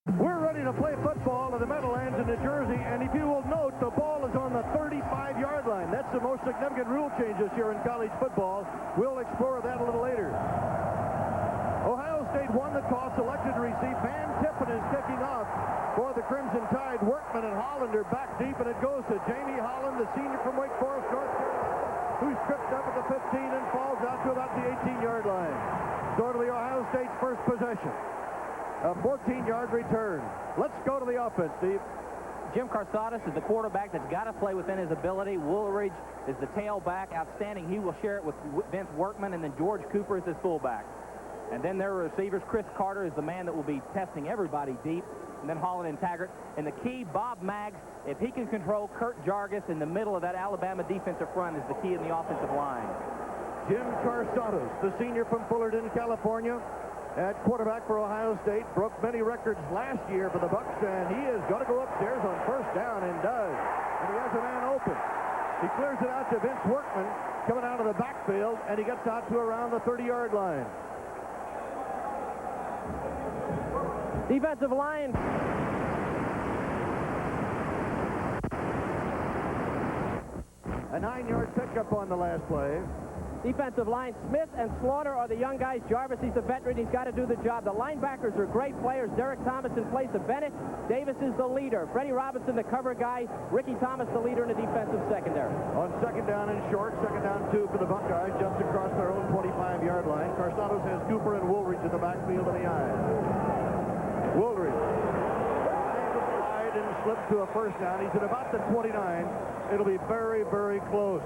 We're ready to play football in the Meadowlands in New Jersey, and if you will note, the ball is on the 35-yard line. That's the most significant rule change this year in college football. We'll explore that a little later. Ohio State won the toss, elected to receive. Van Tippen is kicking off for the Crimson Tide. Workman and Holland are back deep, and it goes to Jamie Holland, the senior from Wake Forest, North Carolina, who's tripped up at the 15 and falls out to about the 18-yard line. So to the Ohio State's first possession. A 14-yard return. Let's go to the offense, Steve. Jim Carsadas is the quarterback that's got to play within his ability. Woolridge is the tailback. Outstanding. He will share it with Vince Workman, and then George Cooper is his fullback. And then their receivers, Chris Carter is the man that will be testing everybody deep. And then Holland and Taggart. And the key, Bob Maggs, if he can control Kurt Jargis in the middle of that Alabama defensive front, is the key in the offensive line. Jim Carsadas, the senior from Fullerton, California, at quarterback for Ohio State, broke many records last year for the Bucks, and he is going to go upstairs on first down, and does. And he has a man open. He clears it out to Vince Workman coming out of the backfield, and he gets out to around the 30-yard line. Defensive line. A 9-yard pickup on the last play. Defensive line, Smith and Slaughter are the young guys. Jarvis, he's a veteran. He's got to do the job. The linebackers are great players. Derek Thomas in place of Bennett. Davis is the leader. Freddie Robinson, the cover guy. Ricky Thomas, the leader in the defensive secondary. On second down and short, second down 2 for the Buckeyes, just across their own 25-yard line. Carsados has Cooper and Woolridge in the backfield of the eye. Woolridge and slipped to a first down. He's at about the 29. It'll be very, very close.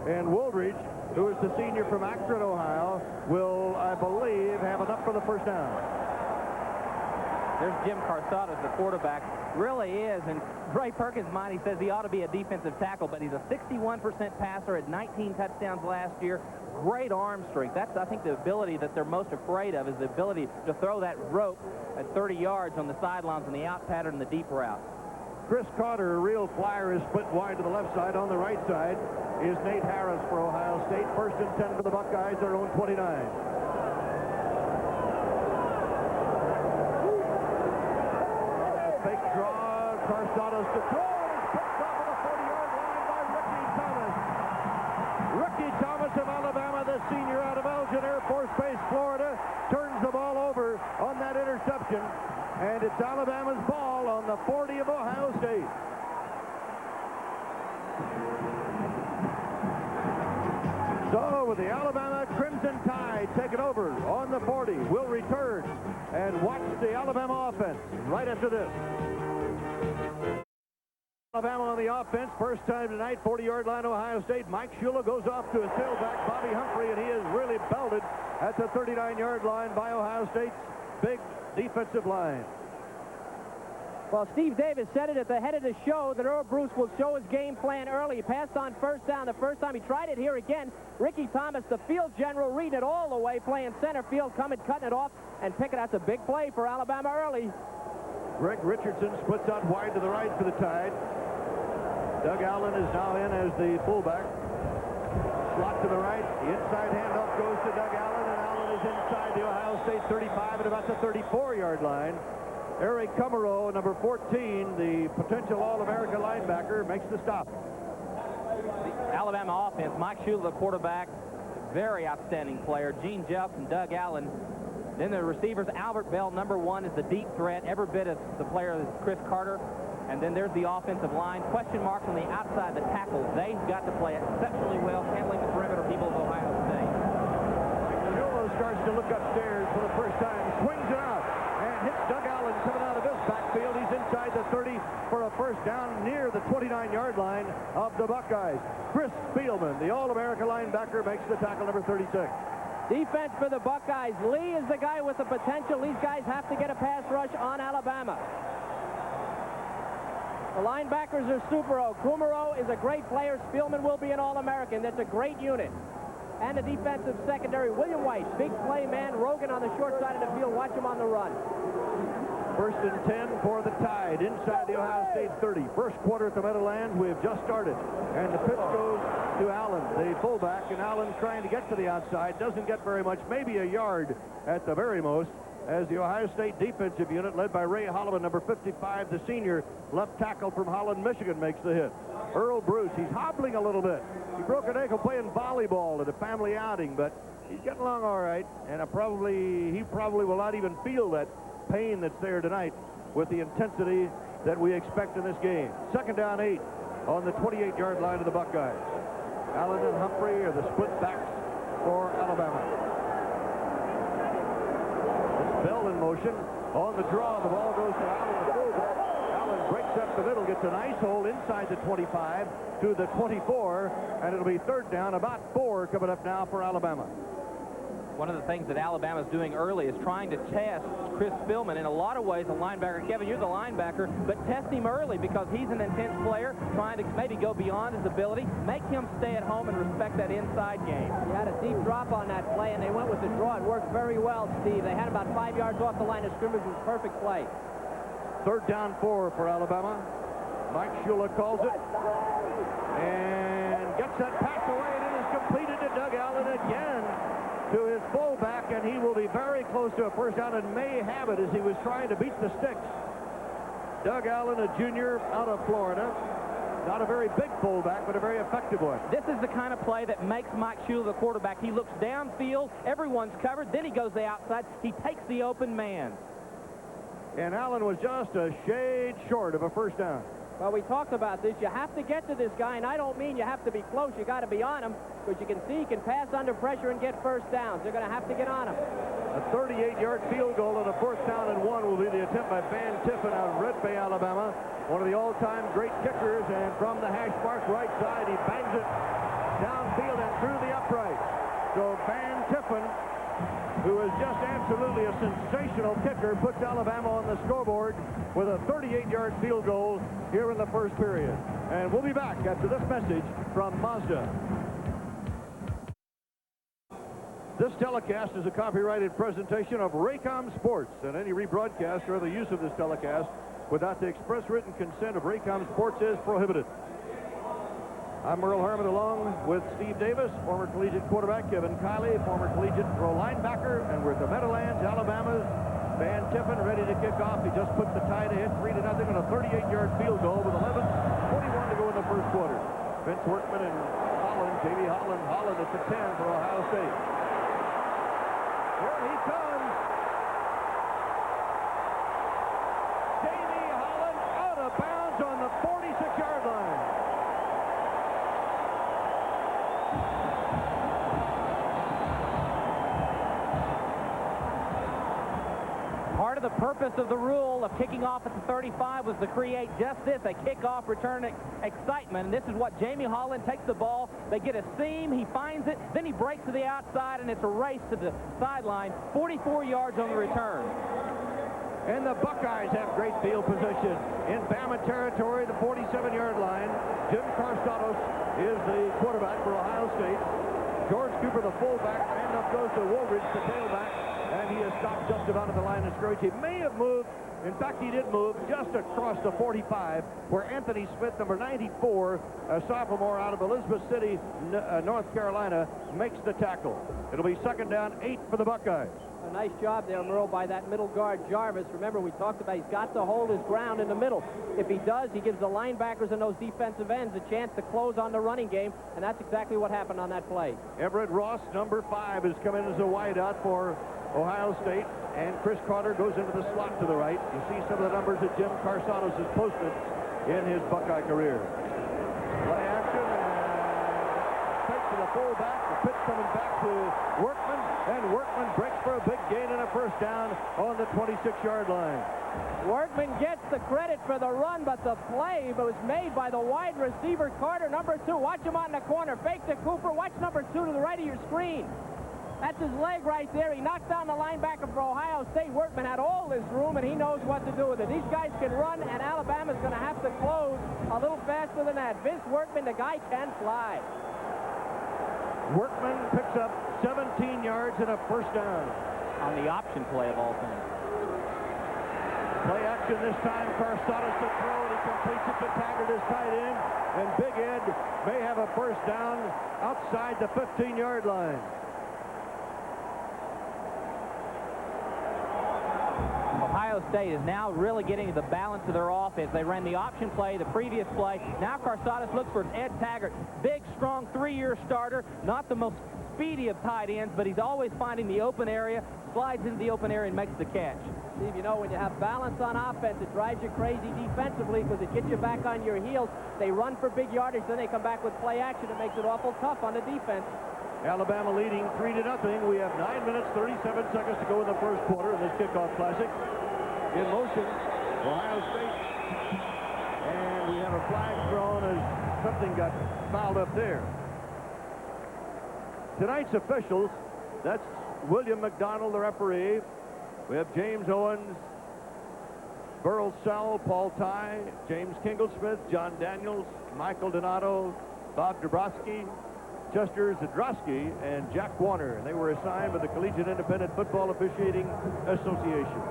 And Woolridge, who is the senior from Akron, Ohio, will, I believe, have enough for the first down. There's Jim Carsadas, the quarterback. Really is, and Ray Perkins' mind, he says he ought to be a defensive tackle, but he's a 61% passer at 19 touchdowns last year. Great arm strength. That's, I think, the ability that they're most afraid of, is the ability to throw that rope at 30 yards on the sidelines on the out pattern and the deep route. Chris Carter, a real flyer, is split wide to the left side. On the right side is Nate Harris for Ohio State. First and 10 for the Buckeyes, their own 29. Fake draw, Carsadas to throw. It's picked off at the 40-yard line by Ricky Thomas. Ricky Thomas of Alabama, the senior out of Elgin Air Force Base, Florida, turns the ball over on that interception. And it's Alabama's ball on the 40 of Ohio State. So with the Alabama Crimson Tide taking over on the 40, we'll return and watch the Alabama offense right after this. Alabama on the offense, first time tonight, 40-yard line, Ohio State. Mike Shula goes off to his tailback, Bobby Humphrey, and he is really belted at the 39-yard line by Ohio State's big defensive line. Well, Steve Davis said it at the head of the show that Earl Bruce will show his game plan early. He passed on first down the first time. He tried it here again. Ricky Thomas, the field general, reading it all the way, playing center field, coming, cutting it off, and picking. That's a big play for Alabama early. Greg Richardson splits out wide to the right for the Tide. Doug Allen is now in as the fullback. Slot to the right. The inside handoff goes to Doug Allen, and Allen is inside the Ohio State 35 at about the 34-yard line. Eric Kummerow, number 14, the potential All-America linebacker, makes the stop. The Alabama offense, Mike Shula, the quarterback, very outstanding player. Gene Jeffs and Doug Allen. Then the receivers, Albert Bell, number 1, is the deep threat. Every bit of the player is Chris Carter. And then there's the offensive line. Question marks on the outside, the tackles. They've got to play exceptionally well, handling the perimeter people of Ohio State. Shula starts to look upstairs for the first time. Swings it out and hits Doug Allen coming out of his backfield. He's inside the 30 for a first down near the 29-yard line of the Buckeyes. Chris Spielman, the All-America linebacker, makes the tackle, number 36. Defense for the Buckeyes. Lee is the guy with the potential. These guys have to get a pass rush on Alabama. The linebackers are Supero. Kummerow is a great player. Spielman will be an All-American. That's a great unit. And the defensive secondary, William White, big play man. Rogan on the short side of the field. Watch him on the run. First and 10 for the Tide inside the Ohio State 30. First quarter at the Meadowlands. We have just started. And the pitch goes to Allen, the fullback. And Allen trying to get to the outside. Doesn't get very much, maybe a yard at the very most. as the Ohio State defensive unit, led by Ray Holloman, number 55, the senior left tackle from Holland, Michigan, makes the hit. Earl Bruce, he's hobbling a little bit. He broke an ankle playing volleyball at a family outing, but he's getting along all right, and he probably will not even feel that pain that's there tonight with the intensity that we expect in this game. 2nd down 8 on the 28-yard line of the Buckeyes. Allen and Humphrey are the split backs for Alabama. It's Bell in motion. On the draw, the ball goes to Allen, the fullback. Allen breaks up the middle, gets a nice hole inside the 25 to the 24, and it'll be 3rd down, about 4 coming up now for Alabama. One of the things that Alabama's doing early is trying to test Chris Philman. In a lot of ways, a linebacker. Kevin, you're the linebacker, but test him early because he's an intense player, trying to maybe go beyond his ability, make him stay at home and respect that inside game. He had a deep drop on that play, and they went with the draw. It worked very well, Steve. They had about 5 yards off the line of scrimmage. It was a perfect play. 3rd down 4 for Alabama. Mike Shula calls it and gets that pass away, and it is completed to Doug Allen again, to his fullback, and he will be very close to a 1st down and may have it as he was trying to beat the sticks. Doug Allen, a junior out of Florida. Not a very big fullback, but a very effective one. This is the kind of play that makes Mike Shula the quarterback. He looks downfield, everyone's covered, then he goes the outside, he takes the open man. And Allen was just a shade short of a 1st down. Well, we talked about this. You have to get to this guy, and I don't mean you have to be close. You got to be on him, because you can see he can pass under pressure and get 1st downs. They're going to have to get on him. A 38-yard field goal and a 4th down and 1 will be the attempt by Van Tiffin out of Red Bay, Alabama. One of the all-time great kickers, and from the hash mark right side, he bangs it downfield and through the upright. So Van Tiffin, who is just absolutely a sensational kicker, puts Alabama on the scoreboard with a 38-yard field goal here in the 1st period. And we'll be back after this message from Mazda. This telecast is a copyrighted presentation of Raycom Sports, and any rebroadcast or other use of this telecast without the express written consent of Raycom Sports is prohibited. I'm Merle Harmon, along with Steve Davis, former collegiate quarterback, Kevin Kiley, former collegiate pro linebacker, and we're at the Meadowlands, Alabama's Van Tiffin, ready to kick off. He just put the tie to hit 3-0 on a 38-yard field goal with 11:41 to go in the 1st quarter. Vince Workman and Holland, J.B. Holland at the 10 for Ohio State. Here he comes. J.B. Holland out of bounds on the 46-yard line. Part of the purpose of the rule of kicking off at the 35 was to create just this, a kickoff return excitement. And this is what Jamie Holland takes the ball. They get a seam, he finds it, then he breaks to the outside, and it's a race to the sideline. 44 yards on the return. And the Buckeyes have great field position. In Bama territory, the 47-yard line. Jim Carstados is the quarterback for Ohio State. George Cooper, the fullback, and up goes to Woolridge, the tailback. And he has stopped just about at the line of scrimmage. He may have moved, in fact he did move just across the 45, where Anthony Smith, number 94, a sophomore out of Elizabeth City, North Carolina, makes the tackle. It'll be 2nd down 8 for the Buckeyes. A nice job there, Merle, by that middle guard, Jarvis. Remember, we talked about he's got to hold his ground in the middle. If he does, he gives the linebackers and those defensive ends a chance to close on the running game, and that's exactly what happened on that play. Everett Ross, number 5, has come in as a wideout for Ohio State, and Chris Carter goes into the slot to the right. You see some of the numbers that Jim Carsados has posted in his Buckeye career. Play action, and take to the fullback. The pitch coming back to Workman, and Workman breaks for a big gain and a 1st down on the 26-yard line. Workman gets the credit for the run, but the play was made by the wide receiver, Carter, number 2. Watch him on the corner. Fake to Cooper. Watch number 2 to the right of your screen. That's his leg right there. He knocked down the linebacker for Ohio State. Workman had all this room, and he knows what to do with it. These guys can run, and Alabama's going to have to close a little faster than that. Vince Workman, the guy can fly. Workman picks up 17 yards and a 1st down. On the option play of all things. Play action this time. Carstados to throw, and he completes it to Taggart, his tight end. And Big Ed may have a 1st down outside the 15-yard line. Ohio State is now really getting the balance of their offense. They ran the option play the previous play. Now Carsadas looks for Ed Taggart. Big, strong, 3-year starter. Not the most speedy of tight ends, but he's always finding the open area, slides into the open area and makes the catch. Steve, you know, when you have balance on offense, it drives you crazy defensively because it gets you back on your heels. They run for big yardage, then they come back with play action. It makes it awful tough on the defense. Alabama leading 3-0. We have 9 minutes, 37 seconds to go in the first quarter of this Kickoff Classic. In motion, Ohio State. And we have a flag thrown as something got fouled up there. Tonight's officials, that's William McDonald, the referee. We have James Owens, Burl Sell, Paul Tye, James Kinglesmith, John Daniels, Michael Donato, Bob Dabrowski, Chester Zadrowski, and Jack Warner. And they were assigned by the Collegiate Independent Football Officiating Association.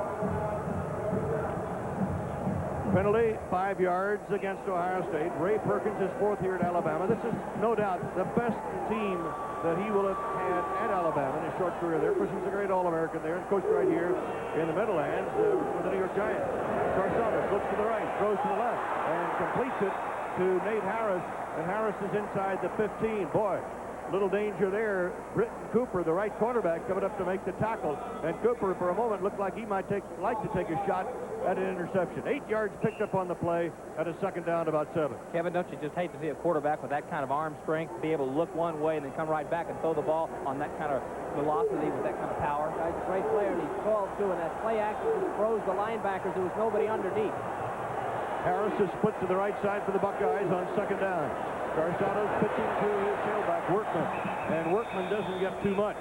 Penalty, 5 yards against Ohio State. Ray Perkins is fourth here at Alabama. This is no doubt the best team that he will have had at Alabama in his short career there. Perkins is a great All-American there and coached right here in the Meadowlands with the New York Giants. Carsadas looks to the right, throws to the left, and completes it to Nate Harris, and Harris is inside the 15. Boy, little danger there. Britton Cooper, the right quarterback, coming up to make the tackle, and Cooper for a moment looked like he might like to take a shot at an interception. 8 yards picked up on the play at a second down to about 7. Kevin, don't you just hate to see a quarterback with that kind of arm strength be able to look one way and then come right back and throw the ball on that kind of velocity with that kind of power? Guy's a great player, and he's called too, and that play action just throws the linebackers. There was nobody underneath. Harris is split to the right side for the Buckeyes on second down. Carsados pitching to his tailback, Workman, and Workman doesn't get too much.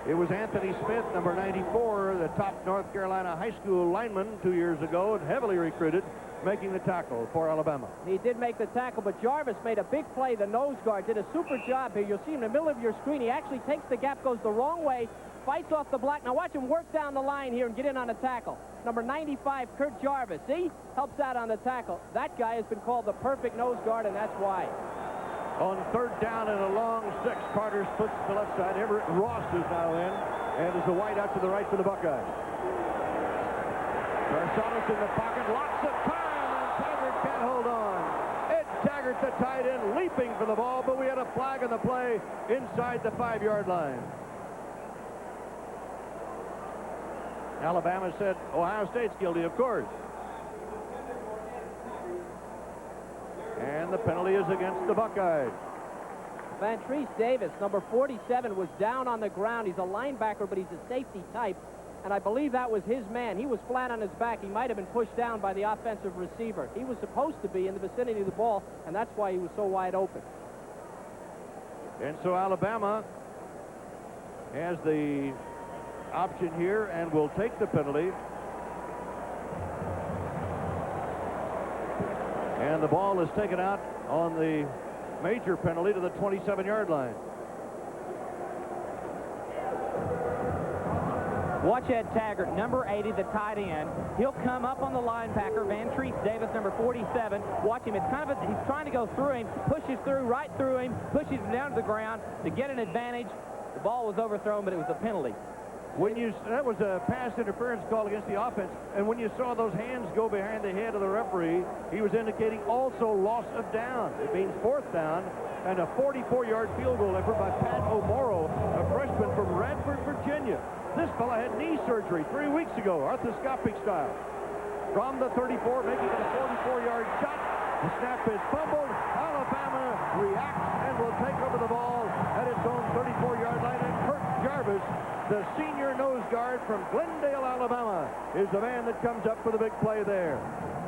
It was Anthony Smith, number 94, the top North Carolina high school lineman 2 years ago, and heavily recruited, making the tackle for Alabama. He did make the tackle, but Jarvis made a big play. The nose guard did a super job here. You'll see him in the middle of your screen. He actually takes the gap, goes the wrong way, fights off the block. Now watch him work down the line here and get in on a tackle. Number 95, Kurt Jarvis. See? Helps out on the tackle. That guy has been called the perfect nose guard, and that's why. On third down and a long 6, Carter splits to the left side. Everett Ross is now in, and is a wide out to the right for the Buckeyes. Carsadas in the pocket, lots of time, and Taggart can't hold on. Ed Taggart, the tight end, leaping for the ball, but we had a flag on the play inside the 5-yard line. Alabama said Ohio State's guilty, of course. And the penalty is against the Buckeyes. Vantrese Davis, number 47, was down on the ground. He's a linebacker, but he's a safety type, and I believe that was his man. He was flat on his back. He might have been pushed down by the offensive receiver. He was supposed to be in the vicinity of the ball, and that's why he was so wide open. And so Alabama has the option here and will take the penalty. And the ball is taken out on the major penalty to the 27-yard line. Watch Ed Taggart, number 80, the tight end. He'll come up on the linebacker, Vantrese Davis, number 47. Watch him. It's kind of he's trying to go through him, pushes through, right through him, pushes him down to the ground to get an advantage. The ball was overthrown, but it was a penalty. That was a pass interference call against the offense, and when you saw those hands go behind the head of the referee, he was indicating also loss of down. It means fourth down, and a 44-yard field goal effort by Pat O'Morrow, a freshman from Radford, Virginia. This fella had knee surgery 3 weeks ago, arthroscopic style. From the 34, making it a 44-yard shot. The snap is fumbled. Alabama reacts and will take over the ball at its own 34-yard line, and Kurt Jarvis, the senior nose guard from Glendale, Alabama, is the man that comes up for the big play there.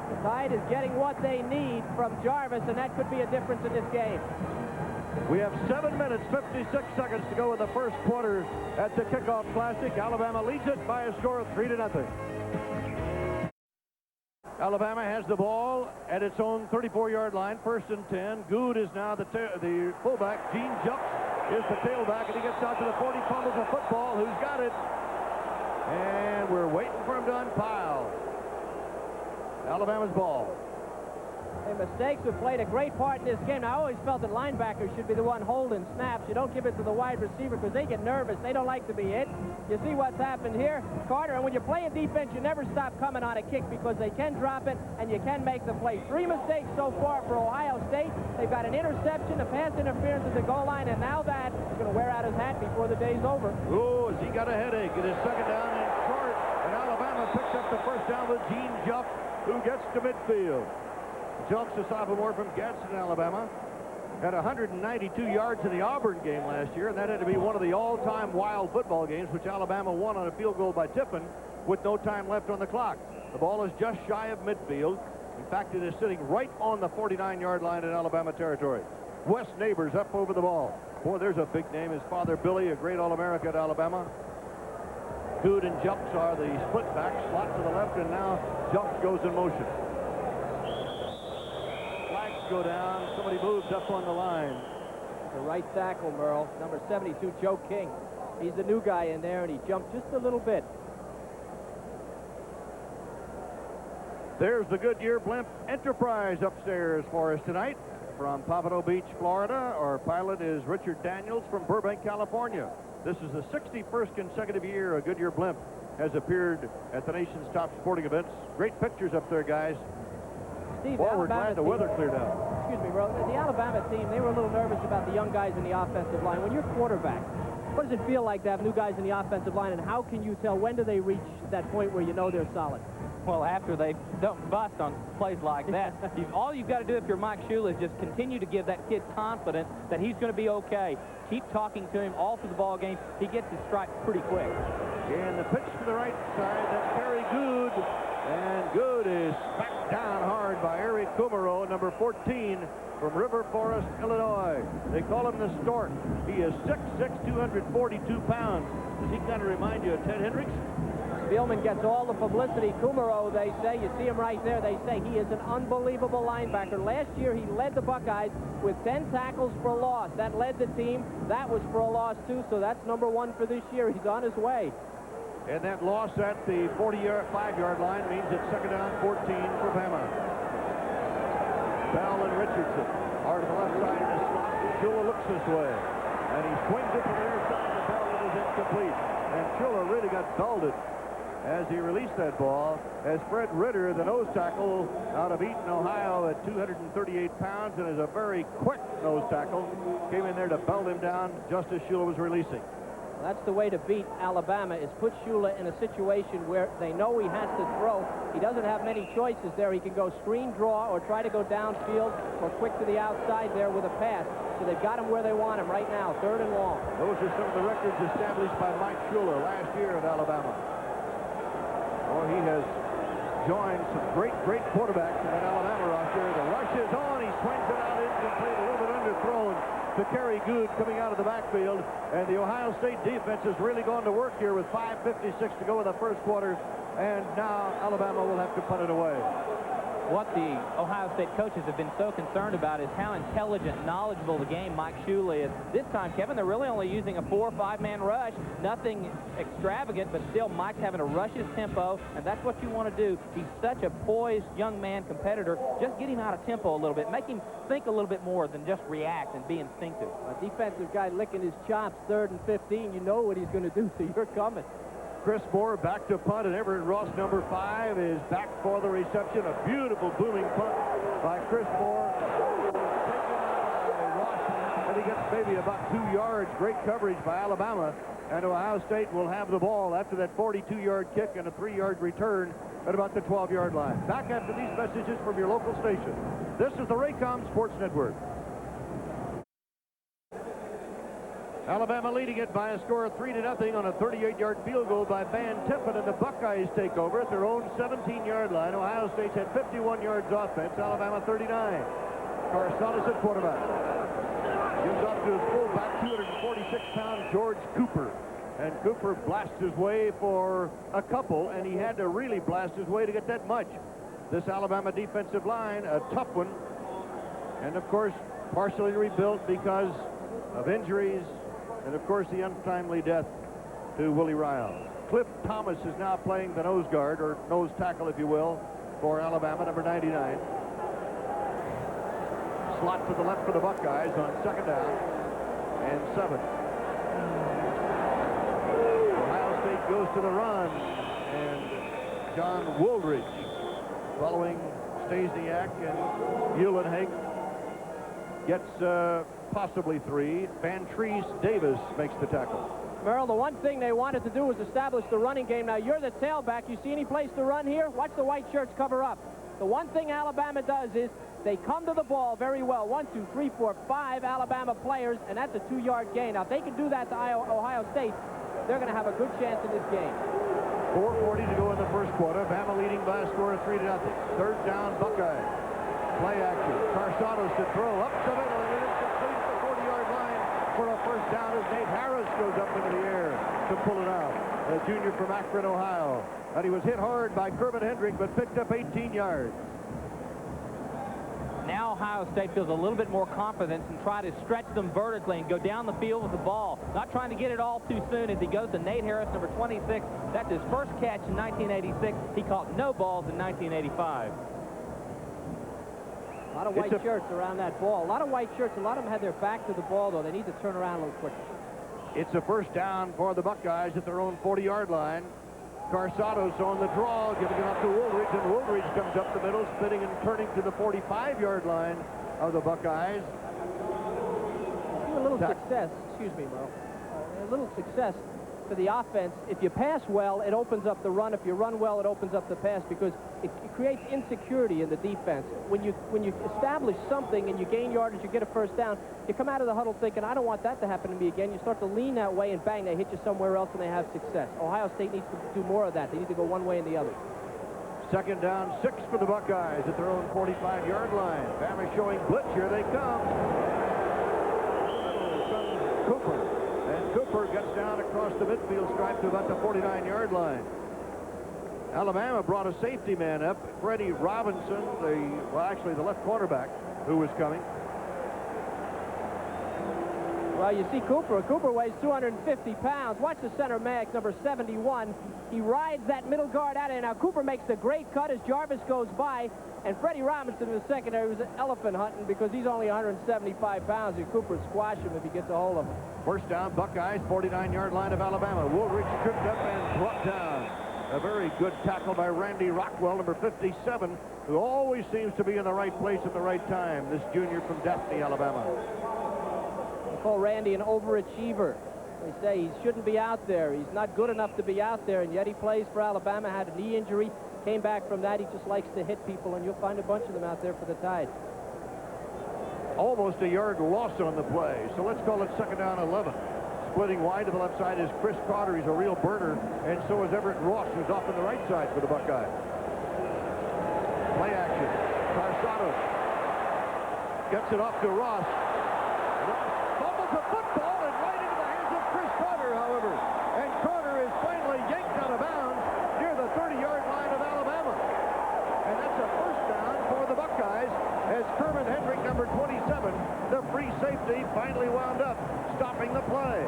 The Tide is getting what they need from Jarvis, and that could be a difference in this game. We have 7 minutes, 56 seconds to go in the first quarter at the Kickoff Classic. Alabama leads it by a score of 3-0. Alabama has the ball at its own 34-yard line, 1st and 10. Good is now the fullback. Gene jumps, is the tailback, and he gets out to the 40, fumbles the football. Who's got it? And we're waiting for him to unpile. Alabama's ball. Mistakes have played a great part in this game. Now, I always felt that linebackers should be the one holding snaps. You don't give it to the wide receiver because they get nervous. They don't like to be hit. You see what's happened here, Carter, and when you're playing defense, you never stop coming on a kick because they can drop it and you can make the play. 3 mistakes so far for Ohio State. They've got an interception, a pass interference at the goal line, and now that is going to wear out his hat before the day's over. Oh, has he got a headache? It is second down and short, and Alabama picks up the first down with Gene Juff, who gets to midfield. Juff's a sophomore from Gadsden, Alabama. Had 192 yards in the Auburn game last year, and that had to be one of the all-time wild football games, which Alabama won on a field goal by Tippin with no time left on the clock. The ball is just shy of midfield. In fact, it is sitting right on the 49-yard line in Alabama territory. Wes Neighbors up over the ball. Boy, there's a big name. His father, Billy, a great All-America at Alabama. Good and Jumps are the split back, slot to the left, and now Jumps goes in motion. Go down. Somebody moves up on the line. The right tackle, Merle, number 72, Joe King. He's the new guy in there, and he jumped just a little bit. There's the Goodyear Blimp Enterprise upstairs for us tonight from Pompano Beach, Florida. Our pilot is Richard Daniels from Burbank, California. This is the 61st consecutive year a Goodyear Blimp has appeared at the nation's top sporting events. Great pictures up there, guys. Steve, well, we're glad the weather cleared out. Excuse me, bro. The Alabama team, they were a little nervous about the young guys in the offensive line. When you're quarterback, what does it feel like to have new guys in the offensive line, and how can you tell when do they reach that point where you know they're solid? Well, after they don't bust on plays like that, all you've got to do if you're Mike Shula is just continue to give that kid confidence that he's going to be okay. Keep talking to him all through the ball game. He gets his stripes pretty quick. And the pitch to the right side, that's very good. And Good is smacked down hard by Eric Kumaro, number 14 from River Forest, Illinois. They call him the Stork. He is 6'6", 242 pounds. Does he kind of remind you of Ted Hendricks? Spielman gets all the publicity. Kumaro, they say, you see him right there, they say he is an unbelievable linebacker. Last year, he led the Buckeyes with 10 tackles for loss. That led the team. That was for a loss, too, so that's number 1 for this year. He's on his way. And that loss at the 45-yard line means it's second down, 14 for Bama. Bell and Richardson are to the left side of the slot. Shula looks this way, and he swings it to the near side. The ball is incomplete, and Shula really got belted as he released that ball, as Fred Ritter, the nose tackle out of Eaton, Ohio, at 238 pounds and is a very quick nose tackle, came in there to belt him down just as Shula was releasing. That's the way to beat Alabama, is put Shula in a situation where they know he has to throw. He doesn't have many choices there. He can go screen draw or try to go downfield or quick to the outside there with a pass. So they've got him where they want him right now, 3rd and long. Those are some of the records established by Mike Shula last year at Alabama. Oh, he has joined some great quarterbacks in that Alabama roster. The rush is on. He swings it out incomplete, a little bit underthrown to Kerry Good coming out of the backfield. And the Ohio State defense has really gone to work here with 5:56 to go in the first quarter. And now Alabama will have to punt it away. What the Ohio State coaches have been so concerned about is how intelligent, knowledgeable the game Mike Shula is. This time, Kevin, they're really only using a 4- or 5-man rush. Nothing extravagant, but still Mike's having to rush his tempo, and that's what you want to do. He's such a poised young man competitor. Just get him out of tempo a little bit. Make him think a little bit more than just react and be instinctive. A defensive guy licking his chops, 3rd and 15. You know what he's going to do, so you're coming. Chris Moore back to punt, and Everett Ross, number 5, is back for the reception. A beautiful booming punt by Chris Moore. Taken by Ross, and he gets maybe about 2 yards. Great coverage by Alabama, and Ohio State will have the ball after that 42-yard kick and a 3-yard return at about the 12-yard line. Back after these messages from your local station. This is the Raycom Sports Network. Alabama leading it by a score of 3-0 on a 38-yard field goal by Van Tippen, and the Buckeyes take over at their own 17-yard line. Ohio State's had 51 yards offense, Alabama 39. Carsonis at quarterback. Gives off to his fullback, 246-pound George Cooper. And Cooper blasts his way for a couple, and he had to really blast his way to get that much. This Alabama defensive line, a tough one, and of course partially rebuilt because of injuries, and of course the untimely death to Willie Ryle. Cliff Thomas is now playing the nose guard, or nose tackle if you will, for Alabama, number 99. slot to the left for the Buckeyes on 2nd down and 7. Ohio State goes to the run, and John Woolridge, following Stasiak and Eulenhake, gets possibly 3. Van Treese Davis makes the tackle. Merle, the one thing they wanted to do was establish the running game. Now, you're the tailback. You see any place to run here? Watch the white shirts cover up. The one thing Alabama does is they come to the ball very well. 1, 2, 3, 4, 5 Alabama players, and that's a 2-yard gain. Now, if they can do that to Ohio State, they're going to have a good chance in this game. 4:40 to go in the first quarter. Bama leading by a score of 3-0. 3rd down, Buckeyes. Play action. Carsados to throw up the middle, and it is complete at the 40-yard line for a first down as Nate Harris goes up into the air to pull it out. A junior from Akron, Ohio. And he was hit hard by Kermit Hendrick, but picked up 18 yards. Now Ohio State feels a little bit more confidence and try to stretch them vertically and go down the field with the ball. Not trying to get it all too soon as he goes to Nate Harris, number 26. That's his first catch in 1986. He caught no balls in 1985. A lot of white shirts around that ball. A lot of white shirts. A lot of them had their back to the ball, though. They need to turn around a little quicker. It's a first down for the Buckeyes at their own 40-yard line. Carsados on the draw, giving it up to Woolridge, and Woolridge comes up the middle, spinning and turning to the 45-yard line of the Buckeyes. A little success, excuse me, Merle. A little success for the offense. If you pass well, it opens up the run. If you run well, it opens up the pass, because it creates insecurity in the defense. When you establish something and you gain yardage, you get a first down, you come out of the huddle thinking, I don't want that to happen to me again. You start to lean that way, and bang, they hit you somewhere else and they have success. Ohio State needs to do more of that. They need to go one way and the other. 2nd down, 6 for the Buckeyes at their own 45-yard line. Bama showing blitz. Here they come. Cooper. And Cooper gets down across the midfield stripe to about the 49-yard line. Alabama brought a safety man up, Freddie Robinson, the left cornerback, who was coming. Well, you see Cooper. Cooper weighs 250 pounds. Watch the center max, number 71. He rides that middle guard out of there. Now, Cooper makes the great cut as Jarvis goes by, and Freddie Robinson in the secondary was elephant hunting because he's only 175 pounds, and Cooper would squash him if he gets a hold of him. First down, Buckeyes, 49-yard line of Alabama. Woolridge tripped up and brought down. A very good tackle by Randy Rockwell, number 57, who always seems to be in the right place at the right time, this junior from Daphne, Alabama. They call Randy an overachiever. They say he shouldn't be out there. He's not good enough to be out there, and yet he plays for Alabama, had a knee injury, came back from that. He just likes to hit people, and you'll find a bunch of them out there for the Tide. Almost a yard loss on the play, so let's call it 2nd down 11. Splitting wide to the left side is Chris Carter. He's a real burner, and so is Everett Ross, who's off on the right side for the Buckeyes. Play action. Carsados gets it off to Ross. Fumbles a football and right into the hands of Chris Carter, however. And Carter is finally yanked out of bounds near the 30-yard line of Alabama. And that's a first down for the Buckeyes as Kermit Hendrick, number 27, the free safety, finally wound up stopping the play.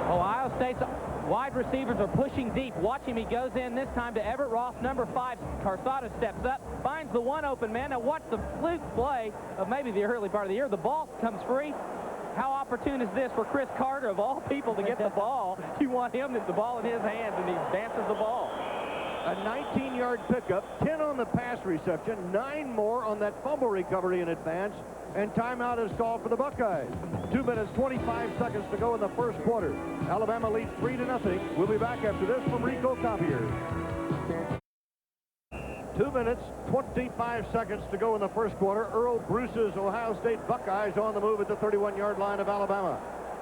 Ohio State's wide receivers are pushing deep. Watch him. He goes in this time to Everett Ross, number 5. Carsados steps up, finds the one open man. Now watch the fluke play of maybe the early part of the year. The ball comes free. How opportune is this for Chris Carter, of all people, to get the ball? You want him with the ball in his hands, and he dances the ball. A 19-yard pickup, 10 on the pass reception, 9 more on that fumble recovery in advance, and timeout is called for the Buckeyes. 2 minutes, 25 seconds to go in the first quarter. Alabama leads 3-0. We'll be back after this from Rico Copiers. 2 minutes, 25 seconds to go in the first quarter. Earl Bruce's Ohio State Buckeyes on the move at the 31-yard line of Alabama.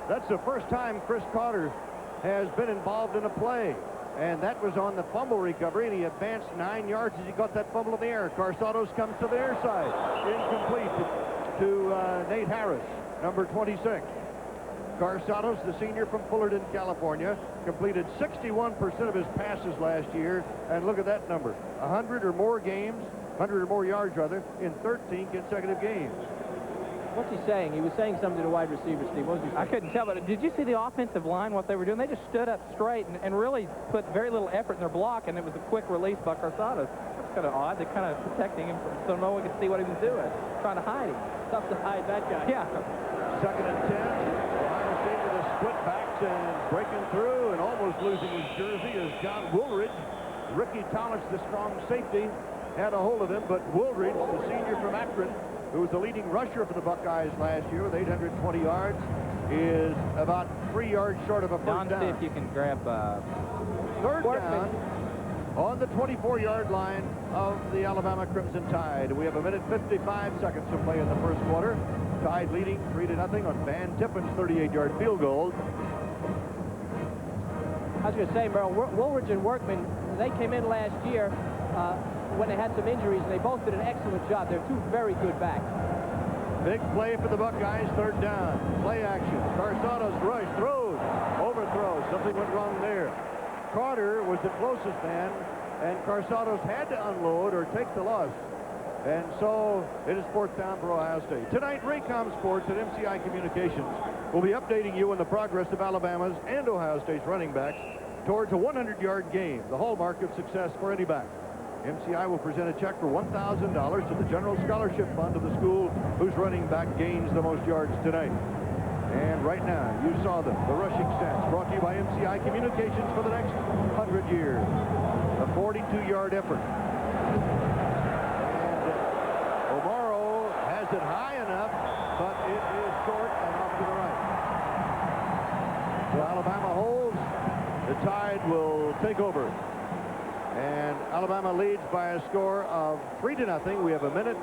That's the first time Chris Carter has been involved in a play. And that was on the fumble recovery, and he advanced 9 yards as he got that fumble in the air. Carsados comes to their side. Incomplete to Nate Harris, number 26. Carsados, the senior from Fullerton, California, completed 61% of his passes last year. And look at that number, 100 or more games, 100 or more yards, rather, in 13 consecutive games. What's he saying? He was saying something to the wide receiver, Steve. What was he saying? I couldn't tell, but did you see the offensive line, what they were doing? They just stood up straight and really put very little effort in their block, and it was a quick release by Carsados. kind of odd. They're kind of protecting him so no one can see what he was doing. Trying to hide him. Tough to hide that guy. Yeah. 2nd and 10. Ohio State with a split backs and breaking through and almost losing his jersey is John Woolridge. Ricky Thomas, the strong safety, had a hold of him, but Woolridge, the senior from Akron, who was the leading rusher for the Buckeyes last year with 820 yards, is about 3 yards short of a first down. See if you can grab 3rd down on the 24-yard line of the Alabama Crimson Tide. We have 1 minute 55 seconds to play in the first quarter. Tide leading 3-0 on Van Tippen's 38-yard field goal. I was going to say, Merle, Woolridge and Workman, they came in last year when they had some injuries, and they both did an excellent job. They're two very good backs. Big play for the Buckeyes, 3rd down. Play action. Carsona's rush, throws, overthrows. Something went wrong there. Carter was the closest man, and Carsona's had to unload or take the loss. And so it is 4th down for Ohio State. Tonight, Raycom Sports and MCI Communications will be updating you on the progress of Alabama's and Ohio State's running backs towards a 100-yard game, the hallmark of success for any back. MCI will present a check for $1,000 to the General Scholarship Fund of the school whose running back gains the most yards tonight. And right now, you saw them, the rushing stats, brought to you by MCI Communications for the next 100 years. A 42-yard effort. And O'Morrow has it high enough, but it is short and off to the right. So Alabama holds. The Tide will take over. And Alabama leads by a score of 3-0. We have 1 minute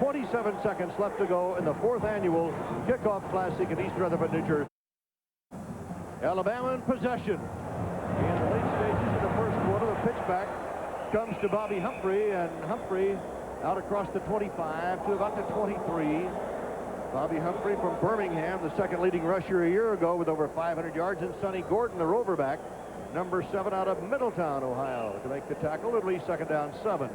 27 seconds left to go in the 4th annual Kickoff Classic in East Rutherford, New Jersey. Alabama in possession. In the late stages of the first quarter, the pitch back comes to Bobby Humphrey, and Humphrey out across the 25 to about the 23. Bobby Humphrey from Birmingham, the 2nd leading rusher a year ago with over 500 yards, and Sonny Gordon, the roverback, number 7 out of Middletown, Ohio, to make the tackle. At least 2nd down 7.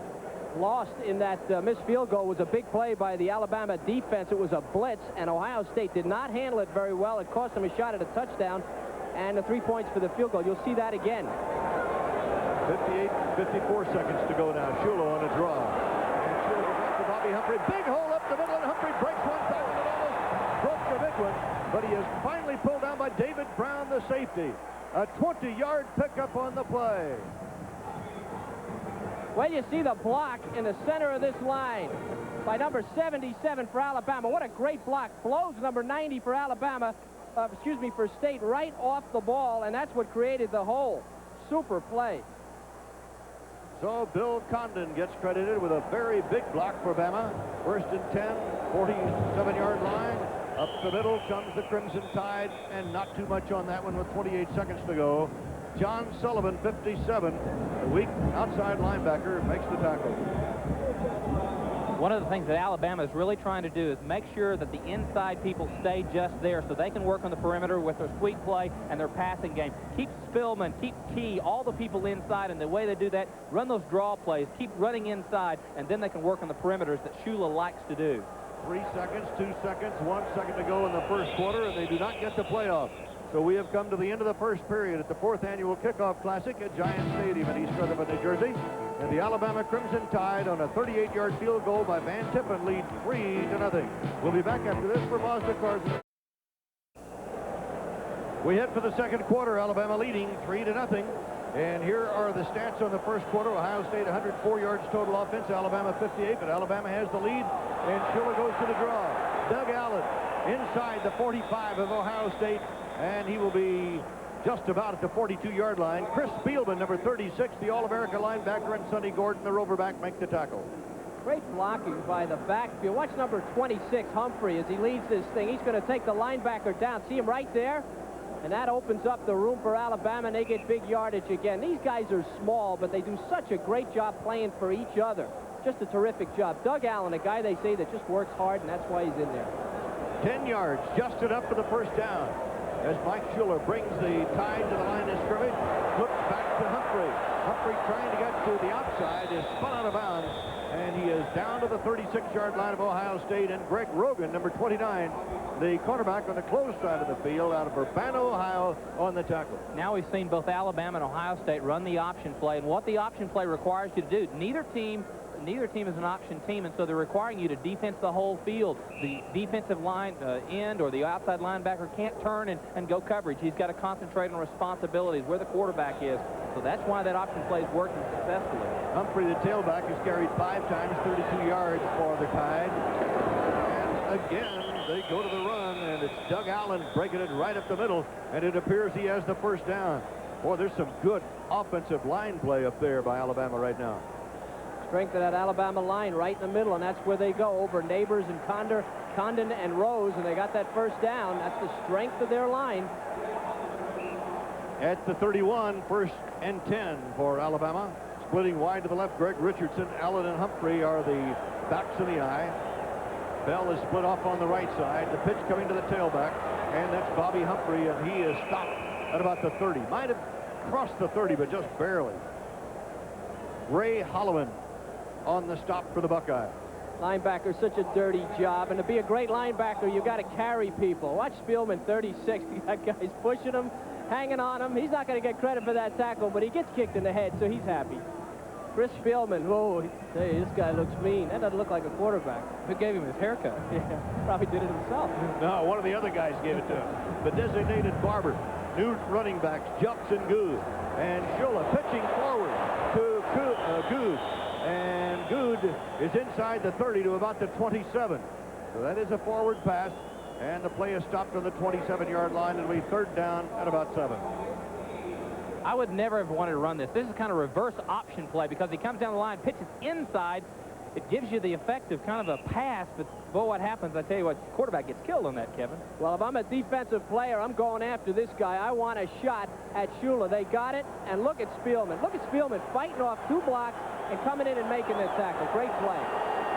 Lost in that missed field goal was a big play by the Alabama defense. It was a blitz, and Ohio State did not handle it very well. It cost them a shot at a touchdown and the 3 points for the field goal. You'll see that again. 54 seconds to go now. Shula on a draw. And Shula goes back to Bobby Humphrey. Big hole up the middle, and Humphrey breaks one tackle and almost broke the big one. But he is finally pulled down by David Brown, the safety. A 20-yard pickup on the play. Well, you see the block in the center of this line by number 77 for Alabama. What a great block. Blows number 90 for Alabama, for State right off the ball, and that's what created the hole. Super play. So Bill Condon gets credited with a very big block for Bama. 1st and 10, 47-yard line. Up the middle comes the Crimson Tide, and not too much on that one with 28 seconds to go. John Sullivan, 57, the weak outside linebacker, makes the tackle. One of the things that Alabama is really trying to do is make sure that the inside people stay just there so they can work on the perimeter with their sweep play and their passing game. Keep Spillman, keep Key, all the people inside, and the way they do that, run those draw plays, keep running inside, and then they can work on the perimeters that Shula likes to do. 3 seconds, 2 seconds, 1 second to go in the first quarter, and they do not get the playoff. So we have come to the end of the first period at the 4th annual Kickoff Classic at Giant Stadium in East Rutherford, New Jersey. And the Alabama Crimson Tide on a 38-yard field goal by Van Tippen leads 3-0. We'll be back after this for Mazda Cars. We head for the second quarter, Alabama leading 3-0. And here are the stats on the first quarter. Ohio State 104 yards total offense, Alabama 58, but Alabama has the lead, and Shula goes to the draw. Doug Allen inside the 45 of Ohio State, and he will be just about at the 42-yard line. Chris Spielman, number 36, the All-America linebacker, and Sonny Gordon, the roverback, make the tackle. Great blocking by the backfield. Watch number 26, Humphrey, as he leads this thing. He's going to take the linebacker down. See him right there? And that opens up the room for Alabama, and they get big yardage again. These guys are small, but they do such a great job playing for each other. Just a terrific job. Doug Allen, a guy they say that just works hard, and that's why he's in there. 10 yards, just enough for the first down. As Mike Schuler brings the Tide to the line of scrimmage, looks back to Humphrey. Humphrey trying to get to the outside is spun out of bounds, and he is down to the 36-yard line of Ohio State. And Greg Rogan, number 29, the cornerback on the close side of the field out of Urbana, Ohio, on the tackle. Now we've seen both Alabama and Ohio State run the option play, and what the option play requires you to do. Neither team neither team is an option team, and so they're requiring you to defense the whole field. The defensive line end or the outside linebacker can't turn and go coverage. He's got to concentrate on responsibilities, where the quarterback is. So that's why that option play is working successfully. Humphrey, the tailback, has carried 5 times, 32 yards for the Tide. And again, they go to the run, and it's Doug Allen breaking it right up the middle, and it appears he has the first down. Boy, there's some good offensive line play up there by Alabama right now. Strength of that Alabama line right in the middle, and that's where they go, over Neighbors and Condon and Rose, and they got that first down. That's the strength of their line. At the 31, 1st and 10 for Alabama. Splitting wide to the left, Greg Richardson. Allen and Humphrey are the backs in the eye. Bell is split off on the right side. The pitch coming to the tailback, and that's Bobby Humphrey, and he is stopped at about the 30. Might have crossed the 30, but just barely. Ray Holloman on the stop for the Buckeyes. Linebacker's such a dirty job, and to be a great linebacker, you got to carry people. Watch Spielman, 36. That guy's pushing him, hanging on him. He's not going to get credit for that tackle, but he gets kicked in the head, so he's happy. Chris Spielman, whoa, hey, this guy looks mean. That doesn't look like a quarterback. Who gave him his haircut? Yeah, probably did it himself. No, one of the other guys gave it to him. The designated barber. New running backs, Jumps and Good. And Shula pitching forward to Good. And Good is inside the 30 to about the 27. So that is a forward pass. And the play is stopped on the 27-yard line. It'll be 3rd down at about 7. I would never have wanted to run this. This is kind of reverse option play because he comes down the line, pitches inside. It gives you the effect of kind of a pass, but boy, what happens, I tell you what, quarterback gets killed on that, Kevin. Well, if I'm a defensive player, I'm going after this guy. I want a shot at Shula. They got it, and look at Spielman. Look at Spielman fighting off 2 blocks and coming in and making the tackle. Great play.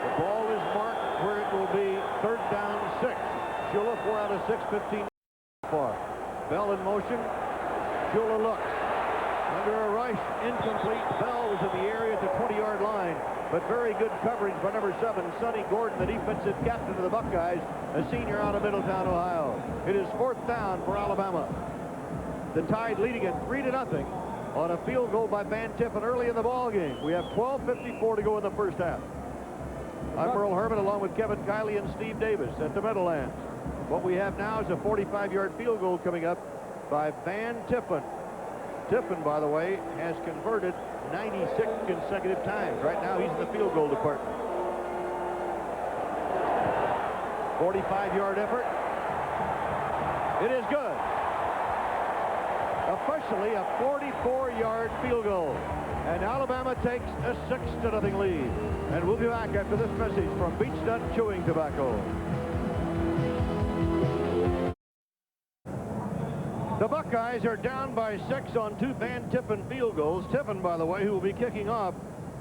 The ball is marked where it will be 3rd down 6. Shula 4 out of 6, 15 far. Bell in motion. Shula looks. Under a rush, incomplete. Bell was in the area at the 20-yard line, but very good coverage by number 7, Sonny Gordon, the defensive captain of the Buckeyes, a senior out of Middletown, Ohio. It is 4th down for Alabama. The Tide leading it 3-0 on a field goal by Van Tiffen early in the ball game. We have 12:54 to go in the first half. I'm Merle Harmon along with Kevin Kiley and Steve Davis at the Meadowlands. What we have now is a 45-yard field goal coming up by Van Tiffen. Tiffen, by the way, has converted 96 consecutive times. Right now, he's in the field goal department. 45-yard effort. It is good. Officially, a 44-yard field goal. And Alabama takes a 6-0 lead. And we'll be back after this message from Beach Nut Chewing Tobacco. The Buckeyes are down by 6 on 2 Van Tiffen field goals. Tiffen, by the way, who will be kicking off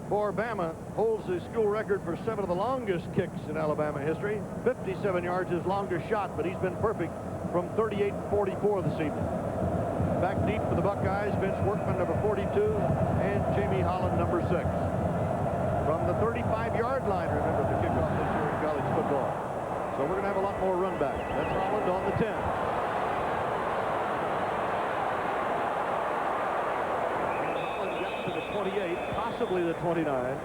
for Bama, holds the school record for 7 of the longest kicks in Alabama history. 57 yards his longest shot, but he's been perfect from 38 and 44 this evening. Back deep for the Buckeyes, Vince Workman, number 42, and Jamie Holland, number 6. From the 35-yard line, remember, the kickoff this year in college football. So we're going to have a lot more run back. That's Holland on the 10. To the 28, possibly the 29.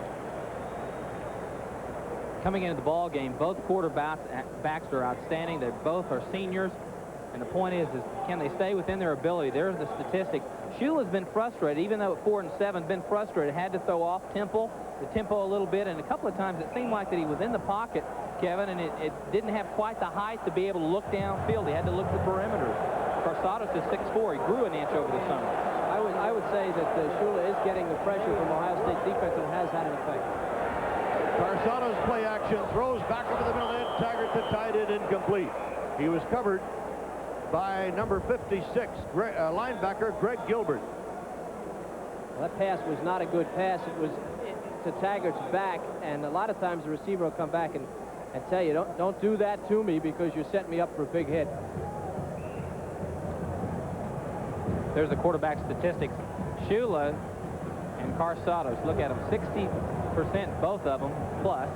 Coming into the ball game, both quarterbacks are outstanding. They both are seniors. And the point is can they stay within their ability? There's the statistic. Shula's been frustrated, even though at 4 and 7, been frustrated. Had to throw off the tempo a little bit. And a couple of times it seemed like that he was in the pocket, Kevin, and it didn't have quite the height to be able to look downfield. He had to look for perimeters. Carsados is 6'4". He grew an inch over the summer. I would say that Shula is getting the pressure from Ohio State defense, and it has had an effect. Carsados play action, throws back over the middle end. Taggart, the tight end, incomplete. He was covered by number 56, linebacker Greg Gilbert. Well, that pass was not a good pass. It was to Taggart's back, and a lot of times the receiver will come back and tell you, don't do that to me because you're setting me up for a big hit. There's the quarterback statistics. Shula and Carsados, look at them, 60%, both of them, plus.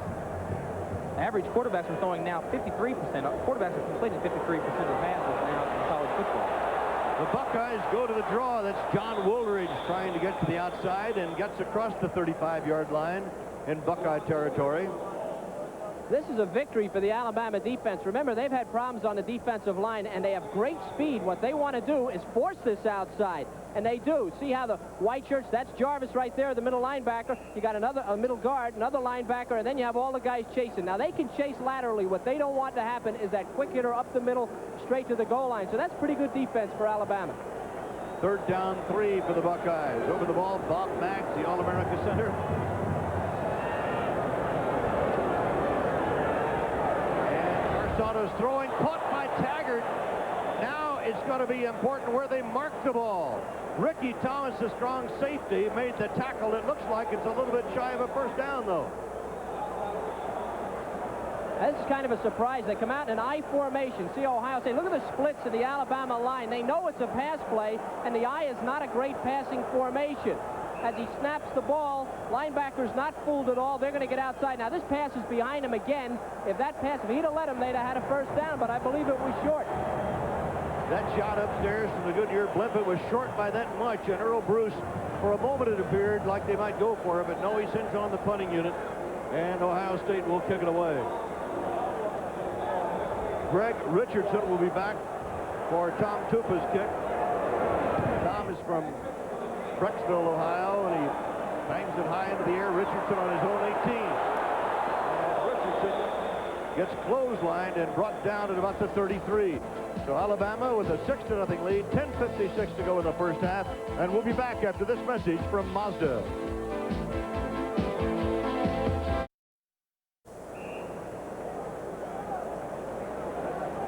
Average quarterbacks are throwing now 53%. Quarterbacks are completing 53% of passes now in college football. The Buckeyes go to the draw. That's John Woolridge trying to get to the outside and gets across the 35-yard line. in Buckeye territory. This is a victory for the Alabama defense. Remember, they've had problems on the defensive line, and they have great speed. What they want to do is force this outside, and they do. See how the white shirts, that's Jarvis right there, the middle linebacker. You got a middle guard, another linebacker, and then you have all the guys chasing. Now, they can chase laterally. What they don't want to happen is that quick hitter up the middle, straight to the goal line. So that's pretty good defense for Alabama. 3rd down 3 for the Buckeyes. Over the ball, Bob Maggs, the All-America center. Otto's throwing, caught by Taggart. Now it's going to be important where they mark the ball. Ricky Thomas, the strong safety, made the tackle. It looks like it's a little bit shy of a first down, though. This is kind of a surprise. They come out in an I formation. See Ohio State. Look at the splits in the Alabama line. They know it's a pass play, and the I is not a great passing formation. As he snaps the ball, linebacker's not fooled at all. They're going to get outside. Now, this pass is behind him again. If he'd have let him, they'd have had a first down, but I believe it was short. That shot upstairs from the Goodyear blimp, it was short by that much, and Earl Bruce, for a moment it appeared like they might go for it, but no, he sends on the punting unit, and Ohio State will kick it away. Greg Richardson will be back for Tom Tupa's kick. Tom is from Brecksville, Ohio, and he bangs it high into the air. Richardson on his own 18. And Richardson gets clotheslined and brought down at about the 33. So Alabama with a 6-0 lead, 10:56 to go in the first half, and we'll be back after this message from Mazda.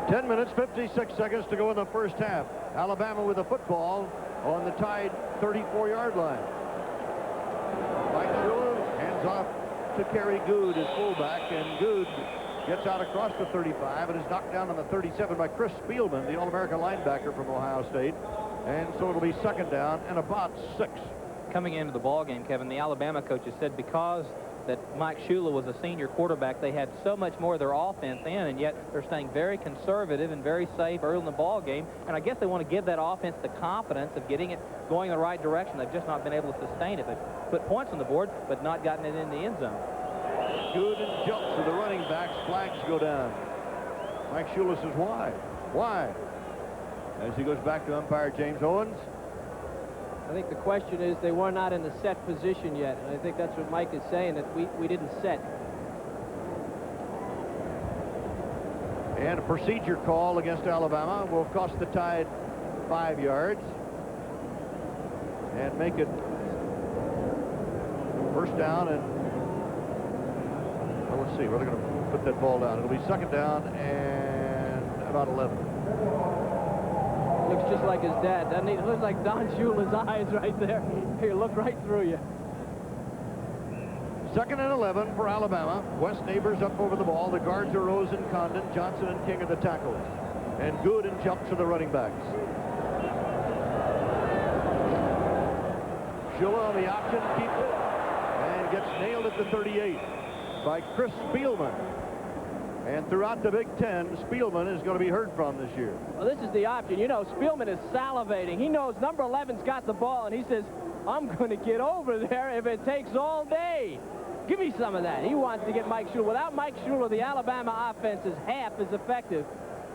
Ten minutes, 56 seconds to go in the first half. Alabama with the football on the Tide 34-yard line. Mike Shula hands off to Kerry Good as fullback, and Good gets out across the 35 and is knocked down on the 37 by Chris Spielman, the All-America linebacker from Ohio State. And so it'll be 2nd down and about 6. Coming into the ball game, Kevin, the Alabama coaches said because that Mike Shula was a senior quarterback, they had so much more of their offense in, and yet they're staying very conservative and very safe early in the ball game. And I guess they want to give that offense the confidence of getting it going in the right direction. They've just not been able to sustain it. They've put points on the board, but not gotten it in the end zone. Good and jumps to the running backs. Flags go down. Mike Shula says, why? Why? As he goes back to umpire James Owens. I think the question is they were not in the set position yet, and I think that's what Mike is saying, that we didn't set. And a procedure call against Alabama will cost the Tide 5 yards and make it first down. And well, let's see where they're going to put that ball down. It'll be 2nd down and about 11. Looks just like his dad, doesn't he? It looks like Don Shula's eyes right there. He look right through you. 2nd and 11 for Alabama. West Neighbors up over the ball. The guards are Rose and Condon. Johnson and King are the tackles. And Good and jumps to the running backs. Shula on the option, keeps it, and gets nailed at the 38 by Chris Spielman. And throughout the Big Ten, Spielman is going to be heard from this year. Well, this is the option. You know, Spielman is salivating. He knows number 11's got the ball, and he says, I'm going to get over there if it takes all day. Give me some of that. He wants to get Mike Shula. Without Mike Shula, the Alabama offense is half as effective.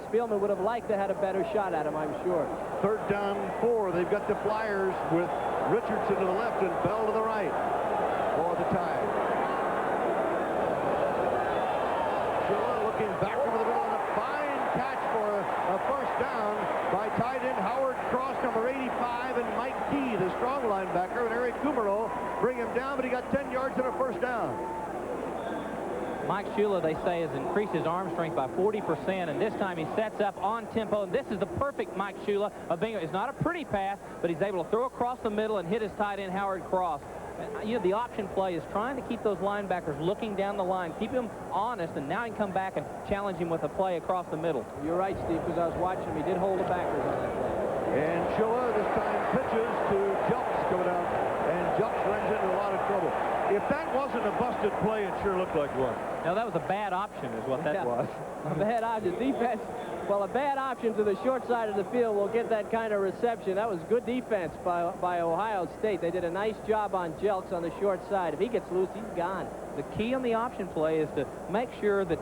Spielman would have liked to have had a better shot at him, I'm sure. 3rd down 4. They've got the Flyers with Richardson to the left and Bell to the right for the Tide. Back over the middle and a fine catch for a first down by tight end Howard Cross, number 85, and Mike Key, the strong linebacker, and Eric Kumaro bring him down, but he got 10 yards and a first down. Mike Shula, they say, has increased his arm strength by 40%, and this time he sets up on tempo, and this is the perfect Mike Shula of being. It's not a pretty pass, but he's able to throw across the middle and hit his tight end Howard Cross. You know, the option play is trying to keep those linebackers looking down the line, keep him honest, and now he can come back and challenge him with a play across the middle. You're right, Steve, because I was watching him. He did hold the backers on that play. And Shula this time pitches to Jumps coming out, and Jumps runs into a lot of trouble. If that wasn't a busted play, it sure looked like one. No, that was a bad option is what that was. A bad option. Defense Well, a bad option to the short side of the field will get that kind of reception. That was good defense by Ohio State. They did a nice job on Jelks on the short side. If he gets loose, he's gone. The key on the option play is to make sure that,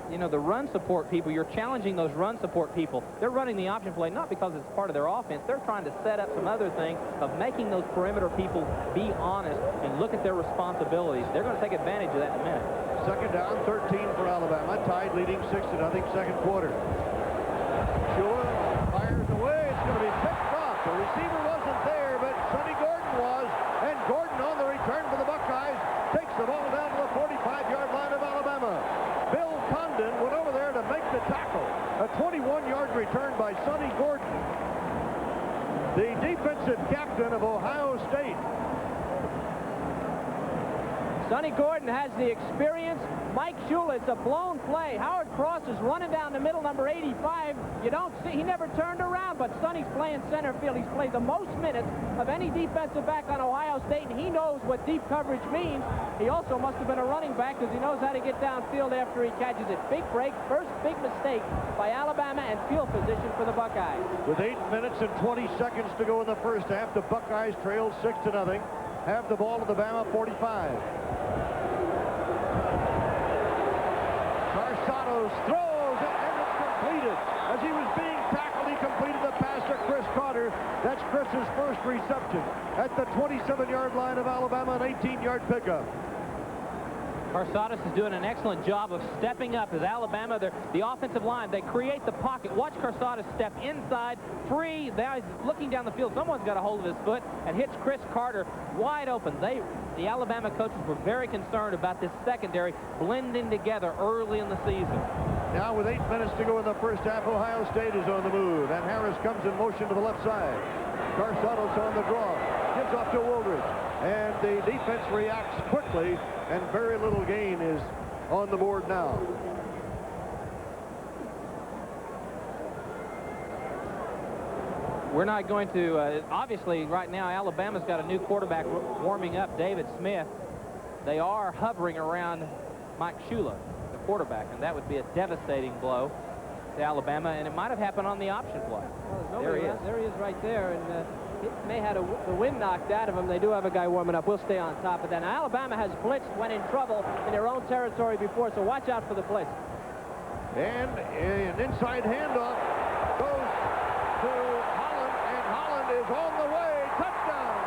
you know, the run support people, you're challenging those run support people. They're running the option play not because it's part of their offense. They're trying to set up some other thing of making those perimeter people be honest and look at their responsibilities. They're going to take advantage of that in a minute. Second down, 13 for Alabama. Tide leading 6-0, second quarter. Shula fires away. It's going to be picked off. The receiver wasn't there, but Sonny Gordon was. And Gordon on the return for the Buckeyes takes the ball down to the 45-yard line of Alabama. Bill Condon went over there to make the tackle. A 21-yard return by Sonny Gordon, the defensive captain of Ohio State. Sonny Gordon has the experience. Mike Shula, it's a blown play. Howard Cross is running down the middle, number 85. You don't see, he never turned around, but Sonny's playing center field. He's played the most minutes of any defensive back on Ohio State, and he knows what deep coverage means. He also must have been a running back because he knows how to get downfield after he catches it. Big break, first big mistake by Alabama, and field position for the Buckeyes. With 8 minutes and 20 seconds to go in the first half, the Buckeyes trail 6-0. Have the ball at the Bama 45. Carsados throws it, and it's completed. As he was being tackled, he completed the pass to Chris Carter. That's Chris's first reception at the 27-yard line of Alabama, an 18-yard pickup. Carsados is doing an excellent job of stepping up as Alabama, the offensive line, they create the pocket. Watch Carsados step inside, free. Now he's looking down the field. Someone's got a hold of his foot and hits Chris Carter wide open. The Alabama coaches were very concerned about this secondary blending together early in the season. Now with 8 minutes to go in the first half, Ohio State is on the move, and Harris comes in motion to the left side. Carsados on the draw, gives off to Woolridge, and the defense reacts quickly, and very little gain is on the board now. We're not going to, obviously right now Alabama's got a new quarterback warming up, David Smith. They are hovering around Mike Shula, the quarterback, and that would be a devastating blow to Alabama, and it might have happened on the option play. Well, there he is right there, and he may have the wind knocked out of him. They do have a guy warming up. We'll stay on top of that. Now, Alabama has blitzed when in trouble in their own territory before, so watch out for the blitz. And an inside handoff goes to Holland, and Holland is on the way. Touchdown!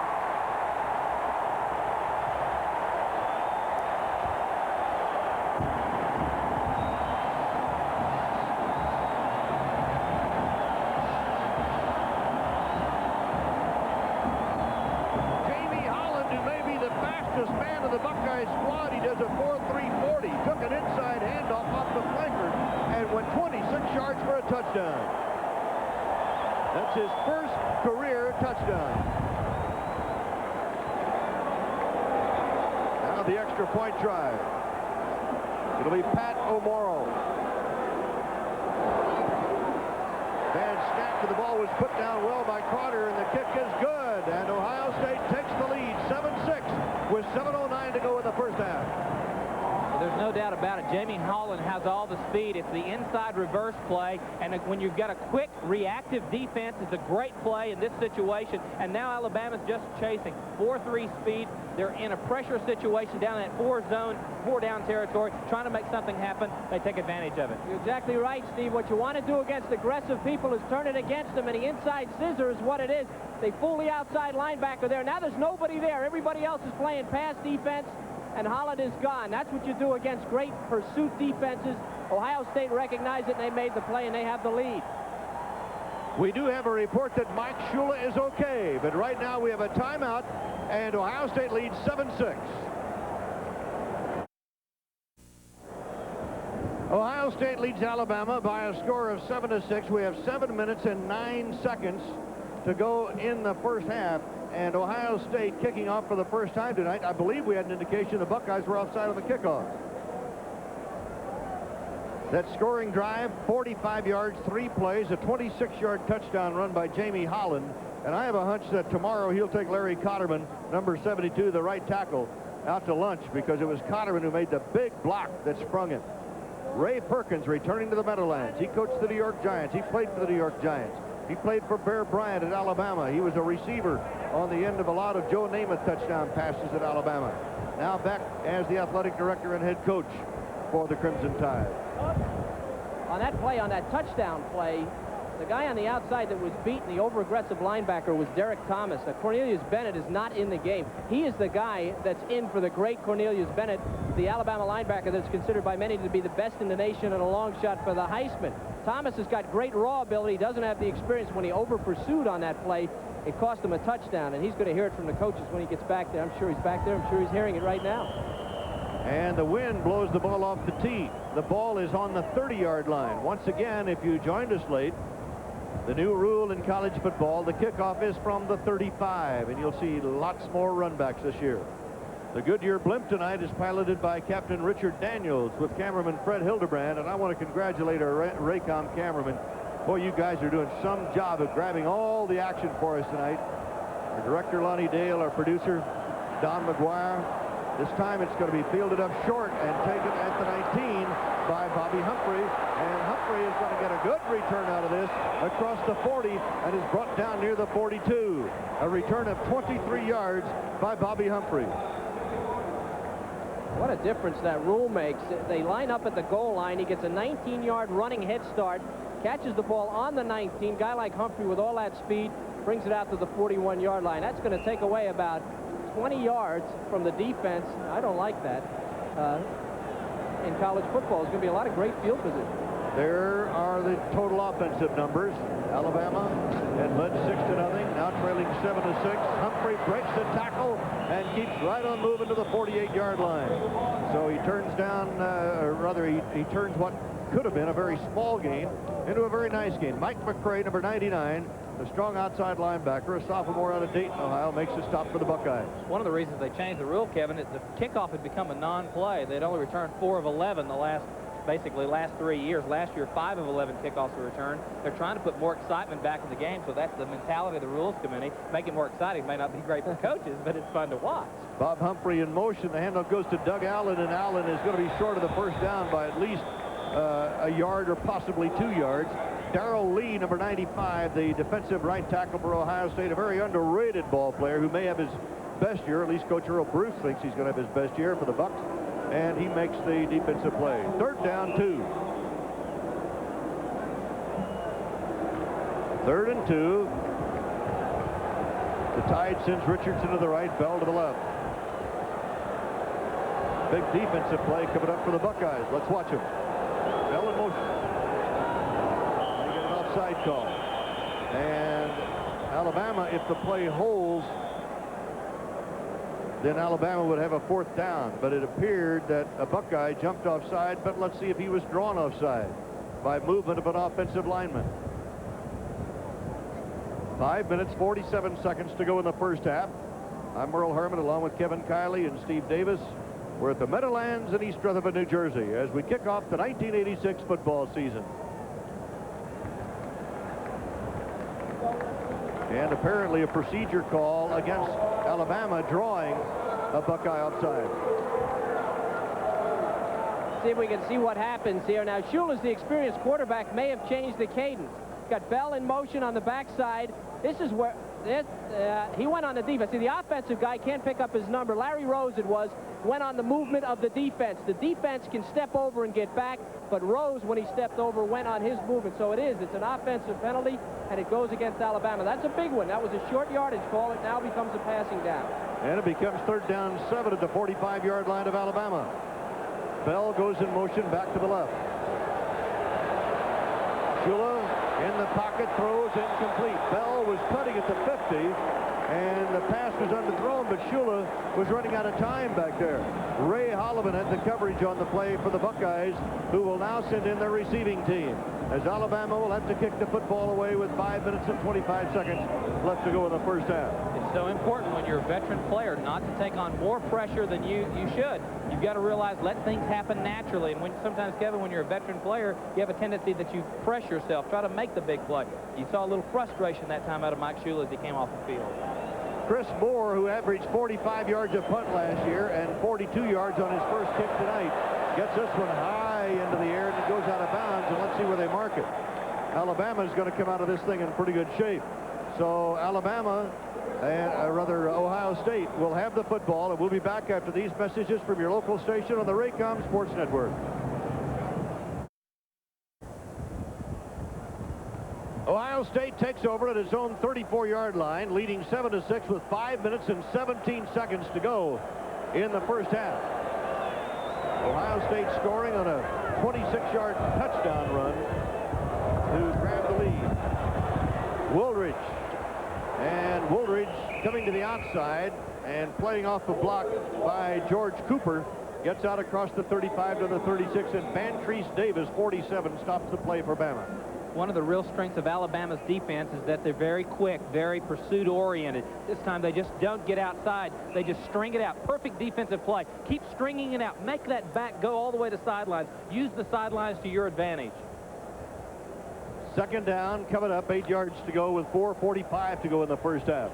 Man of the Buckeye squad. He does a 4.340. Took an inside handoff off the flanker and went 26 yards for a touchdown. That's his first career touchdown. Now the extra point try. It'll be Pat O'Morrow. Bad snap to the ball was put down well by Carter, and the kick is good. And Ohio State takes the lead 7-6 with 7:09 to go in the first half. Well, there's no doubt about it. Jamie Holland has all the speed. It's the inside reverse play, and when you've got a quick reactive defense, it's a great play in this situation. And now Alabama's just chasing 4.3 speed. They're in a pressure situation down in that 4-down territory, trying to make something happen. They take advantage of it. You're exactly right, Steve. What you want to do against aggressive people is turn it against them, and the inside scissor is what it is. They fool the outside linebacker there. Now there's nobody there. Everybody else is playing pass defense, and Holland is gone. That's what you do against great pursuit defenses. Ohio State recognized it, and they made the play, and they have the lead. We do have a report that Mike Shula is okay, but right now we have a timeout, and Ohio State leads 7-6. Ohio State leads Alabama by a score of 7-6. We have 7 minutes and 9 seconds to go in the first half, and Ohio State kicking off for the first time tonight. I believe we had an indication the Buckeyes were offside on the kickoff. That scoring drive, 45 yards, 3 plays, a 26-yard touchdown run by Jamie Holland. And I have a hunch that tomorrow he'll take Larry Cotterman, number 72, the right tackle, out to lunch, because it was Cotterman who made the big block that sprung him. Ray Perkins returning to the Meadowlands. He coached the New York Giants. He played for the New York Giants. He played for Bear Bryant at Alabama. He was a receiver on the end of a lot of Joe Namath touchdown passes at Alabama. Now back as the athletic director and head coach for the Crimson Tide. On that play, on that touchdown play, the guy on the outside that was beaten, the over-aggressive linebacker, was Derek Thomas. Cornelius Bennett is not in the game. He is the guy that's in for the great Cornelius Bennett, the Alabama linebacker that's considered by many to be the best in the nation and a long shot for the Heisman. Thomas has got great raw ability. He doesn't have the experience. When he over-pursued on that play, it cost him a touchdown, and he's going to hear it from the coaches when he gets back there. I'm sure he's back there. I'm sure he's hearing it right now. And the wind blows the ball off the tee. The ball is on the 30-yard line. Once again, if you joined us late, the new rule in college football, the kickoff is from the 35, and you'll see lots more runbacks this year. The Goodyear blimp tonight is piloted by Captain Richard Daniels with cameraman Fred Hildebrand, and I want to congratulate our Raycom cameraman. Boy, you guys are doing some job of grabbing all the action for us tonight. Our director, Lonnie Dale, our producer, Don McGuire. This time it's going to be fielded up short and taken at the 19 by Bobby Humphrey. And Humphrey is going to get a good return out of this across the 40 and is brought down near the 42. A return of 23 yards by Bobby Humphrey. What a difference that rule makes. They line up at the goal line. He gets a 19-yard running head start, catches the ball on the 19. Guy like Humphrey with all that speed brings it out to the 41-yard line. That's going to take away about 20 yards from the defense. I don't like that. In college football, there's going to be a lot of great field position. There are the total offensive numbers. Alabama had led 6-0, now trailing 7-6. Humphrey breaks the tackle and keeps right on moving to the 48-yard line. So he turns down, or rather he turns what could have been a very small game into a very nice game. Mike McCray, number 99, the strong outside linebacker, a sophomore out of Dayton, Ohio, makes a stop for the Buckeyes. One of the reasons they changed the rule, Kevin, is the kickoff had become a non-play. They'd only returned 4 of 11 the last 3 years. Last year, 5 of 11 kickoffs were returned. They're trying to put more excitement back in the game, so that's the mentality of the rules committee. Make it more exciting. May not be great for coaches, but it's fun to watch. Bob Humphrey in motion. The handoff goes to Doug Allen, and Allen is going to be short of the first down by at least a yard or possibly 2 yards. Darrell Lee, number 95, the defensive right tackle for Ohio State, a very underrated ball player who may have his best year. At least Coach Earl Bruce thinks he's going to have his best year for the Bucs. And he makes the defensive play. 3rd down, 2. 3rd and 2. The Tide sends Richardson to the right, Bell to the left. Big defensive play coming up for the Buckeyes. Let's watch him. Bell in motion. They get an offside call. And Alabama, if the play holds, then Alabama would have a 4th down. But it appeared that a Buckeye jumped offside, but let's see if he was drawn offside by movement of an offensive lineman. 5 minutes, 47 seconds to go in the first half. I'm Merle Harmon along with Kevin Kiley and Steve Davis. We're at the Meadowlands in East Rutherford, New Jersey, as we kick off the 1986 football season. And apparently a procedure call against Alabama drawing a Buckeye offside. See if we can see what happens here. Now, Shula's the experienced quarterback, may have changed the cadence. Got Bell in motion on the backside. This is where he went on the defense. See, the offensive guy can't pick up his number. Larry Rose, it was, went on the movement of the defense. The defense can step over and get back, but Rose, when he stepped over, went on his movement. So it's an offensive penalty, and it goes against Alabama. That's a big one. That was a short yardage call. It now becomes a passing down. And it becomes 3rd down, 7 at the 45-yard line of Alabama. Bell goes in motion back to the left. Shula in the pocket, throws incomplete. Bell was cutting at the 50, and the pass was underthrown, but Shula was running out of time back there. Ray Holloman had the coverage on the play for the Buckeyes, who will now send in their receiving team, as Alabama will have to kick the football away with 5 minutes and 25 seconds left to go in the first half. It's so important when you're a veteran player not to take on more pressure than you should. You've got to realize, let things happen naturally. And sometimes, Kevin, when you're a veteran player, you have a tendency that you press yourself, try to make the big play. You saw a little frustration that time out of Mike Shula as he came off the field. Chris Moore, who averaged 45 yards of punt last year and 42 yards on his first kick tonight, gets this one high way into the air, and it goes out of bounds, and let's see where they mark it. Alabama's going to come out of this thing in pretty good shape. So Alabama, and rather Ohio State, will have the football, and we'll be back after these messages from your local station on the Raycom Sports Network. Ohio State takes over at its own 34-yard line, leading 7-6 with 5 minutes and 17 seconds to go in the first half. Ohio State scoring on a 26-yard touchdown run to grab the lead. Woolridge. And Woolridge coming to the outside and playing off the block by George Cooper. Gets out across the 35 to the 36, and Bantrese Davis, 47, stops the play for Bama. One of the real strengths of Alabama's defense is that they're very quick, very pursuit-oriented. This time they just don't get outside. They just string it out. Perfect defensive play. Keep stringing it out. Make that back go all the way to sidelines. Use the sidelines to your advantage. Second down coming up, 8 yards to go with 4:45 to go in the first half.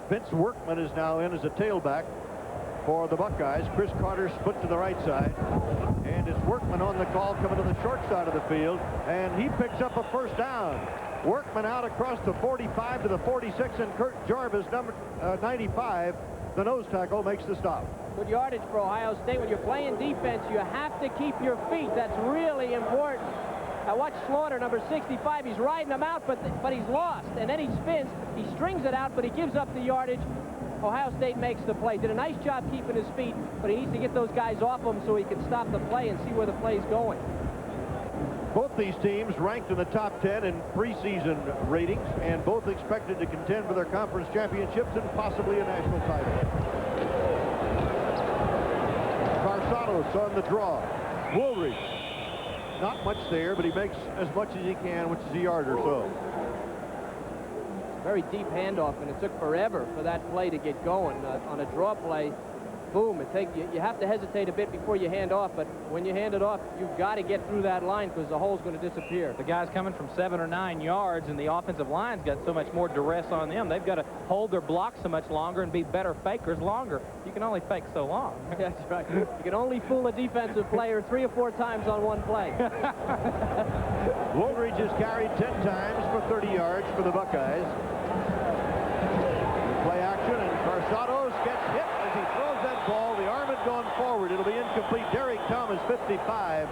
Vince Workman is now in as a tailback for the Buckeyes. Chris Carter split to the right side, and it's Workman on the call coming to the short side of the field, and he picks up a first down. Workman out across the 45 to the 46, and Kurt Jarvis, number 95, the nose tackle, makes the stop. Good yardage for Ohio State. When you're playing defense, you have to keep your feet. That's really important. I watched Slaughter, number 65. He's riding him out, but he's lost, and then he spins. He strings it out, but he gives up the yardage. Ohio State makes the play. Did a nice job keeping his feet, but he needs to get those guys off him so he can stop the play and see where the play's going. Both these teams ranked in the top 10 in preseason ratings, and both expected to contend for their conference championships and possibly a national title. Carsados on the draw. Woolridge. Not much there, but he makes as much as he can, which is a yard or so. Very deep handoff, and it took forever for that play to get going. On a draw play, boom, you have to hesitate a bit before you hand off, but when you hand it off, you've got to get through that line because the hole's going to disappear. The guys coming from 7 or 9 yards, and the offensive line's got so much more duress on them. They've got to hold their block so much longer and be better fakers longer. You can only fake so long. That's right. You can only fool a defensive player 3 or 4 times on one play. Woolridge has carried 10 times for 30 yards for the Buckeyes. Play action, and Carsados gets hit as he throws that ball. The arm had gone forward. It'll be incomplete. Derek Thomas, 55,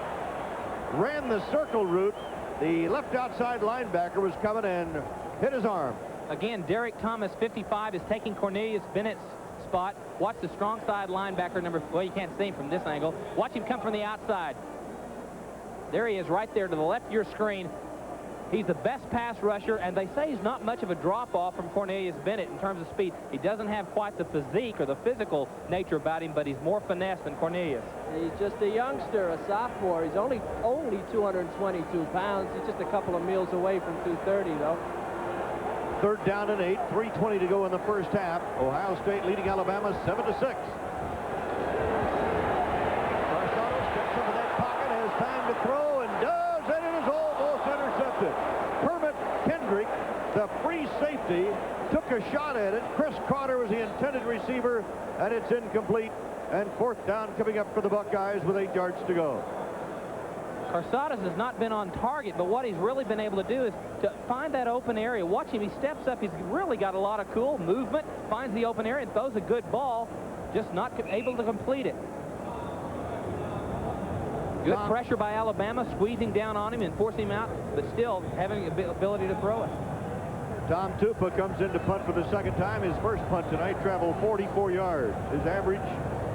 ran the circle route. The left outside linebacker was coming and hit his arm. Again, Derek Thomas, 55, is taking Cornelius Bennett's spot. Watch the strong side linebacker, well, you can't see him from this angle. Watch him come from the outside. There he is right there to the left of your screen. He's the best pass rusher, and they say he's not much of a drop-off from Cornelius Bennett in terms of speed. He doesn't have quite the physique or the physical nature about him, but he's more finesse than Cornelius. He's just a youngster, a sophomore. He's only 222 pounds. He's just a couple of meals away from 230, though. Third down and 8, 3:20 to go in the first half. Ohio State leading Alabama 7-6. Carsados steps into that pocket, has time to throw, and does, and it is almost intercepted. Kermit Kendrick, the free safety, took a shot at it. Chris Carter was the intended receiver, and it's incomplete. And fourth down coming up for the Buckeyes with 8 yards to go. Carsados has not been on target, but what he's really been able to do is to find that open area. Watch him. He steps up. He's really got a lot of cool movement, finds the open area, and throws a good ball, just not able to complete it. Good pressure by Alabama, squeezing down on him and forcing him out, but still having the ability to throw it. Tom Tupa comes in to punt for the second time. His first punt tonight traveled 44 yards. His average,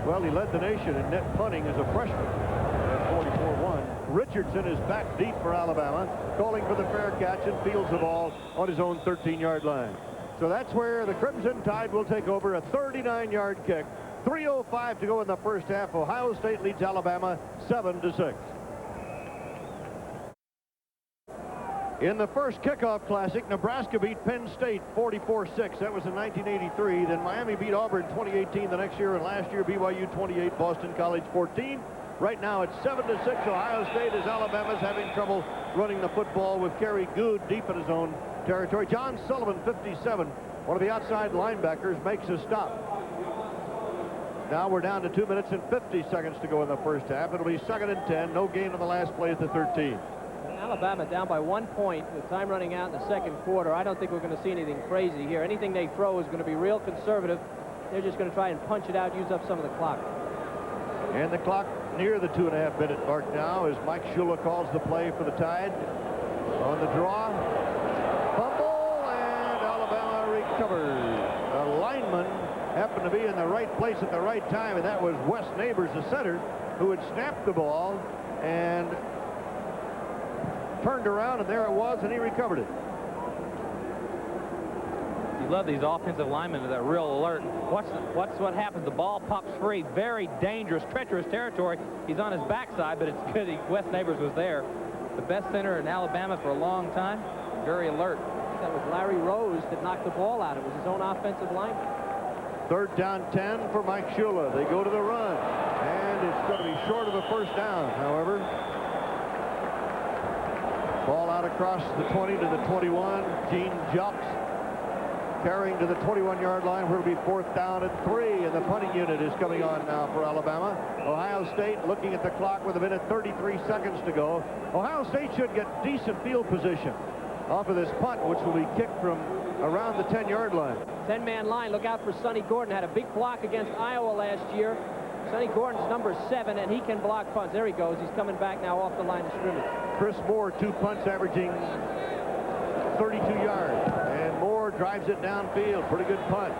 well, he led the nation in net punting as a freshman at 44-1. Richardson is back deep for Alabama, calling for the fair catch and fields the ball on his own 13-yard line. So that's where the Crimson Tide will take over, a 39-yard kick. 3:05 to go in the first half. Ohio State leads Alabama 7-6. In the first Kickoff Classic, Nebraska beat Penn State 44-6. That was in 1983. Then Miami beat Auburn 2018 the next year, and last year BYU 28, Boston College 14. Right now it's 7-6 Ohio State as Alabama's having trouble running the football with Kerry Good deep in his own territory. John Sullivan, 57, one of the outside linebackers, makes a stop. Now we're down to 2 minutes and 50 seconds to go in the first half. It'll be 2nd and 10. No gain on the last play at the 13. Alabama down by 1 point with time running out in the second quarter. I don't think we're going to see anything crazy here. Anything they throw is going to be real conservative. They're just going to try and punch it out, use up some of the clock. And the clock near the 2.5-minute mark now as Mike Shula calls the play for the Tide. On the draw. Fumble, and Alabama recovers. The lineman happened to be in the right place at the right time, and that was Wes Neighbors, the center, who had snapped the ball and turned around, and there it was, and he recovered it. You love these offensive linemen that are real alert. Watch what happens. The ball pops free. Very dangerous, treacherous territory. He's on his backside, but it's good. Wes Neighbors was there. The best center in Alabama for a long time. Very alert. That was Larry Rose that knocked the ball out. It was his own offensive lineman. 3rd down 10 for Mike Shula. They go to the run, and it's going to be short of a first down, however. Ball out across the 20 to the 21. Gene Jumps carrying to the 21-yard line, where it'll be 4th down and 3, and the punting unit is coming on now for Alabama. Ohio State looking at the clock with 1:33 seconds to go. Ohio State should get decent field position off of this punt, which will be kicked from around the 10-yard line. 10-man line. Look out for Sonny Gordon. Had a big block against Iowa last year. Sonny Gordon's number 7, and he can block punts. There he goes. He's coming back now off the line of scrimmage. Chris Moore, 2 punts averaging 32 yards. And Moore drives it downfield. Pretty good punt.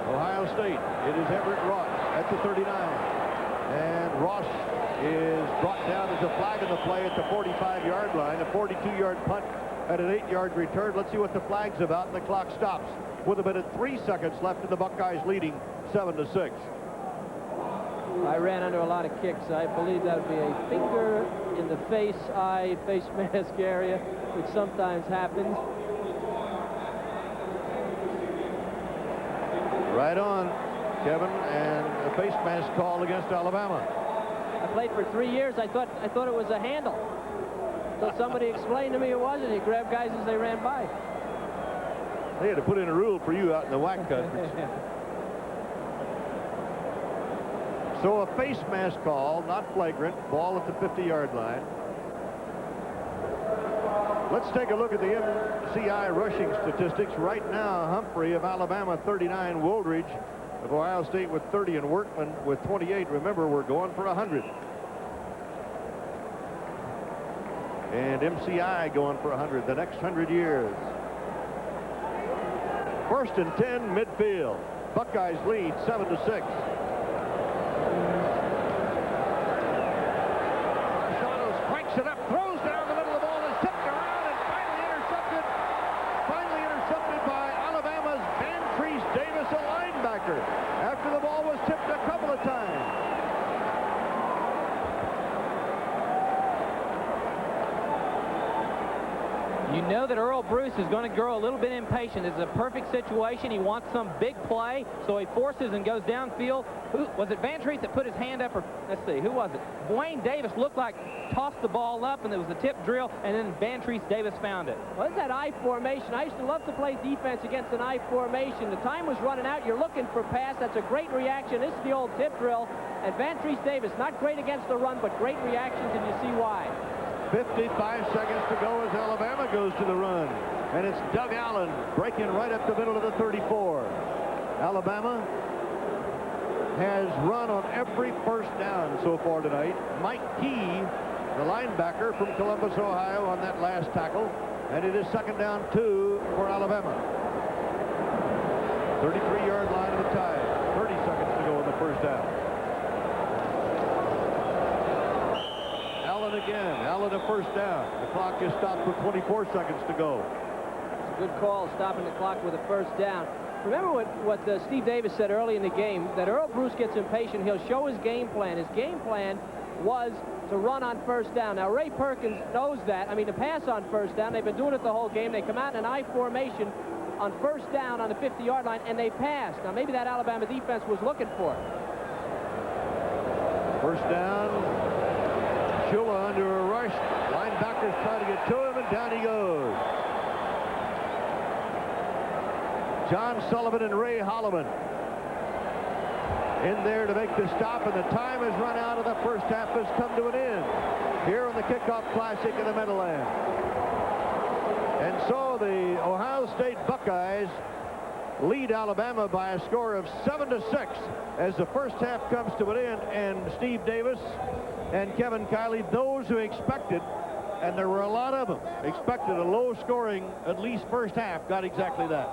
Ohio State. It is Everett Ross at the 39. And Ross is brought down as a flag in the play at the 45-yard line. A 42-yard punt at an 8-yard return. Let's see what the flag's about, and the clock stops with 1:03 seconds left, and the Buckeyes leading 7-6. I ran under a lot of kicks. I believe that would be a finger in the face, eye, face mask area, which sometimes happens. Right on, Kevin, and a face mask call against Alabama. I played for 3 years. I thought it was a handle. So somebody explained to me it wasn't. He grabbed guys as they ran by. They had to put in a rule for you out in the WAC country. So a face mask call, not flagrant. Ball at the 50-yard line. Let's take a look at the MCI rushing statistics. Right now, Humphrey of Alabama 39, Wooldridge of Ohio State with 30, and Workman with 28. Remember, we're going for 100. And MCI going for 100 the next 100 years. 1st and 10, midfield. Buckeyes lead 7-6. Cranks it up, throws down the middle of the ball, is tipped around, and finally intercepted by Alabama's Vantrese Davis, a linebacker, after the ball was tipped a couple of times. You know that Earl Bruce is going to grow a little bit impatient. It's a perfect situation. He wants some big play, so he forces and goes downfield. Was it Vantrese that put his hand up? Or let's see, who was it? Dwayne Davis looked like tossed the ball up, and it was a tip drill, and then Vantrese Davis found it. Well, it's that I formation. I used to love to play defense against an I formation. The time was running out. You're looking for pass. That's a great reaction. This is the old tip drill. And Vantrese Davis, not great against the run, but great reactions, and you see why. 55 seconds to go as Alabama goes to the run. And it's Doug Allen breaking right up the middle of the 34. Alabama has run on every first down so far tonight. Mike Key, the linebacker from Columbus, Ohio, on that last tackle. And it is 2nd down 2 for Alabama. 33-yard line of the Tide. 30 seconds to go in the first down. Again, Allen a first down. The clock is stopped with 24 seconds to go. It's a good call, stopping the clock with a first down. Remember what Steve Davis said early in the game, that Earl Bruce gets impatient. He'll show his game plan. His game plan was to run on first down. Now, Ray Perkins knows that. I mean, to pass on first down, they've been doing it the whole game. They come out in an I formation on first down on the 50-yard line, and they pass. Now, maybe that Alabama defense was looking for it. First down. Shula under a rush. Linebackers trying to get to him, and down he goes. John Sullivan and Ray Holloman. in there to make the stop, and the time has run out, and the first half has come to an end here in the Kickoff Classic in the Meadowlands. And so the Ohio State Buckeyes lead Alabama by a score of 7-6 as the first half comes to an end, and Steve Davis and Kevin Kiley, those who expected, and there were a lot of them, expected a low-scoring, at least first half, got exactly that.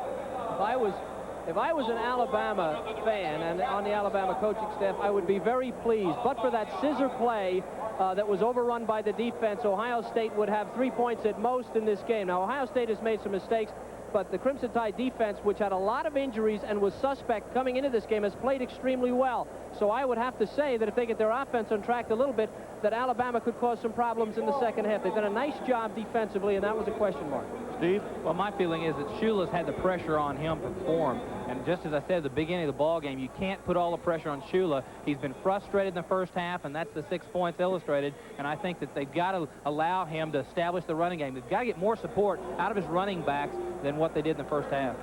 If I was an Alabama fan and on the Alabama coaching staff, I would be very pleased. But for that scissor play that was overrun by the defense, Ohio State would have 3 points at most in this game. Now, Ohio State has made some mistakes, but the Crimson Tide defense, which had a lot of injuries and was suspect coming into this game, has played extremely well. So I would have to say that if they get their offense on track a little bit, that Alabama could cause some problems in the second half. They've done a nice job defensively, and that was a question mark. Steve? Well, my feeling is that Shula's had the pressure on him to perform. And just as I said at the beginning of the ball game, you can't put all the pressure on Shula. He's been frustrated in the first half, and that's the 6 points illustrated. And I think that they've got to allow him to establish the running game. They've got to get more support out of his running backs than what they did in the first half.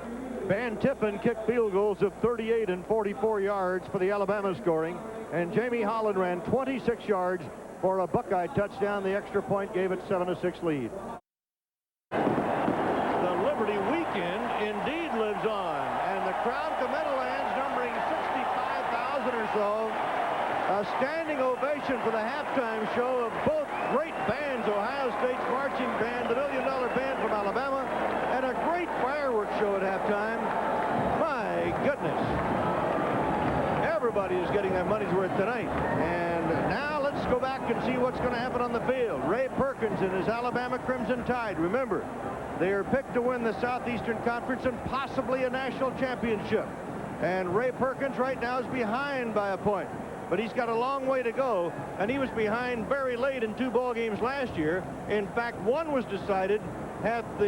Van Tippen kicked field goals of 38 and 44 yards for the Alabama scoring, and Jamie Holland ran 26 yards for a Buckeye touchdown. The extra point gave it 7-6 lead. The Liberty weekend indeed lives on, and the crowd at the Meadowlands, numbering 65,000 or so, a standing ovation for the halftime show of both great bands, Ohio State's marching band, the $1 Million Band from Alabama, and a great fireworks show at halftime. My goodness. Everybody is getting their money's worth tonight. And now let's go back and see what's going to happen on the field. Ray Perkins and his Alabama Crimson Tide. Remember, they are picked to win the Southeastern Conference and possibly a national championship. And Ray Perkins right now is behind by a point. But he's got a long way to go, and he was behind very late in 2 ball games last year. In fact, one was decided after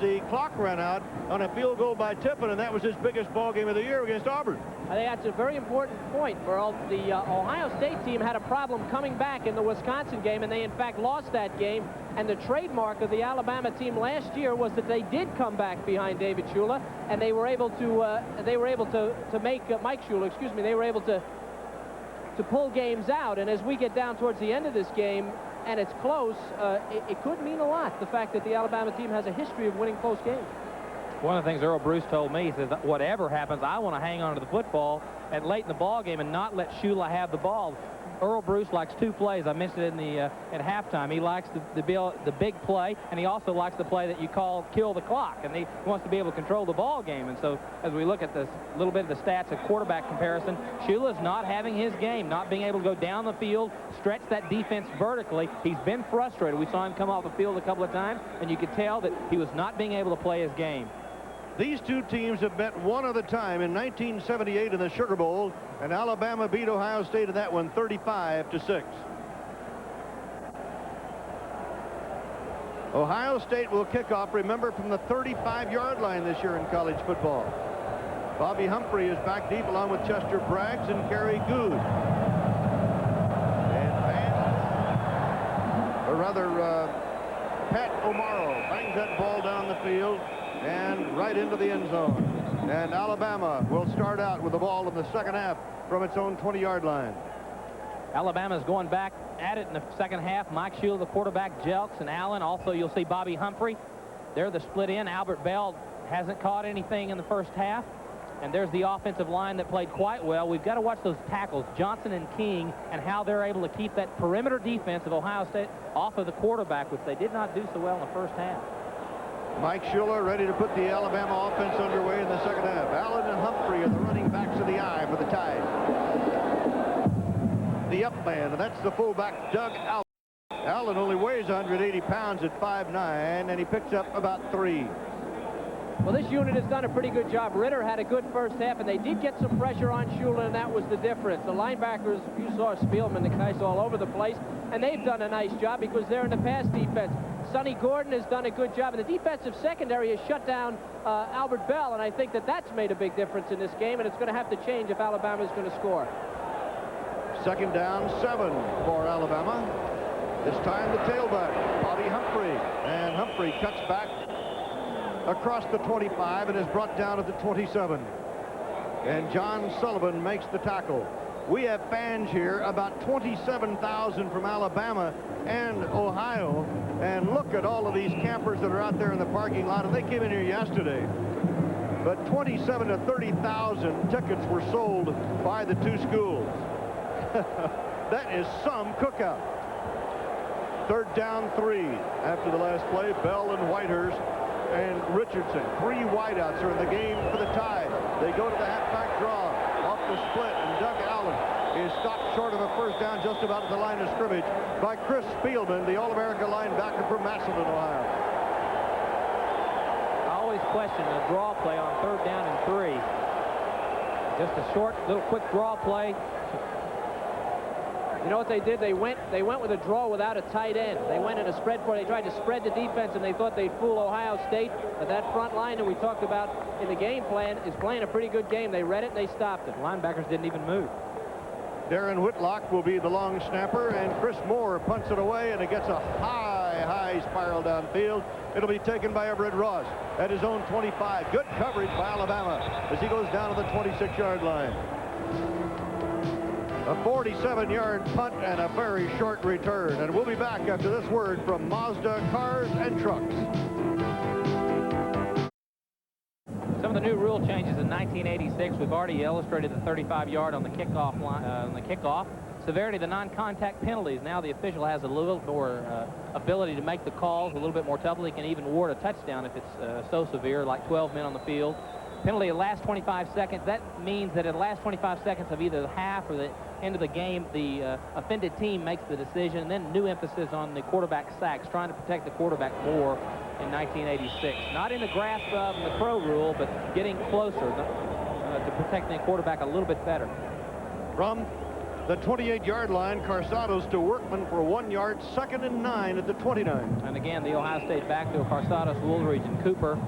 the clock ran out on a field goal by Tippen, and that was his biggest ball game of the year against Auburn. I think that's a very important point, Merle. The Ohio State team had a problem coming back in the Wisconsin game, and they in fact lost that game. And the trademark of the Alabama team last year was that they did come back behind David Shula, and they were able to make Mike Shula, excuse me, they were able to pull games out. And as we get down towards the end of this game and it's close, it could mean a lot, the fact that the Alabama team has a history of winning close games. One of the things Earl Bruce told me, he says, whatever happens, I want to hang on to the football at late in the ball game and not let Shula have the ball. Earl Bruce likes 2 plays. I mentioned it in at halftime. He likes the big play, and he also likes the play that you call kill the clock, and he wants to be able to control the ball game. And so as we look at this little bit of the stats, a quarterback comparison, Shula's not having his game, not being able to go down the field, stretch that defense vertically. He's been frustrated. We saw him come off the field a couple of times, and you could tell that he was not being able to play his game. These two teams have met one other time in 1978 in the Sugar Bowl, and Alabama beat Ohio State in that one 35-6. Ohio State will kick off, remember, from the 35-yard line this year in college football. Bobby Humphrey is back deep along with Chester Braggs and Kerry Good. Pat O'Mara bangs that ball down the field and right into the end zone. And Alabama will start out with the ball in the second half from its own 20-yard line. Alabama's going back at it in the second half. Mike Shula, the quarterback, Jelks and Allen. Also, you'll see Bobby Humphrey. They're the split in. Albert Bell hasn't caught anything in the first half. And there's the offensive line that played quite well. We've got to watch those tackles, Johnson and King, and how they're able to keep that perimeter defense of Ohio State off of the quarterback, which they did not do so well in the first half. Mike Shula ready to put the Alabama offense underway in the second half. Allen and Humphrey are the running backs of the eye for the Tide. The up man, and that's the fullback, Doug Allen. Allen only weighs 180 pounds at 5'9", and he picks up about 3. Well, this unit has done a pretty good job. Ritter had a good first half, and they did get some pressure on Shula, and that was the difference. The linebackers, you saw Spielman, the guys all over the place, and they've done a nice job because they're in the pass defense. Sonny Gordon has done a good job, and the defensive secondary has shut down Albert Bell, and I think that that's made a big difference in this game, and it's going to have to change if Alabama is going to score. Second down, 7 for Alabama. This time the tailback, Bobby Humphrey, and Humphrey cuts back across the 25 and is brought down at the 27. and John Sullivan makes the tackle. We have fans here, about 27,000 from Alabama and Ohio, and look at all of these campers that are out there in the parking lot, and they came in here yesterday. But 27 to 30,000 tickets were sold by the two schools. That is some cookout. Third down 3 after the last play. Bell and Whitehurst and Richardson. 3 wideouts are in the game for the tie. They go to the halfback draw off the split, and Doug Allen is stopped short of a first down just about at the line of scrimmage by Chris Spielman, the All-America linebacker from Massillon, Ohio. I always question the draw play on third down and 3. Just a short, little quick draw play. You know what they did? They went with a draw without a tight end. They went in a spread play. They tried to spread the defense, and they thought they'd fool Ohio State. But that front line that we talked about in the game plan is playing a pretty good game. They read it, and they stopped it. Linebackers didn't even move. Darren Whitlock will be the long snapper, and Chris Moore punts it away, and it gets a high spiral downfield. It'll be taken by Everett Ross at his own 25. Good coverage by Alabama as he goes down to the 26-yard line. A 47-yard punt and a very short return. And we'll be back after this word from Mazda Cars and Trucks. Some of the new rule changes in 1986. We've already illustrated the 35-yard on the kickoff line, severity of the non-contact penalties. Now the official has a little more ability to make the calls a little bit more toughly. He can even award a touchdown if it's so severe, like 12 men on the field. Penalty at last 25 seconds. That means that at the last 25 seconds of either the half or the end of the game, the offended team makes the decision. And then new emphasis on the quarterback sacks, trying to protect the quarterback more in 1986. Not in the grasp of the pro rule, but getting closer to protecting the quarterback a little bit better. From the 28-yard line, Carsados to Workman for 1 yard, 2nd and 9 at the 29. And again, the Ohio State backfield, Carsados, Woolridge, and Cooper.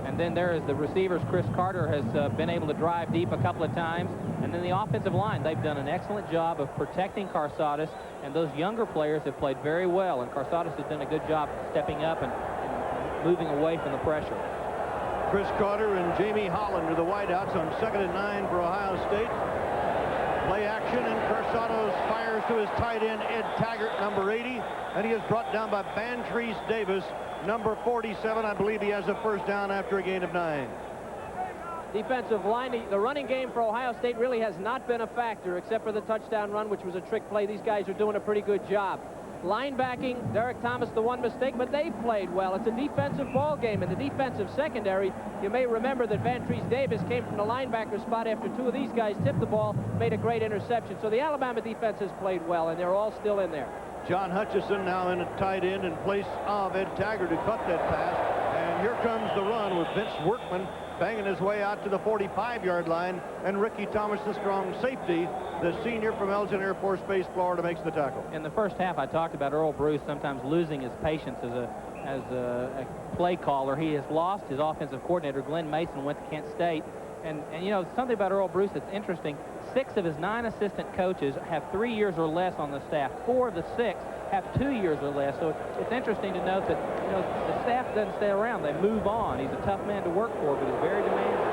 And then there is the receivers. Chris Carter has been able to drive deep a couple of times. And then the offensive line, they've done an excellent job of protecting Carsados, and those younger players have played very well. And Carsados has done a good job stepping up and moving away from the pressure. Chris Carter and Jamie Holland are the wideouts on 2nd and 9 for Ohio State. Play action, and Carsados fires to his tight end, Ed Taggart, number 80. And he is brought down by Bantrice Davis, number 47. I believe he has a first down after a gain of 9. Defensive line, the running game for Ohio State really has not been a factor except for the touchdown run, which was a trick play. These guys are doing a pretty good job. Linebacking, Derek Thomas, the one mistake, but they played well. It's a defensive ball game. In the defensive secondary, you may remember that Bantrice Davis came from the linebacker spot after 2 of these guys tipped the ball, made a great interception. So the Alabama defense has played well, and they're all still in there. John Hutchison now in a tight end in place of Ed Taggart, who caught that pass. And here comes the run with Vince Workman banging his way out to the 45-yard line. And Ricky Thomas, the strong safety, the senior from Elgin Air Force Base, Florida, makes the tackle. In the first half, I talked about Earl Bruce sometimes losing his patience as a play caller. He has lost his offensive coordinator. Glenn Mason went to Kent State. And you know, something about Earl Bruce that's interesting. 6 of his 9 assistant coaches have 3 years or less on the staff. 4 of the 6 have 2 years or less. So it's interesting to note that, you know, the staff doesn't stay around. They move on. He's a tough man to work for, but he's very demanding.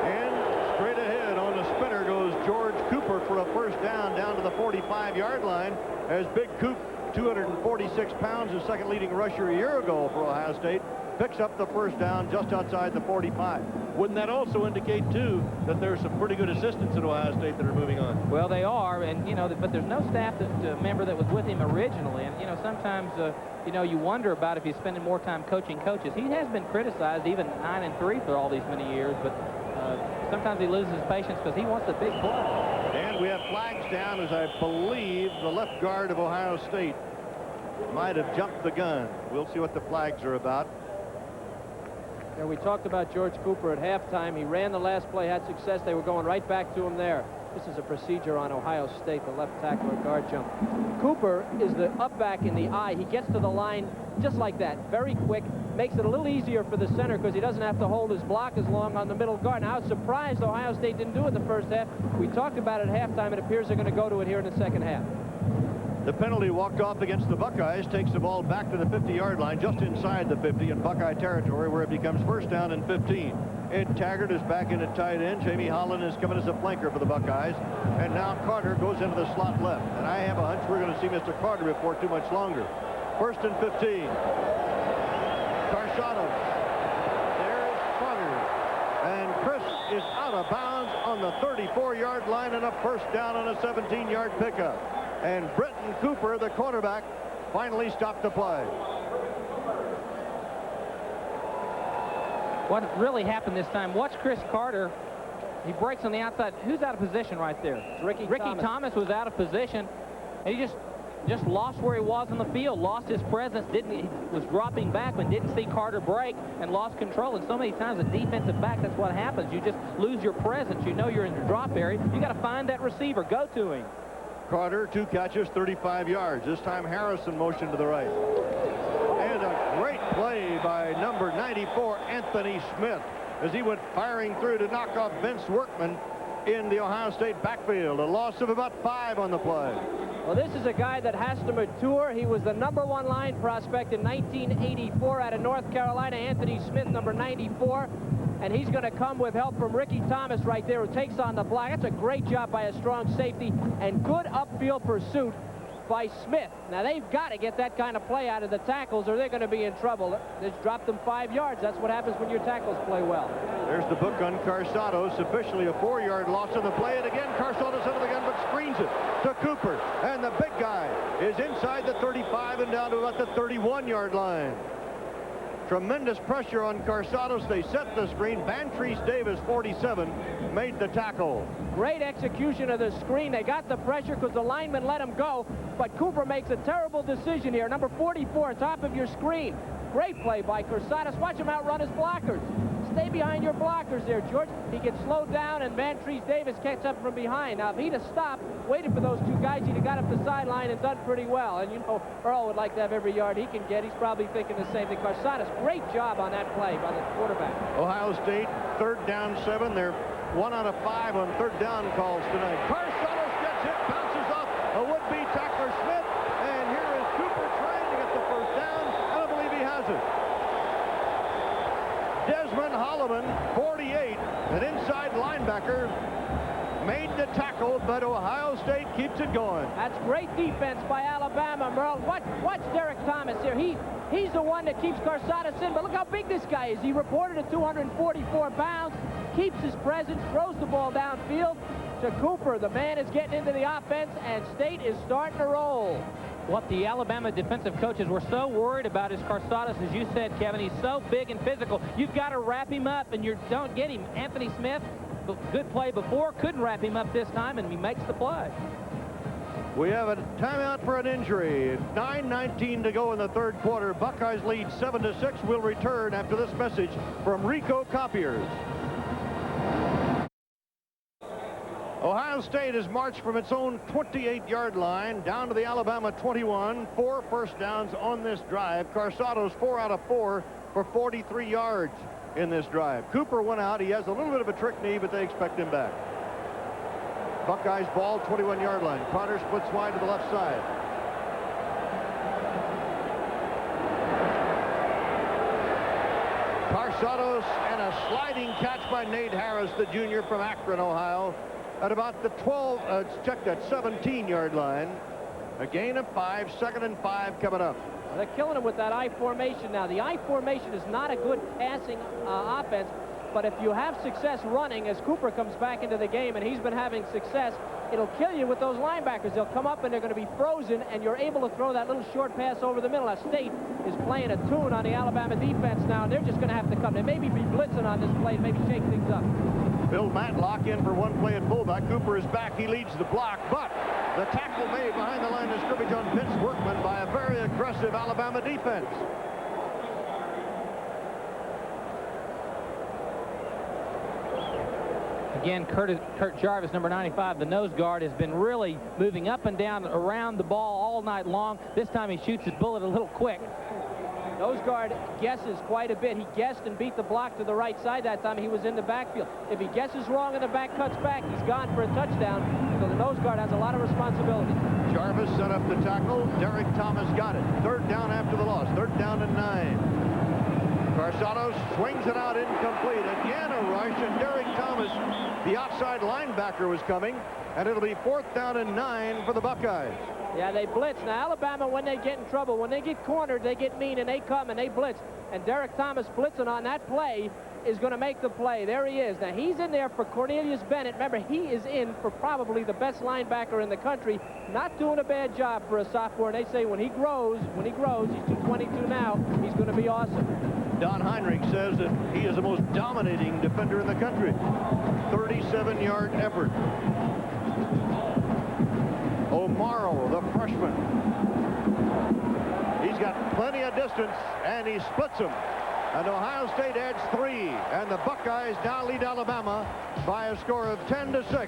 And straight ahead on the spinner goes George Cooper for a first down to the 45-yard line, as Big Coop, 246 pounds, the second leading rusher a year ago for Ohio State, picks up the first down just outside the 45. Wouldn't that also indicate, too, that there's some pretty good assistants at Ohio State that are moving on? Well, they are, and, you know, but there's no staff member that was with him originally. And, you know, sometimes, you know, you wonder about if he's spending more time coaching coaches. He has been criticized, even 9-3 for all these many years, but sometimes he loses his patience because he wants a big play. And we have flags down, as I believe the left guard of Ohio State might have jumped the gun. We'll see what the flags are about. And we talked about George Cooper at halftime. He ran the last play, had success. They were going right back to him there. This is a procedure on Ohio State, the left tackler guard jump. Cooper is the up back in the eye. He gets to the line just like that, very quick. Makes it a little easier for the center because he doesn't have to hold his block as long on the middle guard. Now, I was surprised Ohio State didn't do it in the first half. We talked about it at halftime. It appears they're going to go to it here in the second half. The penalty walked off against the Buckeyes, takes the ball back to the 50-yard line, just inside the 50 in Buckeye territory, where it becomes first down and 15. Ed Taggart is back in at tight end. Jamie Holland is coming as a flanker for the Buckeyes. And now Carter goes into the slot left. And I have a hunch we're going to see Mr. Carter before too much longer. 1st and 15. Carsado. There's Carter. And Chris is out of bounds on the 34-yard line and a first down on a 17-yard pickup. And Britton Cooper, the quarterback, finally stopped the play. What really happened this time, watch Chris Carter. He breaks on the outside. Who's out of position right there? Ricky Thomas was out of position. And he just lost where he was on the field, lost his presence, he was dropping back and didn't see Carter break and lost control. And so many times a defensive back, that's what happens. You just lose your presence. You know you're in the drop area. You got to find that receiver. Go to him. Carter, 2 catches, 35 yards. This time Harrison motioned to the right. And a great play by number 94, Anthony Smith, as he went firing through to knock off Vince Workman in the Ohio State backfield. A loss of about 5 on the play. Well, this is a guy that has to mature. He was the #1 line prospect in 1984 out of North Carolina. Anthony Smith, number 94. And he's going to come with help from Ricky Thomas right there, who takes on the block. That's a great job by a strong safety and good upfield pursuit by Smith. Now, they've got to get that kind of play out of the tackles or they're going to be in trouble. Just dropped them 5 yards. That's what happens when your tackles play well. There's the book on Carsados. Officially a 4-yard loss on the play. And again, Carsados into the gun, but screens it to Cooper. And the big guy is inside the 35 and down to about the 31-yard line. Tremendous pressure on Carsados. They set the screen. Vantrese Davis, 47, made the tackle. Great execution of the screen. They got the pressure because the lineman let him go, but Cooper makes a terrible decision here. Number 44, top of your screen. Great play by Carsados. Watch him outrun his blockers. Stay behind your blockers there, George. He gets slowed down, and Vantrese Davis catches up from behind. Now, if he'd have stopped, waited for those 2 guys, he'd have got up the sideline and done pretty well. And you know, Earl would like to have every yard he can get. He's probably thinking the same thing. Carsados, great job on that play by the quarterback. Ohio State, 3rd down 7. They're 1 out of 5 on 3rd down calls tonight. Carsados gets hit, bounces off a would-be tackler Smith, and here is Cooper trying to get the first down. I don't believe he has it. Desmond Holloman, 48, an inside linebacker, made the tackle, but Ohio State keeps it going. That's great defense by Alabama, Merle. Watch Derek Thomas here. He's the one that keeps Carsados in, but look how big this guy is. He reported at 244 pounds, keeps his presence, throws the ball downfield to Cooper. The man is getting into the offense, and State is starting to roll. What the Alabama defensive coaches were so worried about is Carsados, as you said, Kevin. He's so big and physical. You've got to wrap him up, and you don't get him. Anthony Smith, good play before, couldn't wrap him up this time, and he makes the play. We have a timeout for an injury. 9:19 to go in the 3rd quarter. Buckeyes lead 7-6. We'll return after this message from Rico Copiers. Ohio State has marched from its own 28-yard line down to the Alabama 21. 4 first downs on this drive. Carsados 4 out of 4 for 43 yards in this drive. Cooper went out. He has a little bit of a trick knee, but they expect him back. Buckeyes ball, 21-yard line. Carter splits wide to the left side. Carsados and a sliding catch by Nate Harris, the junior from Akron, Ohio, at about the 17-yard line. A gain of 5, 2nd and 5 coming up. They're killing him with that I formation now. The I formation is not a good passing offense, but if you have success running as Cooper comes back into the game, and he's been having success, it'll kill you with those linebackers. They'll come up and they're going to be frozen, and you're able to throw that little short pass over the middle. Now, State is playing a tune on the Alabama defense now, and they're just going to have to come. They maybe be blitzing on this play and maybe shake things up. Bill Matlock in for one play at fullback. Cooper is back. He leads the block, but the tackle made behind the line of scrimmage on Vince Workman by a very aggressive Alabama defense. Again, Kurt Jarvis, number 95, the nose guard, has been really moving up and down around the ball all night long. This time he shoots his bullet a little quick. Nose guard guesses quite a bit. He guessed and beat the block to the right side that time. He was in the backfield. If he guesses wrong and the back cuts back, he's gone for a touchdown. So the nose guard has a lot of responsibility. Jarvis set up the tackle. Derek Thomas got it. 3rd down after the loss. 3rd down and 9. Carsados swings it out incomplete. Again a rush, and Derek Thomas, the outside linebacker, was coming, and it'll be 4th down and 9 for the Buckeyes. Yeah, they blitz. Now, Alabama, when they get in trouble, when they get cornered, they get mean, and they come and they blitz. And Derek Thomas blitzing on that play is going to make the play. There he is. Now, he's in there for Cornelius Bennett. Remember, he is in for probably the best linebacker in the country. Not doing a bad job for a sophomore. And they say when he grows, he's 222 now, he's going to be awesome. Don Heinrich says that he is the most dominating defender in the country. 37-yard effort. O'Morrow, the freshman. He's got plenty of distance, and he splits them. And Ohio State adds 3, and the Buckeyes now lead Alabama by a score of 10-6.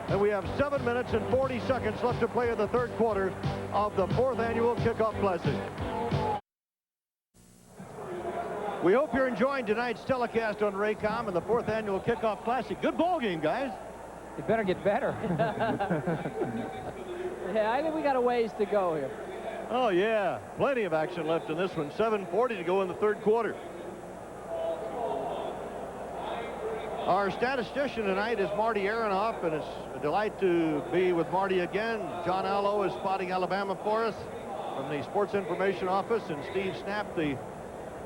And we have 7 minutes and 40 seconds left to play in the 3rd quarter of the 4th annual Kickoff Classic. We hope you're enjoying tonight's telecast on Raycom and the 4th annual Kickoff Classic. Good ball game, guys. It better get better. Yeah, I think we got a ways to go here. Oh, yeah. Plenty of action left in this one. 7:40 to go in the 3rd quarter. Our statistician tonight is Marty Aronoff, and it's a delight to be with Marty again. John Allo is spotting Alabama for us from the Sports Information Office, and Steve Snap, the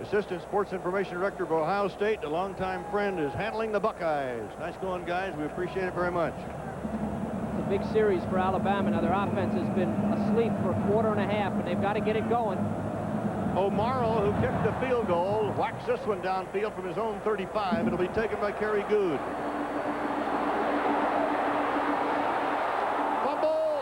Assistant Sports Information Director of Ohio State, a longtime friend, is handling the Buckeyes. Nice going, guys. We appreciate it very much. It's a big series for Alabama. Now, their offense has been asleep for a quarter and a half, and they've got to get it going. O'Morrow, who kicked the field goal, whacks this one downfield from his own 35. It'll be taken by Kerry Good. Fumble!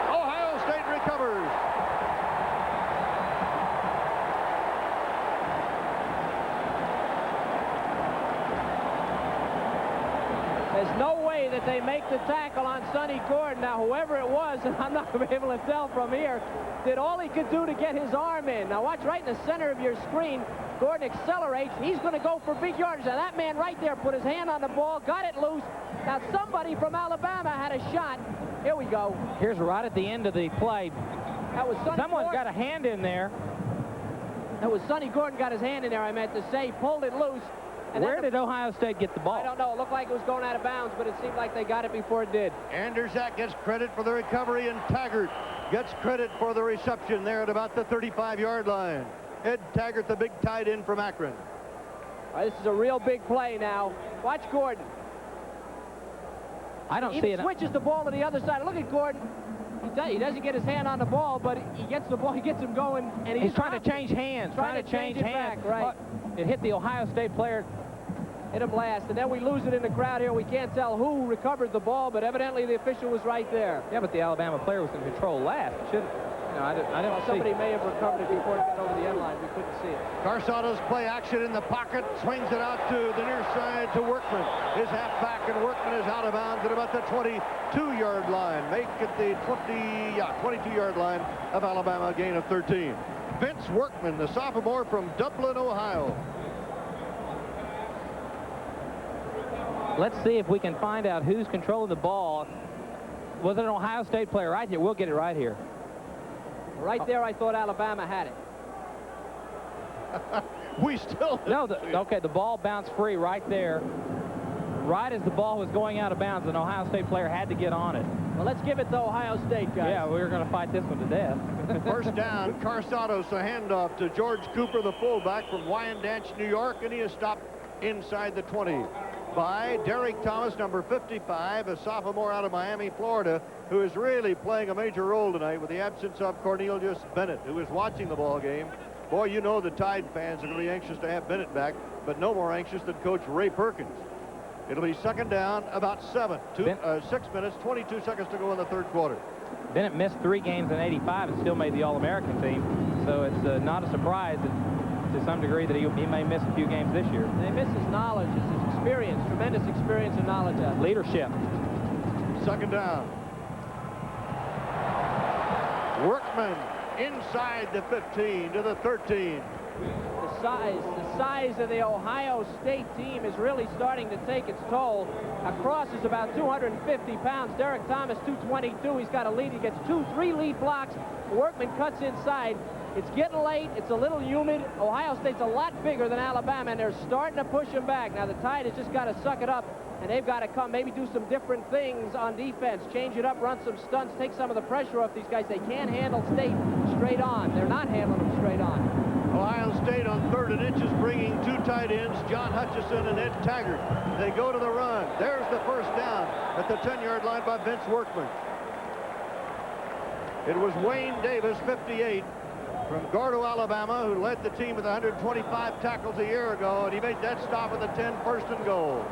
Ohio State recovers. There's no way that they make the tackle on Sonny Gordon. Now, whoever it was, and I'm not going to be able to tell from here, did all he could do to get his arm in. Now, watch right in the center of your screen. Gordon accelerates. He's going to go for big yardage. Now, that man right there put his hand on the ball, got it loose. Now, somebody from Alabama had a shot. Here we go. Here's right at the end of the play. That was Sonny Someone's Gordon. got a hand in there. That was Sonny Gordon got his hand in there, I meant to say. Pulled it loose. And Where did Ohio State get the ball? I don't know. It looked like it was going out of bounds, but it seemed like they got it before it did. Anderzak gets credit for the recovery, and Taggart gets credit for the reception there at about the 35-yard line. Ed Taggart, the big tight end from Akron. All right, this is a real big play now. Watch Gordon. I don't see He it. switches the ball to the other side. Look at Gordon. He doesn't get his hand on the ball, but he gets the ball. He gets him going, and He's trying to change hands. Trying to change it hands. back, right. It hit the Ohio State player. Hit him last, and then we lose it in the crowd here. We can't tell who recovered the ball, but evidently the official was right there. Yeah, but the Alabama player was in control last. Should, I don't see. Somebody may have recovered it before it got over the end line. We couldn't see it. Carsados play action in the pocket, swings it out to the near side to Workman. His halfback, and Workman is out of bounds at about the 22-yard line. Make it the 22-yard line of Alabama, a gain of 13. Vince Workman, the sophomore from Dublin, Ohio. Let's see if we can find out who's controlling the ball. Was it an Ohio State player right here? We'll get it right here. Right there, I thought Alabama had it. We still No, okay, the ball bounced free right there. Right as the ball was going out of bounds, an Ohio State player had to get on it. Well, let's give it to Ohio State, guys. Yeah, we were going to fight this one to death. First down, Carsados, a handoff to George Cooper, the fullback from Wyandanch, New York, and he is stopped inside the 20 by Derek Thomas, number 55, a sophomore out of Miami, Florida, who is really playing a major role tonight with the absence of Cornelius Bennett, who is watching the ball game. Boy, you know the Tide fans are going to be anxious to have Bennett back, but no more anxious than Coach Ray Perkins. It'll be second down, about 6 minutes, 22 seconds to go in the 3rd quarter. Bennett missed 3 games in '85 and still made the All-American team, so it's not a surprise that, to some degree, that he may miss a few games this year. They miss his knowledge, his experience, tremendous experience and knowledge. Leadership. Second down. Workman inside the 15 to the 13. The size of the Ohio State team is really starting to take its toll. Cross is about 250 pounds. Derek Thomas, 222. He's got a lead. He gets 2-3 lead blocks. Workman cuts inside. It's getting late. It's a little humid. Ohio State's a lot bigger than Alabama, and they're starting to push them back. Now, the Tide has just got to suck it up, and they've got to come, maybe do some different things on defense. Change it up, run some stunts, take some of the pressure off these guys. They can't handle State straight on. They're not handling them straight on. Ohio State on 3rd and inches, bringing 2 tight ends, John Hutchison and Ed Taggart. They go to the run. There's the first down at the 10-yard line by Vince Workman. It was Wayne Davis, 58, from Gordo, Alabama, who led the team with 125 tackles a year ago, and he made that stop with a 10 first and goal.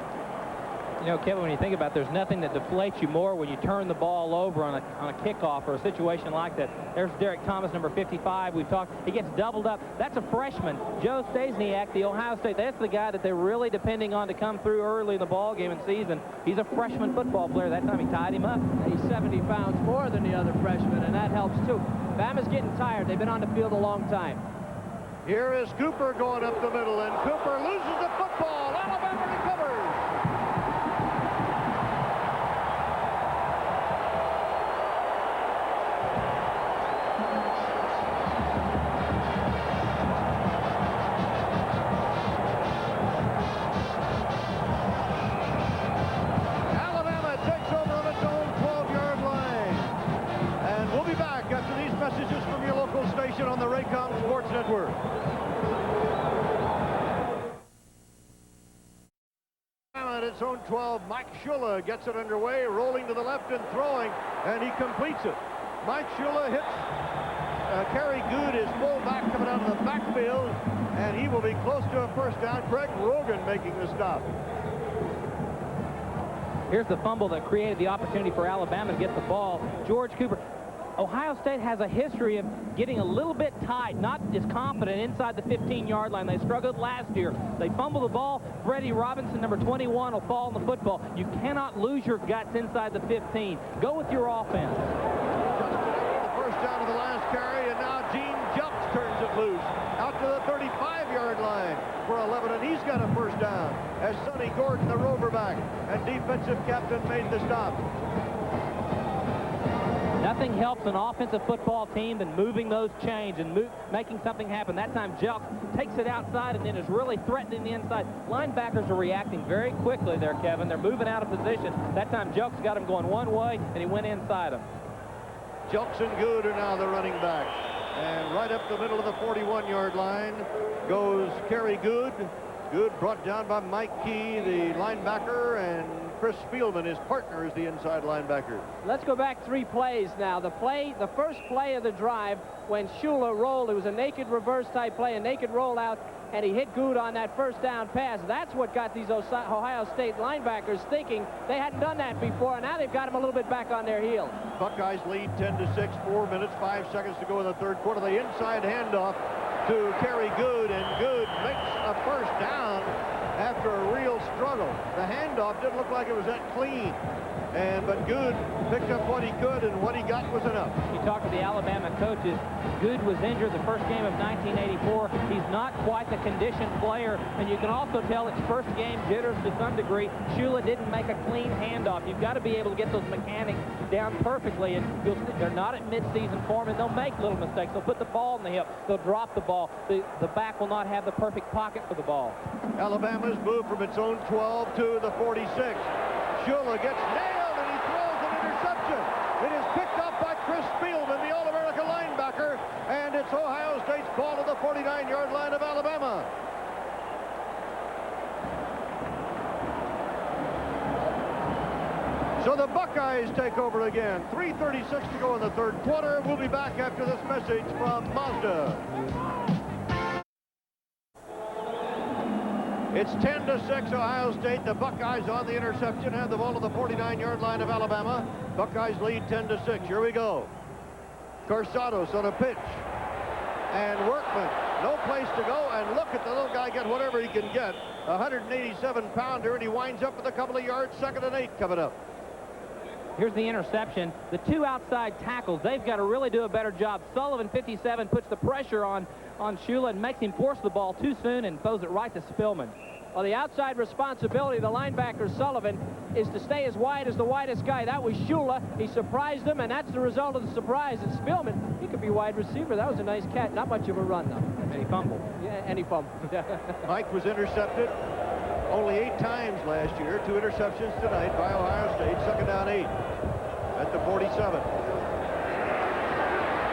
You know, Kevin, when you think about it, there's nothing that deflates you more when you turn the ball over on a kickoff or a situation like that. There's Derek Thomas, number 55. We've talked. He gets doubled up. That's a freshman. Joe Stasiak, the Ohio State, that's the guy that they're really depending on to come through early in the ball game and season. He's a freshman football player. That time he tied him up. He's 70 pounds more than the other freshmen, and that helps too. Bama's getting tired. They've been on the field a long time. Here is Cooper going up the middle, and Cooper loses the football. Alabama recovers. Alabama takes over on its own 12-yard line. And we'll be back after these messages from your local station on the Raycom Sports Network. At its own 12, Mike Shula gets it underway, rolling to the left and throwing, and he completes it. Mike Shula hits Kerry Good, his fullback, coming out of the backfield, and he will be close to a first down. Greg Rogan making the stop. Here's the fumble that created the opportunity for Alabama to get the ball. George Cooper. Ohio State has a history of getting a little bit tight, not as confident inside the 15-yard line. They struggled last year. They fumble the ball. Freddie Robinson, number 21, will fall on the football. You cannot lose your guts inside the 15. Go with your offense. The first down of the last carry, and now Gene Jumps turns it loose out to the 35-yard line for 11, and he's got a first down as Sonny Gordon, the roverback and defensive captain, made the stop. Nothing helps an offensive football team than moving those chains and making something happen. That time, Jelks takes it outside and then is really threatening the inside. Linebackers are reacting very quickly there, Kevin. They're moving out of position. That time, Jelks got him going one way, and he went inside him. Jelks and Good are now the running back. And right up the middle of the 41-yard line goes Kerry Good. Good brought down by Mike Key, the linebacker, and Chris Spielman, his partner, is the inside linebacker. Let's go back 3 plays now. The first play of the drive, when Shula rolled, it was a naked reverse type play, a naked rollout, and he hit Good on that first down pass. That's what got these Ohio State linebackers thinking. They hadn't done that before, and now they've got him a little bit back on their heels. Buckeyes lead 10-6, 4 minutes, 5 seconds to go in the third quarter. The inside handoff to Kerry Good, and Good makes a first down after a real struggle. The handoff didn't look like it was that clean, but Good picked up what he could, and what he got was enough. You talk to the Alabama coaches. Good was injured the first game of 1984. He's not quite the conditioned player, and you can also tell it's first game jitters to some degree. Shula didn't make a clean handoff. You've got to be able to get those mechanics down perfectly, and they're not at midseason form, and they'll make little mistakes. They'll put the ball in the hip. They'll drop the ball. The back will not have the perfect pocket for the ball. Alabama's moved from its own 12 to the 46. Shula gets nailed, and he throws an interception. It is picked up by Chris Spielman, the All-America linebacker, and it's Ohio State's ball to the 49-yard line of Alabama. So the Buckeyes take over again. 3:36 to go in the third quarter. We'll be back after this message from Mazda. It's 10-6, Ohio State. The Buckeyes on the interception have the ball to the 49-yard line of Alabama. Buckeyes lead 10-6. Here we go. Corsados on a pitch. And Workman, no place to go. And look at the little guy get whatever he can get. 187-pounder, and he winds up with a couple of yards. 2nd and 8 coming up. Here's the interception. The two outside tackles, they've got to really do a better job. Sullivan, 57, puts the pressure on Shula and makes him force the ball too soon and throws it right to Spillman. Well, the outside responsibility of the linebacker, Sullivan, is to stay as wide as the widest guy. That was Shula. He surprised him, and that's the result of the surprise. And Spillman, he could be wide receiver. That was a nice catch. Not much of a run, though. And he fumbled. Yeah, and he fumbled. Mike was intercepted only 8 times last year. 2 interceptions tonight by Ohio State. Second down 8 at the 47.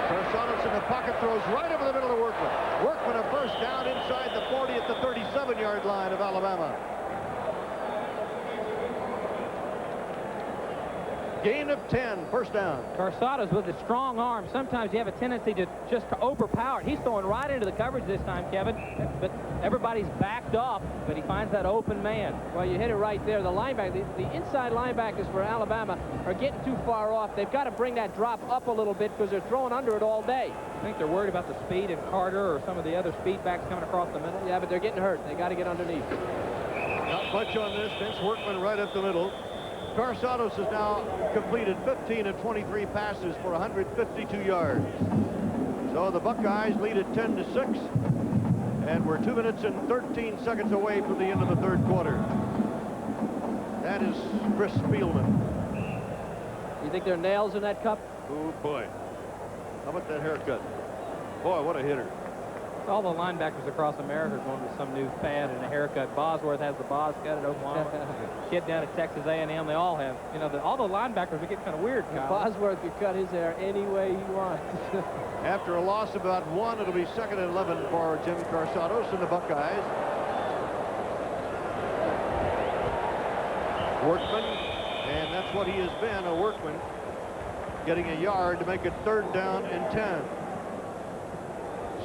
Carsanos in the pocket, throws right over the middle of Workman. Workman a first down inside the 40 at the 37-yard line of Alabama. Gain of 10, first down. Carsados with a strong arm. Sometimes you have a tendency to just overpower it. He's throwing right into the coverage this time, Kevin. But everybody's backed off, but he finds that open man. Well, you hit it right there. The linebacker, the inside linebackers for Alabama are getting too far off. They've got to bring that drop up a little bit because they're throwing under it all day. I think they're worried about the speed of Carter or some of the other speed backs coming across the middle. Yeah, but they're getting hurt. They got to get underneath. Not much on this. Vince Workman right up the middle. Carsados has now completed 15 of 23 passes for 152 yards. So the Buckeyes lead it 10-6, and we're 2 minutes and 13 seconds away from the end of the third quarter. That is Chris Spielman. You think there are nails in that cup? Oh boy. How about that haircut? Boy, what a hitter. All the linebackers across America are going with some new fad and a haircut. Bosworth has the boss cut at Oklahoma. Kid down at Texas A&M, they all have. You know, all the linebackers are getting kind of weird, Kyle. Bosworth could cut his hair any way he wants. After a loss of about 1, it'll be 2nd and 11 for Jim Carsados and the Buckeyes. Workman, and that's what he has been, a workman, getting a yard to make it 3rd down and 10.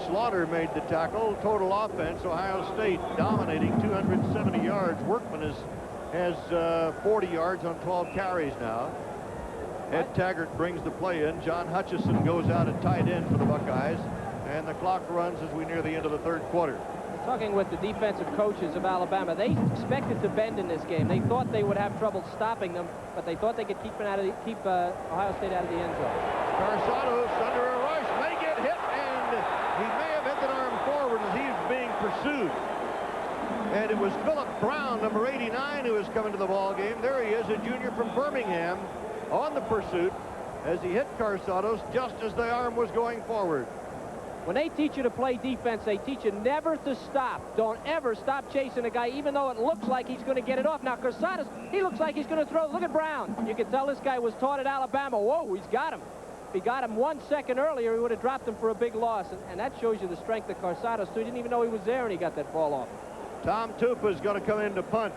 Slaughter made the tackle. Total offense, Ohio State dominating 270 yards. Workman has 40 yards on 12 carries now. Ed Taggart brings the play in. John Hutchison goes out at tight end for the Buckeyes. And the clock runs as we near the end of the third quarter. Talking with the defensive coaches of Alabama, they expected to bend in this game. They thought they would have trouble stopping them, but they thought they could keep Ohio State out of the end zone. Carsados under a rush, may get hit, and he may have hit an arm forward as he's being pursued. And it was Philip Brown, number 89, who was coming to the ball game. There he is, a junior from Birmingham, on the pursuit as he hit Carsados just as the arm was going forward. When they teach you to play defense, they teach you never to stop. Don't ever stop chasing a guy, even though it looks like he's going to get it off. Now, Carsados, he looks like he's going to throw. Look at Brown. You can tell this guy was taught at Alabama. Whoa, he's got him. If he got him 1 second earlier, he would have dropped him for a big loss. And that shows you the strength of Carsados, too. He didn't even know he was there, and he got that ball off. Tom Tupa's going to come in to punt.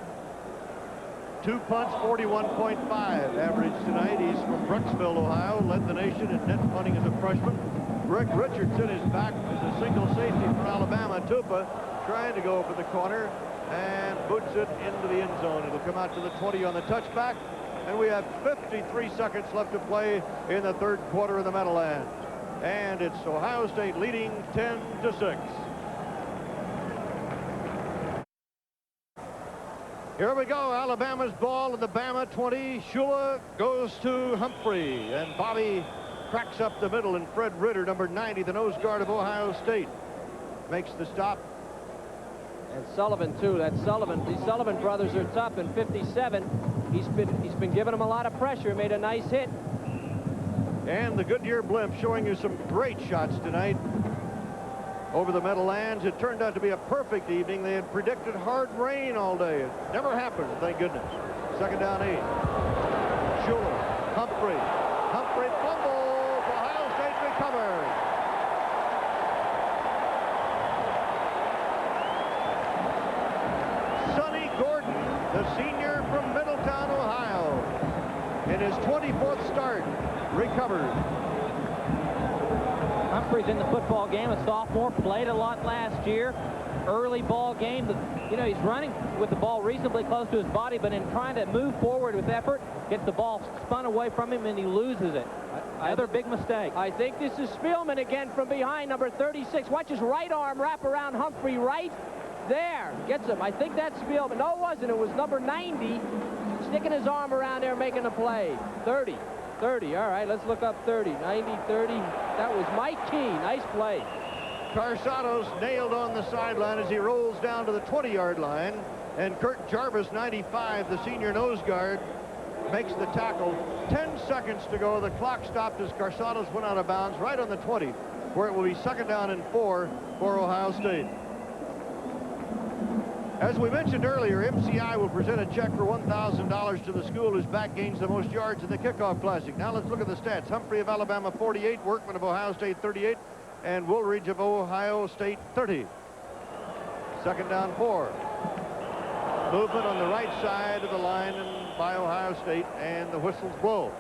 2 punts, 41.5 average tonight. He's from Brooksville, Ohio, led the nation in net punting as a freshman. Rick Richardson is back as a single safety for Alabama. Tupa trying to go for the corner and boots it into the end zone. It'll come out to the 20 on the touchback, and we have 53 seconds left to play in the third quarter of the Meadowlands. And it's Ohio State leading 10-6. Here we go. Alabama's ball at the Bama 20. Shula goes to Humphrey, and Bobby cracks up the middle, and Fred Ritter, number 90, the nose guard of Ohio State, makes the stop. And Sullivan, too. That's Sullivan. These Sullivan brothers are tough. In 57, he's been giving them a lot of pressure. Made a nice hit. And the Goodyear blimp showing you some great shots tonight over the Meadowlands. It turned out to be a perfect evening. They had predicted hard rain all day. It never happened, thank goodness. Second down 8. Shula, Humphrey. Humphrey fumbles. Ohio State recovers. Sonny Gordon, the senior from Middletown, Ohio, in his 24th start, recovered. Humphrey's in the football game, a sophomore, played a lot last year. Early ball game, you know, he's running with the ball reasonably close to his body, but in trying to move forward with effort, gets the ball spun away from him and he loses it. Another big mistake. I think this is Spielman again from behind, number 36. Watch his right arm wrap around Humphrey right there. Gets him. I think that's Spielman. No, it wasn't. It was number 90. sticking his arm around there, making a play. 30. 30. All right, let's look up 30. 90, 30. That was Mike Key. Nice play. Carsados nailed on the sideline as he rolls down to the 20-yard line. And Kurt Jarvis, 95, the senior nose guard, makes the tackle. 10 seconds to go. The clock stopped as Carsados went out of bounds right on the 20, where it will be 2nd down and 4 for Ohio State. As we mentioned earlier, MCI will present a check for $1,000 to the school whose back gains the most yards in the Kickoff Classic. Now let's look at the stats. Humphrey of Alabama, 48. Workman of Ohio State, 38. And Woolridge of Ohio State, 30. 2nd down, 4. Movement on the right side of the line by Ohio State, and the whistles blow.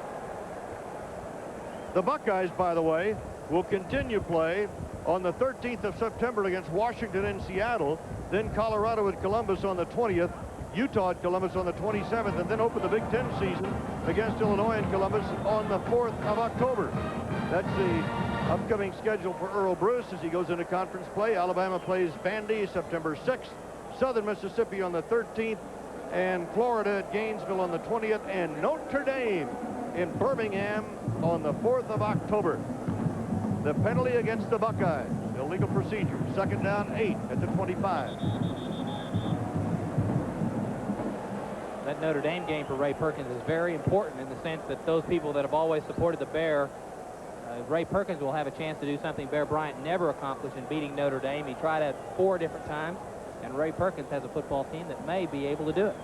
The Buckeyes, by the way, will continue play on the 13th of September against Washington and Seattle, then Colorado at Columbus on the 20th, Utah at Columbus on the 27th, and then open the Big Ten season against Illinois and Columbus on the 4th of October. That's the upcoming schedule for Earl Bruce as he goes into conference play. Alabama plays Vandy September 6th, Southern Mississippi on the 13th, and Florida at Gainesville on the 20th, and Notre Dame in Birmingham on the 4th of October. The penalty against the Buckeyes, illegal procedure, 2nd down, 8 at the 25. That Notre Dame game for Ray Perkins is very important in the sense that those people that have always supported the Bear, Ray Perkins will have a chance to do something Bear Bryant never accomplished in beating Notre Dame. He tried it 4 different times, and Ray Perkins has a football team that may be able to do it.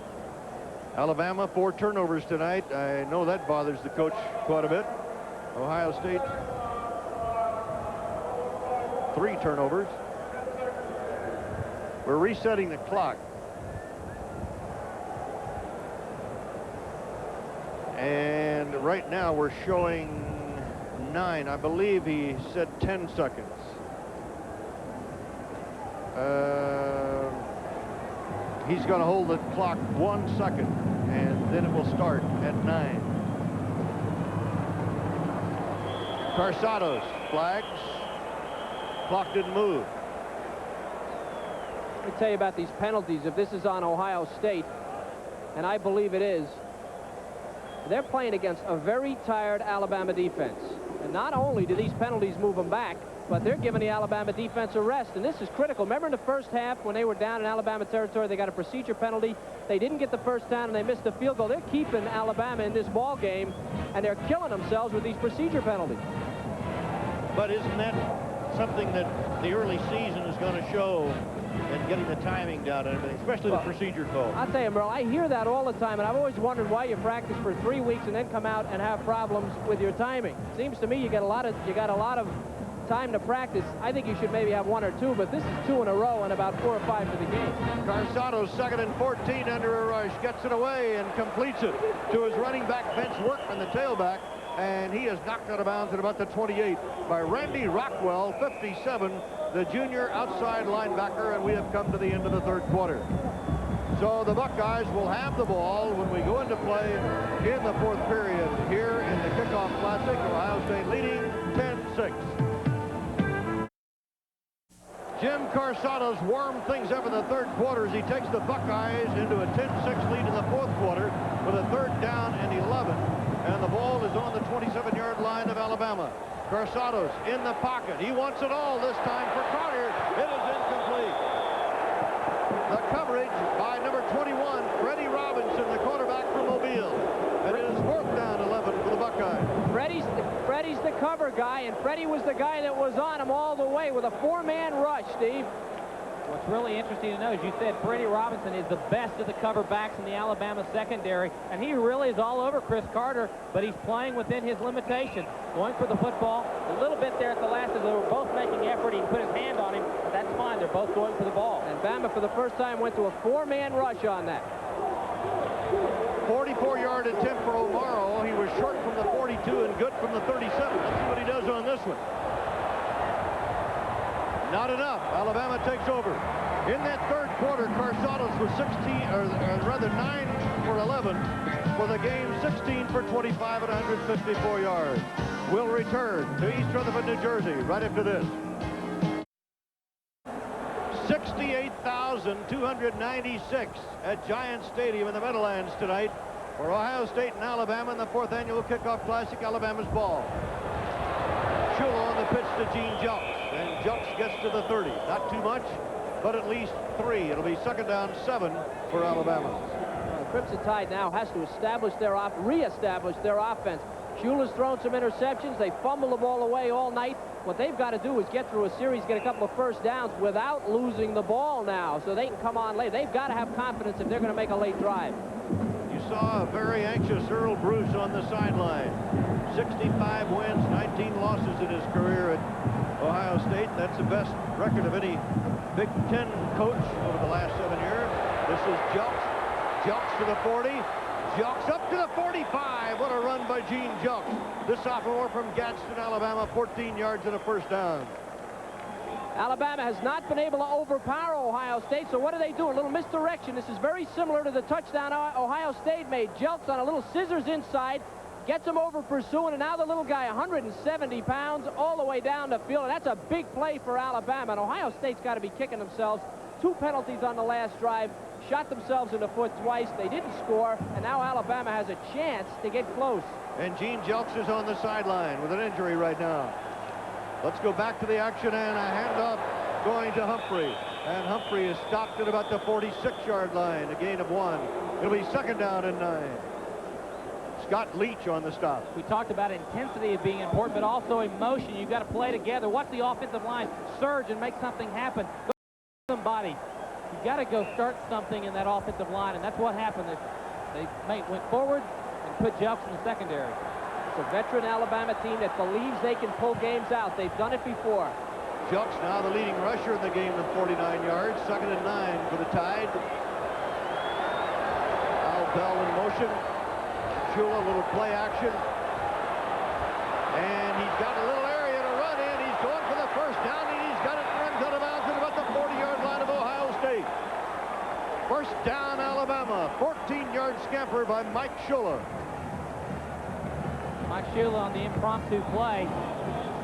Alabama, 4 turnovers tonight. I know that bothers the coach quite a bit. Ohio State, 3 turnovers. We're resetting the clock. And right now we're showing 9. I believe he said 10 seconds. He's going to hold the clock 1 second, and then it will start at 9. Carsados flags. Clock didn't move. Let me tell you about these penalties. If this is on Ohio State, and I believe it is, they're playing against a very tired Alabama defense. And not only do these penalties move them back, but they're giving the Alabama defense a rest, and this is critical. Remember in the first half when they were down in Alabama territory, they got a procedure penalty. They didn't get the first down, and they missed the field goal. They're keeping Alabama in this ball game, and they're killing themselves with these procedure penalties. But isn't that something that the early season is going to show, and getting the timing down and everything, especially the procedure call? I'll tell you, Merle, I hear that all the time, and I've always wondered why you practice for 3 weeks and then come out and have problems with your timing. Seems to me you got a lot of time to practice. I think you should maybe have 1 or 2, but this is 2 in a row and about 4 or 5 for the game. Carsados, 2nd and 14 under a rush, gets it away and completes it to his running back, Vince Workman, the tailback, and he is knocked out of bounds at about the 28 by Randy Rockwell, 57, the junior outside linebacker, and we have come to the end of the 3rd quarter. So the Buckeyes will have the ball when we go into play in the 4th period here in the Kickoff Classic. Ohio State leading 10-6. Jim Carsados warmed things up in the 3rd quarter as he takes the Buckeyes into a 10-6 lead in the 4th quarter with a 3rd down and 11. And the ball is on the 27-yard line of Alabama. Carsados in the pocket. He wants it all this time for Carter. It is incomplete. The coverage by number 21, Freddie Robinson, the quarterback from Mobile. And it is 4th down 11 for the Buckeyes. Freddie's the cover guy, and Freddie was the guy that was on him all the way with a 4-man rush, Steve. What's really interesting to know, as you said, Freddie Robinson is the best of the cover backs in the Alabama secondary, and he really is all over Chris Carter, but he's playing within his limitations. Going for the football a little bit there at the last as they were both making effort. He put his hand on him, but that's fine. They're both going for the ball. And Bama, for the first time, went to a 4-man rush on that. 44-yard attempt for O'Mara. He was short from the 42 and good from the 37. Let's see what he does on this one. Not enough. Alabama takes over. In that 3rd quarter, Carsados was 9 for 11 for the game, 16 for 25 at 154 yards. We'll return to East Rutherford, New Jersey, right after this. 68,296 at Giant Stadium in the Meadowlands tonight. For Ohio State and Alabama in the 4th annual Kickoff Classic, Alabama's ball. Shula on the pitch to Gene Jelks, and Jelks gets to the 30. Not too much, but at least 3. It'll be 2nd down 7 for Alabama. Crimson Tide now has to reestablish their offense. Shula's thrown some interceptions. They fumble the ball away all night. What they've got to do is get through a series, get a couple of first downs without losing the ball now, so they can come on late. They've got to have confidence if they're going to make a late drive. You saw a very anxious Earl Bruce on the sideline. 65 wins, 19 losses in his career at Ohio State. That's the best record of any Big Ten coach over the last 7 years. This is Jelks. Jelks to the 40. Jelks up to the 45. What a run by Gene Jelks. The sophomore from Gadsden, Alabama, 14 yards and a first down. Alabama has not been able to overpower Ohio State, so what do they do? A little misdirection. This is very similar to the touchdown Ohio State made. Jelks on a little scissors inside, gets him over pursuing, and now the little guy, 170 pounds, all the way down the field, and that's a big play for Alabama, and Ohio State's got to be kicking themselves. 2 penalties on the last drive, shot themselves in the foot twice. They didn't score, and now Alabama has a chance to get close. And Gene Jelks is on the sideline with an injury right now. Let's go back to the action, and a handoff going to Humphrey. And Humphrey is stopped at about the 46-yard line, a gain of 1. It'll be 2nd down and 9. Scott Leach on the stop. We talked about intensity being important, but also emotion. You've got to play together. Watch the offensive line surge and make something happen. Go somebody. You've got to go start something in that offensive line, and that's what happened. They went forward and put Jelks in the secondary. It's a veteran Alabama team that believes they can pull games out. They've done it before. Jelks now the leading rusher in the game with 49 yards. 2nd and 9 for the Tide. Al Bell in motion. Shula, a little play action. And he's got a little area to run in. He's going for the first down, and he's got it runs out of bounds at about the 40-yard line of Ohio State. First down, Alabama. 14-yard scamper by Mike Shula. Mike Shula on the impromptu play.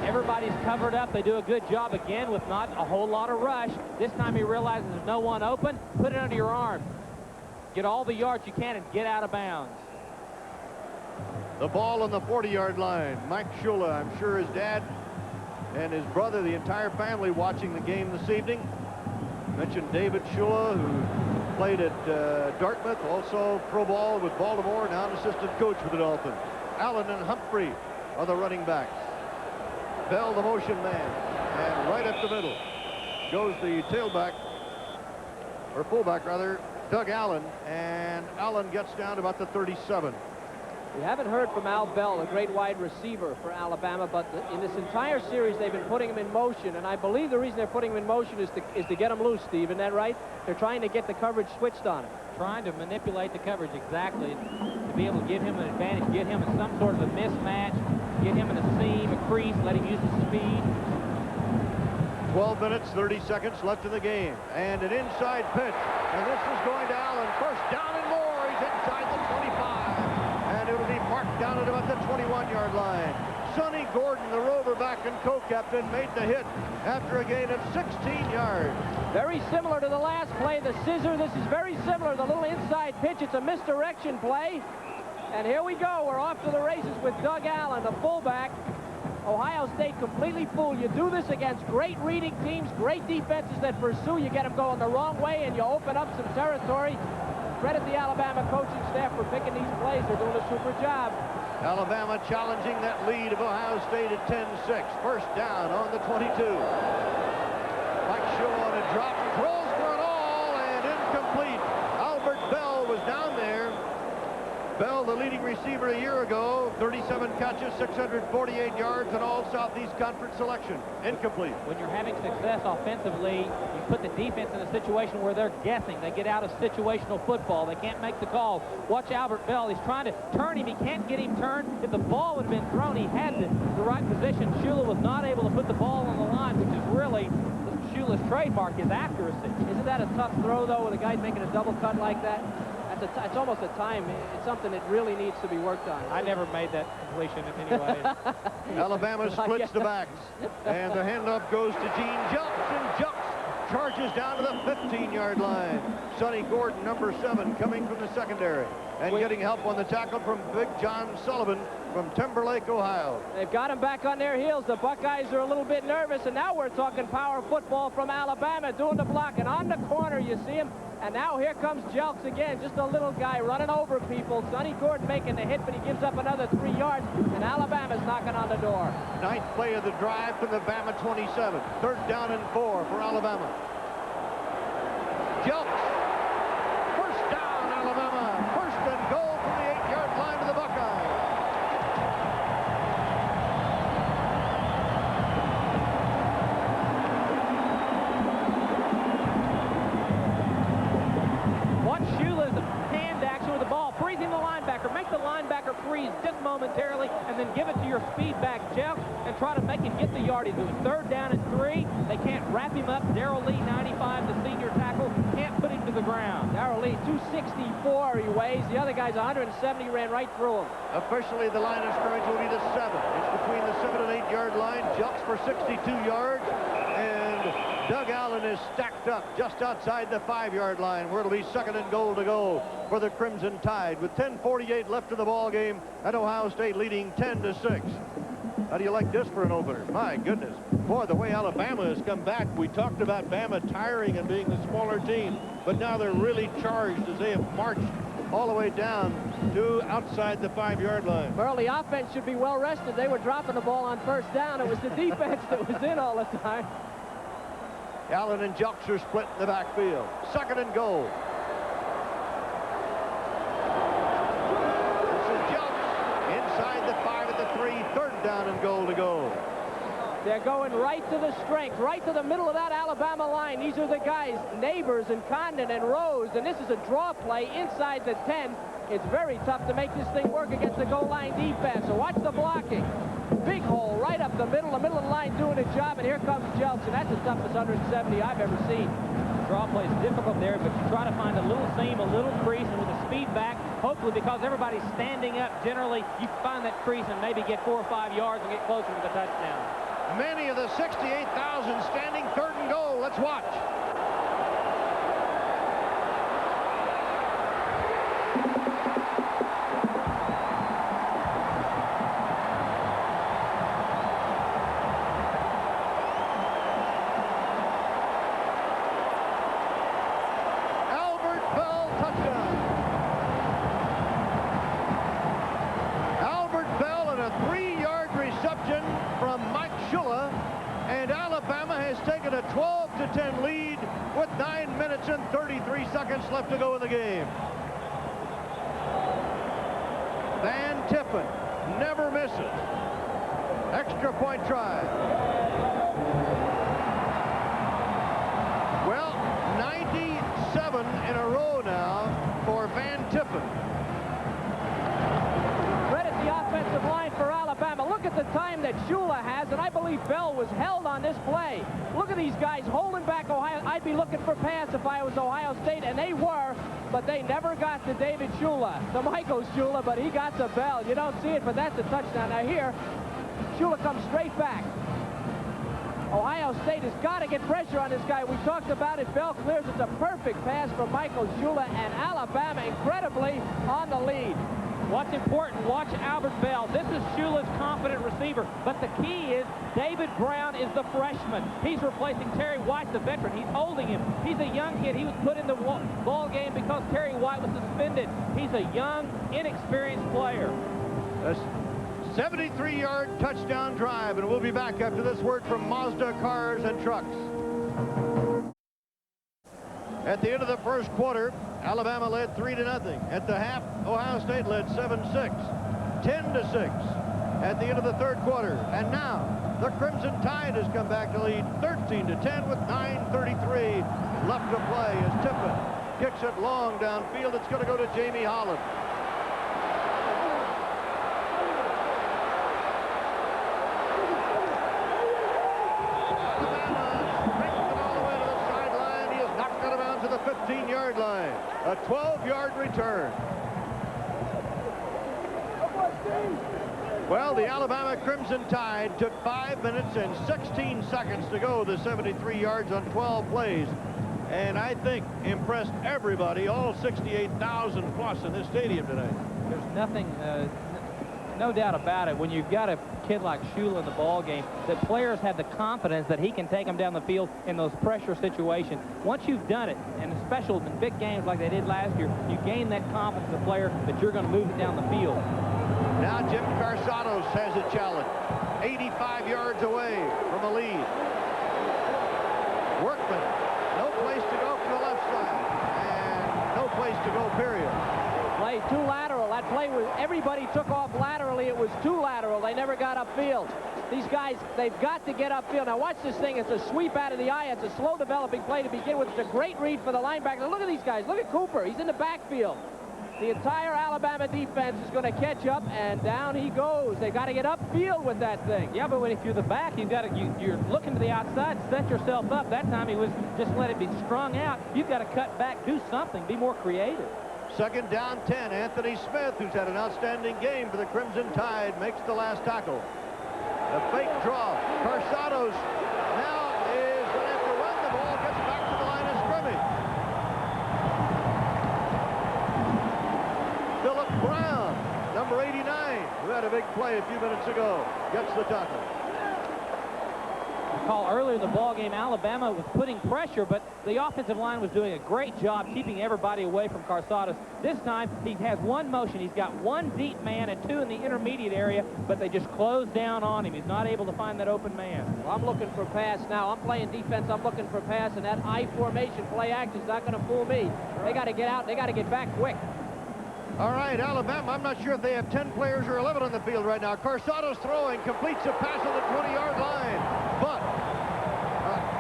Everybody's covered up. They do a good job again with not a whole lot of rush. This time he realizes there's no one open. Put it under your arm. Get all the yards you can and get out of bounds. The ball on the 40-yard line. Mike Shula, I'm sure his dad and his brother, the entire family watching the game this evening. Mentioned David Shula, who played at Dartmouth, also pro ball with Baltimore, now an assistant coach with the Dolphins. Allen and Humphrey are the running backs. Bell, the motion man, and right up the middle goes the tailback, or fullback rather, Doug Allen, and Allen gets down to about the 37. We haven't heard from Al Bell, a great wide receiver for Alabama, but in this entire series they've been putting him in motion, and I believe the reason they're putting him in motion is to get him loose, Steve, isn't that right? They're trying to get the coverage switched on him. Trying to manipulate the coverage exactly, to be able to give him an advantage, get him in some sort of a mismatch, get him in a seam, a crease, let him use his speed. 12 minutes, 30 seconds left in the game, and an inside pitch, and this is going to Allen. First down and more. He's inside the 25. And it'll be marked down at about the 21-yard line. Sonny Gordon, the Rover back and co-captain, made the hit after a gain of 16 yards. Very similar to the last play, the scissor. This is very similar, the little inside pitch. It's a misdirection play. And here we go. We're off to the races with Doug Allen, the fullback. Ohio State completely fooled. You do this against great reading teams, great defenses that pursue. You get them going the wrong way, and you open up some territory. Credit the Alabama coaching staff for picking these plays. They're doing a super job. Alabama challenging that lead of Ohio State at 10-6. First down on the 22. Mike Shula on a drop, throws for it all, and incomplete. Albert Bell was down there. Bell, the leading receiver a year ago, 37 catches, 648 yards, and all Southeast Conference selection. Incomplete. When you're having success offensively, you put the defense in a situation where they're guessing. They get out of situational football. They can't make the call. Watch Albert Bell. He's trying to turn him. He can't get him turned. If the ball would have been thrown, he had the right position. Shula was not able to put the ball on the line, which is really Shula's trademark, is accuracy. Isn't that a tough throw, though, when a guy's making a double cut like that? It's almost a time. It's something that really needs to be worked on. I never made that completion in any way. Alabama splits the backs, and the handoff goes to Gene Jelks, and Jelks charges down to the 15-yard line. Sonny Gordon, number 7, coming from the secondary. and getting help on the tackle from Big John Sullivan from Timberlake, Ohio. They've got him back on their heels. The Buckeyes are a little bit nervous, and now we're talking power football from Alabama, doing the block, and on the corner you see him. And now here comes Jelks again, just a little guy running over people. Sonny Gordon making the hit, but he gives up another 3 yards, and Alabama's knocking on the door. Ninth play of the drive from the Bama 27. 3rd down and 4 for Alabama. Jelks. First down, Alabama. First and goal from the 8-yard line to the Buckeyes. Watch Shula's hand action with the ball, freezing the linebacker. Make the linebacker freeze just momentarily, and then give it to your speed back, Jelks, and try to make him get the yardage. It was 3rd down and 3. They can't wrap him up. Darrell Lee, 95, the senior tackle, can't put him to the ground. Darrell Lee, 264 he weighs. The other guy's 170, ran right through him. Officially, the line of scrimmage will be the 7. It's between the 7 and 8-yard line. Jelks for 62 yards, and Doug Allen is stacked up just outside the 5-yard line, where it'll be 2nd and goal to go for the Crimson Tide, with 10:48 left of the ball game, and Ohio State leading 10-6. How do you like this for an opener? My goodness. Boy, the way Alabama has come back, we talked about Bama tiring and being the smaller team, but now they're really charged as they have marched all the way down to outside the 5-yard line. Merle, the offense should be well rested. They were dropping the ball on 1st down. It was the defense that was in all the time. Allen and Jelks are split in the backfield. 2nd and goal. This is Jelks inside the 5 at the 3. 3rd down and goal to go. They're going right to the strength, right to the middle of that Alabama line. These are the guys, Neighbors and Condon and Rose, and this is a draw play inside the 10. It's very tough to make this thing work against the goal line defense. So watch the blocking. Big hole right up the middle of the line doing a job, and here comes Jelks, and that's the toughest 170 I've ever seen. Draw play is difficult there, but you try to find a little seam, a little crease, and with the speed back, hopefully because everybody's standing up, generally you find that crease and maybe get 4 or 5 yards and get closer to the touchdown. Many of the 68,000 standing. 3rd and goal. Let's watch. A 12-10 lead with 9 minutes and 33 seconds left to go in the game. Van Tiffen never misses. Extra point try. Well, 97 in a row now for Van Tiffen. Credit the offensive line for Alabama. Look at the time that Shula has, and I believe Bell was held on this play. Look at these guys holding back Ohio. I'd be looking for pass if I was Ohio State, and they were, but they never got to David Shula, to Michael Shula, but he got to Bell. You don't see it, but that's a touchdown. Now here, Shula comes straight back. Ohio State has got to get pressure on this guy. We talked about it. Bell clears. It's a perfect pass from Michael Shula, and Alabama incredibly on the lead. What's important, watch Albert Bell. This is Shula's confident receiver, but the key is David Brown is the freshman. He's replacing Terry White, the veteran. He's holding him. He's a young kid. He was put in the ball game because Terry White was suspended. He's a young, inexperienced player. A 73-yard touchdown drive, and we'll be back after this word from Mazda Cars and Trucks. At the end of the first quarter, Alabama led 3-0. At the half, Ohio State led 7-6, 10-6 at the end of the third quarter. And now the Crimson Tide has come back to lead 13-10 with 9:33 left to play as Tiffen kicks it long downfield. It's going to go to Jamie Holland. To the 15-yard line. A 12-yard return. Well, the Alabama Crimson Tide took 5 minutes and 16 seconds to go the 73 yards on 12 plays. and I think impressed everybody, all 68,000 plus in this stadium tonight. There's nothing, no doubt about it, when you've got a kid like Shula in the ball game, that players have the confidence that he can take them down the field in those pressure situations. Once you've done it, and especially in big games like they did last year, you gain that confidence of the player that you're going to move it down the field. Now Jim Carsados has a challenge, 85 yards away from a lead. Workman, no place to go from the left side, and no place to go, period. Play too lateral. That play was, everybody took off laterally. It was too lateral. They never got upfield. These guys, they've got to get upfield. Now watch this thing. It's a sweep out of the eye. It's a slow developing play to begin with. It's a great read for the linebacker. Now look at these guys. Look at Cooper. He's in the backfield. The entire Alabama defense is going to catch up, and down he goes. They've got to get upfield with that thing. Yeah, but if you're the back, you're looking to the outside, set yourself up. That time he was just let it be strung out. You've got to cut back, do something, be more creative. Second down 10. Anthony Smith, who's had an outstanding game for the Crimson Tide, makes the last tackle. The fake draw. Carsados now is going to have to run the ball, gets back to the line of scrimmage. Philip Brown, number 89, who had a big play a few minutes ago, gets the tackle. Call earlier in the ball game, Alabama was putting pressure, but the offensive line was doing a great job keeping everybody away from Carsados. This time, he has one motion. He's got one deep man and two in the intermediate area, but they just closed down on him. He's not able to find that open man. Well, I'm looking for pass now. I'm playing defense. I'm looking for pass, and that I formation play action is not going to fool me. They got to get out. They got to get back quick. All right, Alabama, I'm not sure if they have 10 players or 11 on the field right now. Carsados throwing, completes a pass on the 20-yard line. But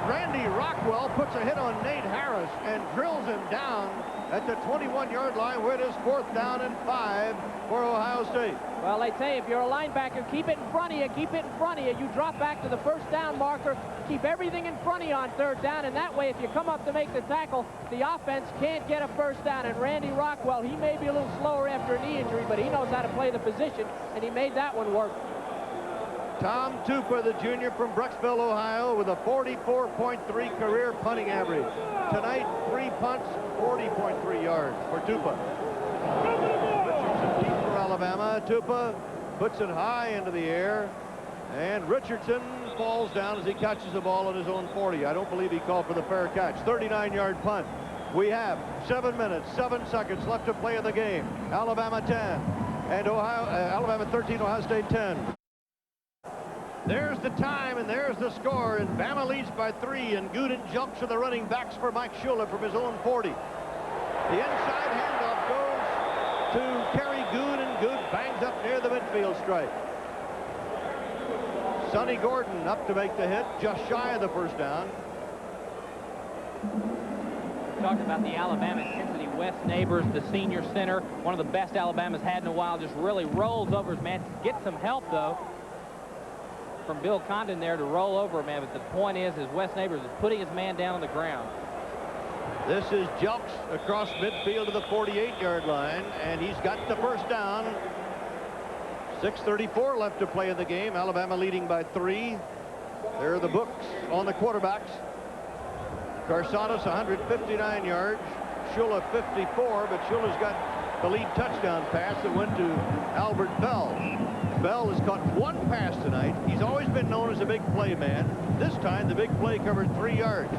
Randy Rockwell puts a hit on Nate Harris and drills him down at the 21-yard line, where it is 4th down and 5 for Ohio State. Well, they tell you, if you're a linebacker, keep it in front of you, keep it in front of you. You drop back to the first down marker, keep everything in front of you on 3rd down, and that way, if you come up to make the tackle, the offense can't get a first down. And Randy Rockwell, he may be a little slower after a knee injury, but he knows how to play the position, and he made that one work. Tom Tupa, the junior from Brecksville, Ohio, with a 44.3 career punting average. Tonight, 3 punts, 40.3 yards for Tupa. Richardson deep for Alabama. Tupa puts it high into the air, and Richardson falls down as he catches the ball at his own 40. I don't believe he called for the fair catch. 39-yard punt. We have 7 minutes, 7 seconds left to play in the game. Alabama 10, and Alabama 13, Ohio State 10. There's the time, and there's the score, and Bama leads by 3, and Gooden jumps to the running backs for Mike Shula from his own 40. The inside handoff goes to Kerry Good, and Good bangs up near the midfield stripe. Sonny Gordon up to make the hit, just shy of the first down. Talking about the Alabama intensity, Wes Neighbors, the senior center, one of the best Alabama's had in a while, just really rolls over his man. Gets some help, though, from Bill Condon there to roll over, man. But the point is Wes Neighbors is putting his man down on the ground. This is jumps across midfield to the 48-yard line, and he's got the first down. 6:34 left to play in the game. Alabama leading by 3. There are the books on the quarterbacks. Carsados 159 yards, Shula 54, but Shula's got the lead touchdown pass that went to Albert Bell. Bell has caught 1 pass tonight. He's always been known as a big play man. This time the big play covered 3 yards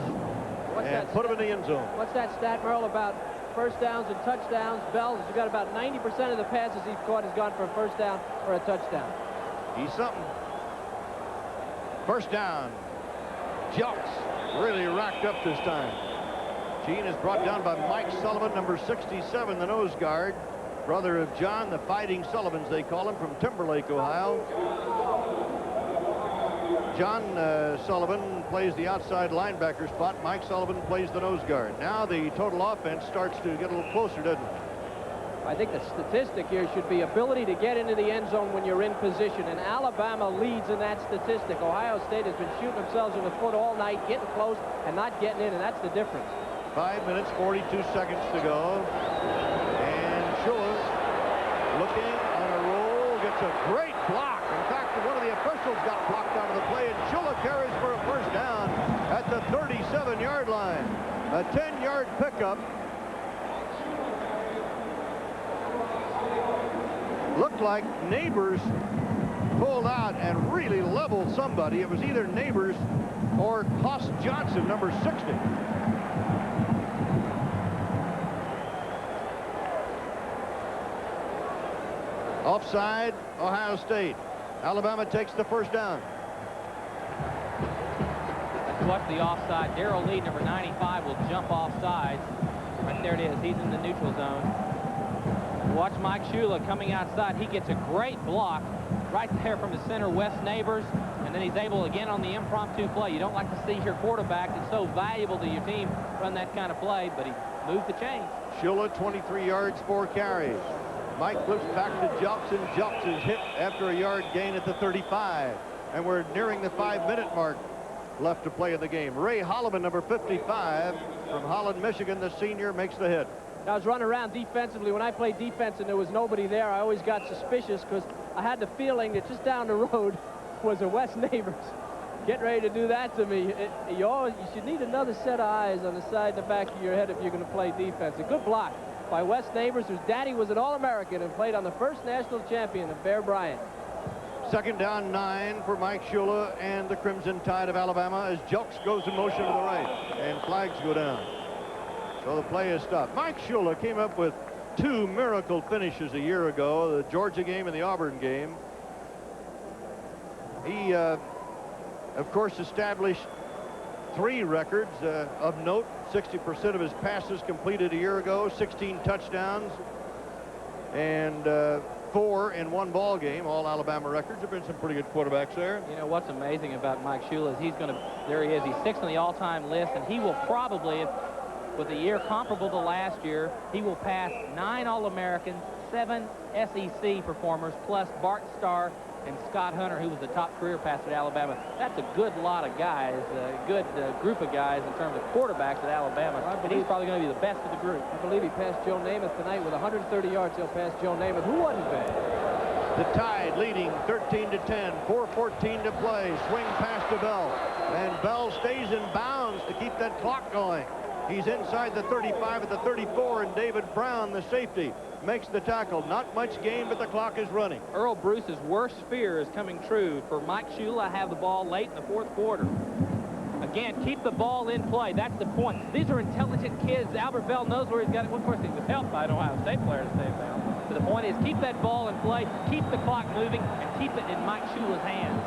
and put him in the end zone. What's that stat, Merle, about first downs and touchdowns? Bell's got about 90% of the passes he's caught has gone for a first down or a touchdown. He's something. First down. Jelks really racked up this time. Gene is brought down by Mike Sullivan, number 67, the nose guard. Brother of John, the Fighting Sullivans, they call him, from Timberlake, Ohio. John Sullivan plays the outside linebacker spot. Mike Sullivan plays the nose guard. Now the total offense starts to get a little closer, doesn't it? I think the statistic here should be ability to get into the end zone when you're in position, and Alabama leads in that statistic. Ohio State has been shooting themselves in the foot all night, getting close and not getting in, and that's the difference. 5 minutes, 42 seconds to go. And Shula, looking on a roll, gets a great block. In fact, one of the officials got blocked out of the play, and Shula carries for a first down at the 37-yard line. A 10-yard pickup. Looked like Neighbors pulled out and really leveled somebody. It was either Neighbors or Hoss Johnson, number 60. Offside, Ohio State. Alabama takes the first down. Let's watch the offside. Darrell Lee, number 95, will jump offsides. Right there it is. He's in the neutral zone. Watch Mike Shula coming outside. He gets a great block right there from the center, Wes Neighbors, and then he's able again on the impromptu play. You don't like to see your quarterback that's so valuable to your team run that kind of play, but he moved the chains. Shula, 23 yards, 4 carries. Mike flips back to Jelks, and Jelks is hit after a yard gain at the 35. And we're nearing the 5-minute mark left to play in the game. Ray Holloman, number 55, from Holland, Michigan, the senior, makes the hit. I was running around defensively. When I played defense and there was nobody there, I always got suspicious because I had the feeling that just down the road was a Wes Neighbors. Get ready to do that to me. You should need another set of eyes on the side and the back of your head if you're going to play defense. A good block by Wes Neighbors, whose daddy was an All-American and played on the first national champion of Bear Bryant. Second down, 9 for Mike Shula and the Crimson Tide of Alabama as Jelks goes in motion to the right and flags go down. So the play is stopped. Mike Shula came up with 2 miracle finishes a year ago, the Georgia game and the Auburn game. He, of course, established 3 records of note. 60% of his passes completed a year ago, 16 touchdowns, and 4 in 1 ball game. All Alabama records. There have been some pretty good quarterbacks there. You know what's amazing about Mike Shula is there he is. He's 6th on the all-time list, and he will probably, with a year comparable to last year, he will pass 9 All-Americans, 7 SEC performers, plus Bart Starr and Scott Hunter, who was the top career passer at Alabama. That's a good lot of guys, a good group of guys in terms of quarterbacks at Alabama. And he's probably going to be the best of the group. I believe he passed Joe Namath tonight with 130 yards. He'll pass Joe Namath, who wasn't bad. The Tide leading 13-10, 4:14 to play. Swing pass to Bell, and Bell stays in bounds to keep that clock going. He's inside the 35 at the 34, and David Brown, the safety, makes the tackle. Not much gain, but the clock is running. Earl Bruce's worst fear is coming true for Mike Shula. Have the ball late in the 4th quarter. Again, keep the ball in play. That's the point. These are intelligent kids. Albert Bell knows where he's got it. Well, of course, he was helped by an Ohio State player to save down. But the point is, keep that ball in play, keep the clock moving, and keep it in Mike Shula's hands.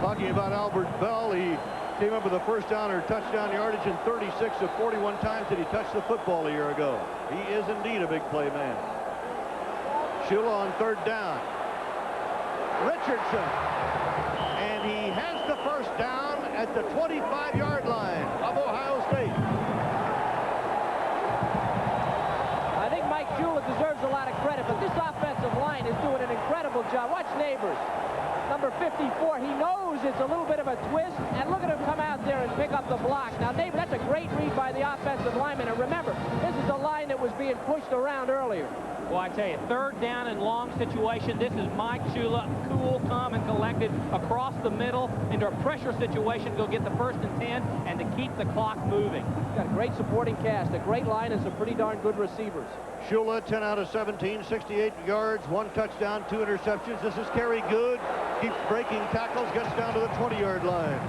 Talking about Albert Bell, he came up with a first down or touchdown yardage in 36 of 41 times that he touched the football a year ago. He is indeed a big play man. Shula on 3rd down. Richardson. And he has the first down at the 25-yard line of Ohio State. I think Mike Shula deserves a lot of credit, but this offensive line is doing an incredible job. Watch Neighbors. Number 54, he knows it's a little bit of a twist, and look at him come out there and pick up the block. Now, Neighbors, that's a great read by the offensive lineman, and remember, this is a line that was being pushed around earlier. Well, I tell you, 3rd down and long situation. This is Mike Shula, cool, calm, and collected across the middle into a pressure situation. Go get the 1st and 10, and to keep the clock moving. He's got a great supporting cast, a great line, and some pretty darn good receivers. Shula, 10 out of 17, 68 yards, 1 touchdown, 2 interceptions. This is Kerry Good. Keeps breaking tackles, gets down to the 20-yard line.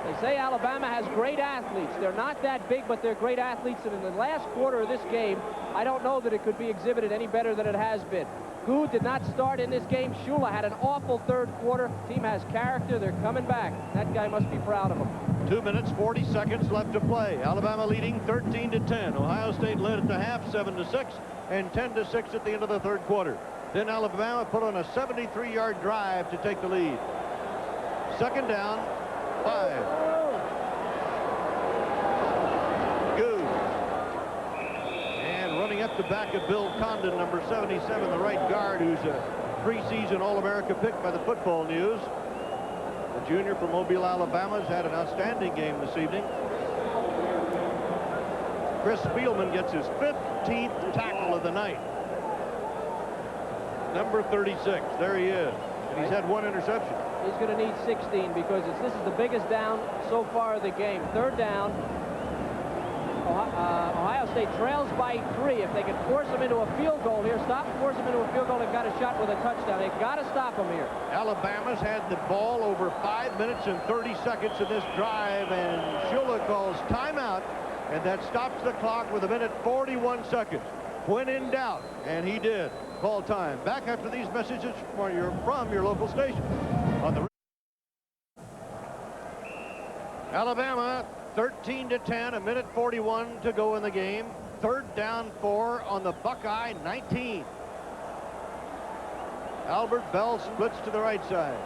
They say Alabama has great athletes. They're not that big, but they're great athletes. And in the last quarter of this game, I don't know that it could be exhibited any better than it has been. Good did not start in this game. Shula had an awful 3rd quarter. Team has character. They're coming back. That guy must be proud of them. 2 minutes, 40 seconds left to play. Alabama leading 13-10. Ohio State led at the half, 7-6, and 10-6 at the end of the 3rd quarter. Then Alabama put on a 73-yard drive to take the lead. 2nd down, 5. Good. And running up the back of Bill Condon, number 77, the right guard, who's a preseason All-America pick by the Football News. The junior from Mobile, Alabama, has had an outstanding game this evening. Chris Spielman gets his 15th tackle of the night. Number 36, there he is. And he's had 1 interception. He's going to need 16 because this is the biggest down so far of the game. 3rd down. Ohio State trails by 3. If they can force them into a field goal here, force them into a field goal, they've got a shot with a touchdown. They've got to stop them here. Alabama's had the ball over 5 minutes and 30 seconds in this drive, and Shula calls timeout, and that stops the clock with 1:41 seconds. When in doubt, and he did, call time. Back after these messages from your local station. On the Alabama 13-10, 1:41 to go in the game. 3rd down 4 on the Buckeye 19. Albert Bell splits to the right side.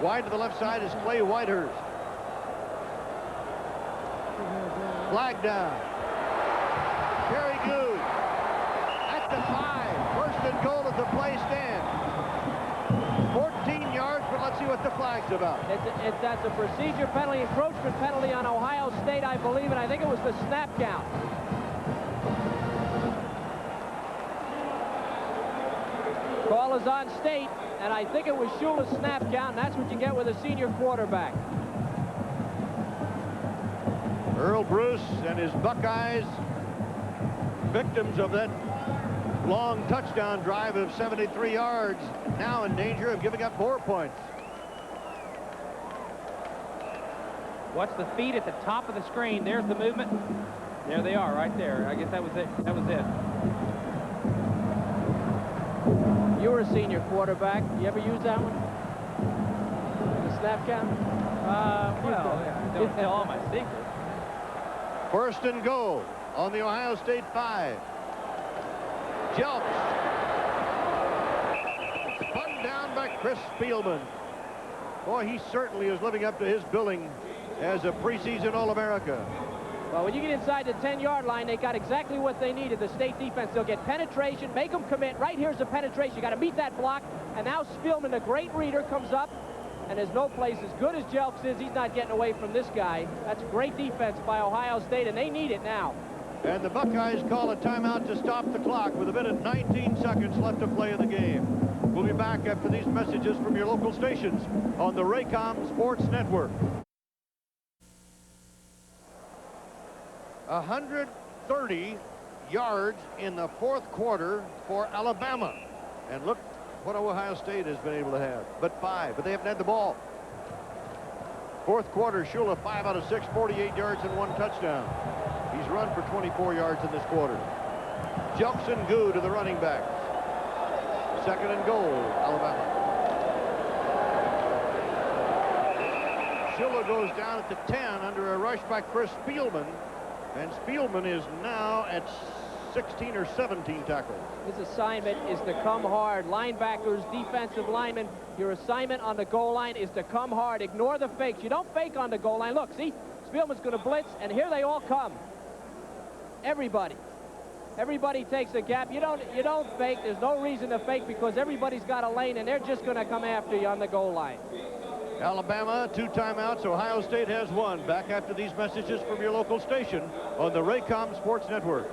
Wide to the left side is Clay Whitehurst. Flag down. Very good. At the 5. 1st and goal as the play stands. 14 yards, but let's see what the flag's about. That's a procedure penalty, encroachment penalty on Ohio State, I believe, and I think it was the snap count. Call is on State, and I think it was Shula's snap count, and that's what you get with a senior quarterback. Earl Bruce and his Buckeyes, victims of that long touchdown drive of 73 yards, now in danger of giving up more points. Watch the feet at the top of the screen. There's the movement. There they are, right there. I guess that was it. That was it. You were a senior quarterback. You ever use that one? The snap count? Well, don't tell all my secrets. 1st and goal on the Ohio State 5. Jelks. Spun down by Chris Spielman. Boy, he certainly is living up to his billing as a preseason All-America. Well, when you get inside the 10-yard line, they got exactly what they needed. The State defense, they'll get penetration, make them commit. Right here's the penetration. You got to meet that block. And now Spielman, the great reader, comes up. And there's no place as good as Jelks is. He's not getting away from this guy. That's great defense by Ohio State, and they need it now. And the Buckeyes call a timeout to stop the clock with 1:19 seconds left to play in the game. We'll be back after these messages from your local stations on the Raycom Sports Network. 130 yards in the 4th quarter for Alabama. And look what Ohio State has been able to have. But they haven't had the ball. 4th quarter, Shula 5 out of 6, 48 yards and 1 touchdown. He's run for 24 yards in this quarter. Jelks and Goo to the running backs. 2nd and goal, Alabama. Shula goes down at the 10 under a rush by Chris Spielman. And Spielman is now at 16 or 17 tackles. His assignment is to come hard. Linebackers, defensive linemen, your assignment on the goal line is to come hard. Ignore the fakes. You don't fake on the goal line. Look, see, Spielman's going to blitz, and here they all come. Everybody. Everybody takes a gap. You don't fake. There's no reason to fake because everybody's got a lane, and they're just going to come after you on the goal line. Alabama, 2 timeouts. Ohio State has 1. Back after these messages from your local station on the Raycom Sports Network.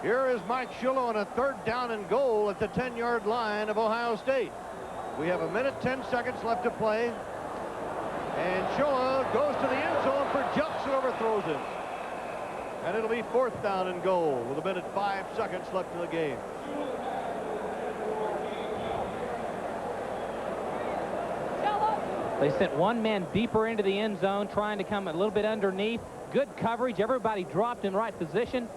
Here is Mike Shula on a 3rd down and goal at the 10-yard line of Ohio State. We have 1:10 left to play. And Shula goes to the end zone for Jelks and overthrows him. And it'll be 4th down and goal with 1:05 left in the game. They sent one man deeper into the end zone, trying to come a little bit underneath. Good coverage. Everybody dropped in right position.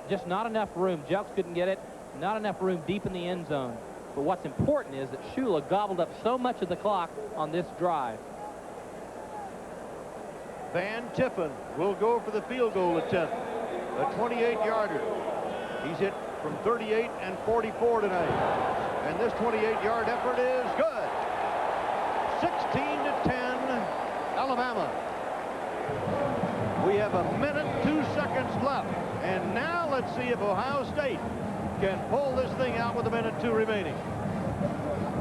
Just not enough room. Jelks couldn't get it. Not enough room deep in the end zone. But what's important is that Shula gobbled up so much of the clock on this drive. Van Tiffen will go for the field goal attempt. A 28-yarder. He's hit from 38 and 44 tonight. And this 28-yard effort is good. 16-10, Alabama. We have 1:02 left. And now let's see if Ohio State can pull this thing out with 1:02 remaining.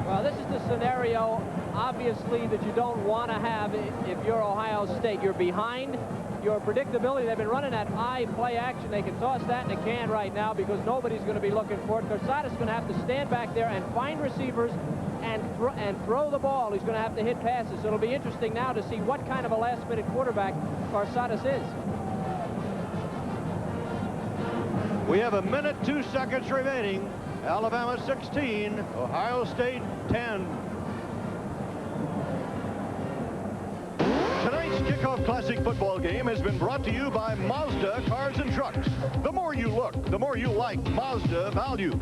Well, this is the scenario, obviously, that you don't want to have if you're Ohio State. You're behind. Your predictability, they've been running that eye play action. They can toss that in a can right now because nobody's going to be looking for it. Corsada's going to have to stand back there and find receivers and throw the ball. He's going to have to hit passes. So it'll be interesting now to see what kind of a last-minute quarterback Carsadas is. We have 1 minute, 2 seconds remaining. Alabama 16, Ohio State 10. Tonight's Kickoff Classic football game has been brought to you by Mazda Cars and Trucks. The more you look, the more you like Mazda value.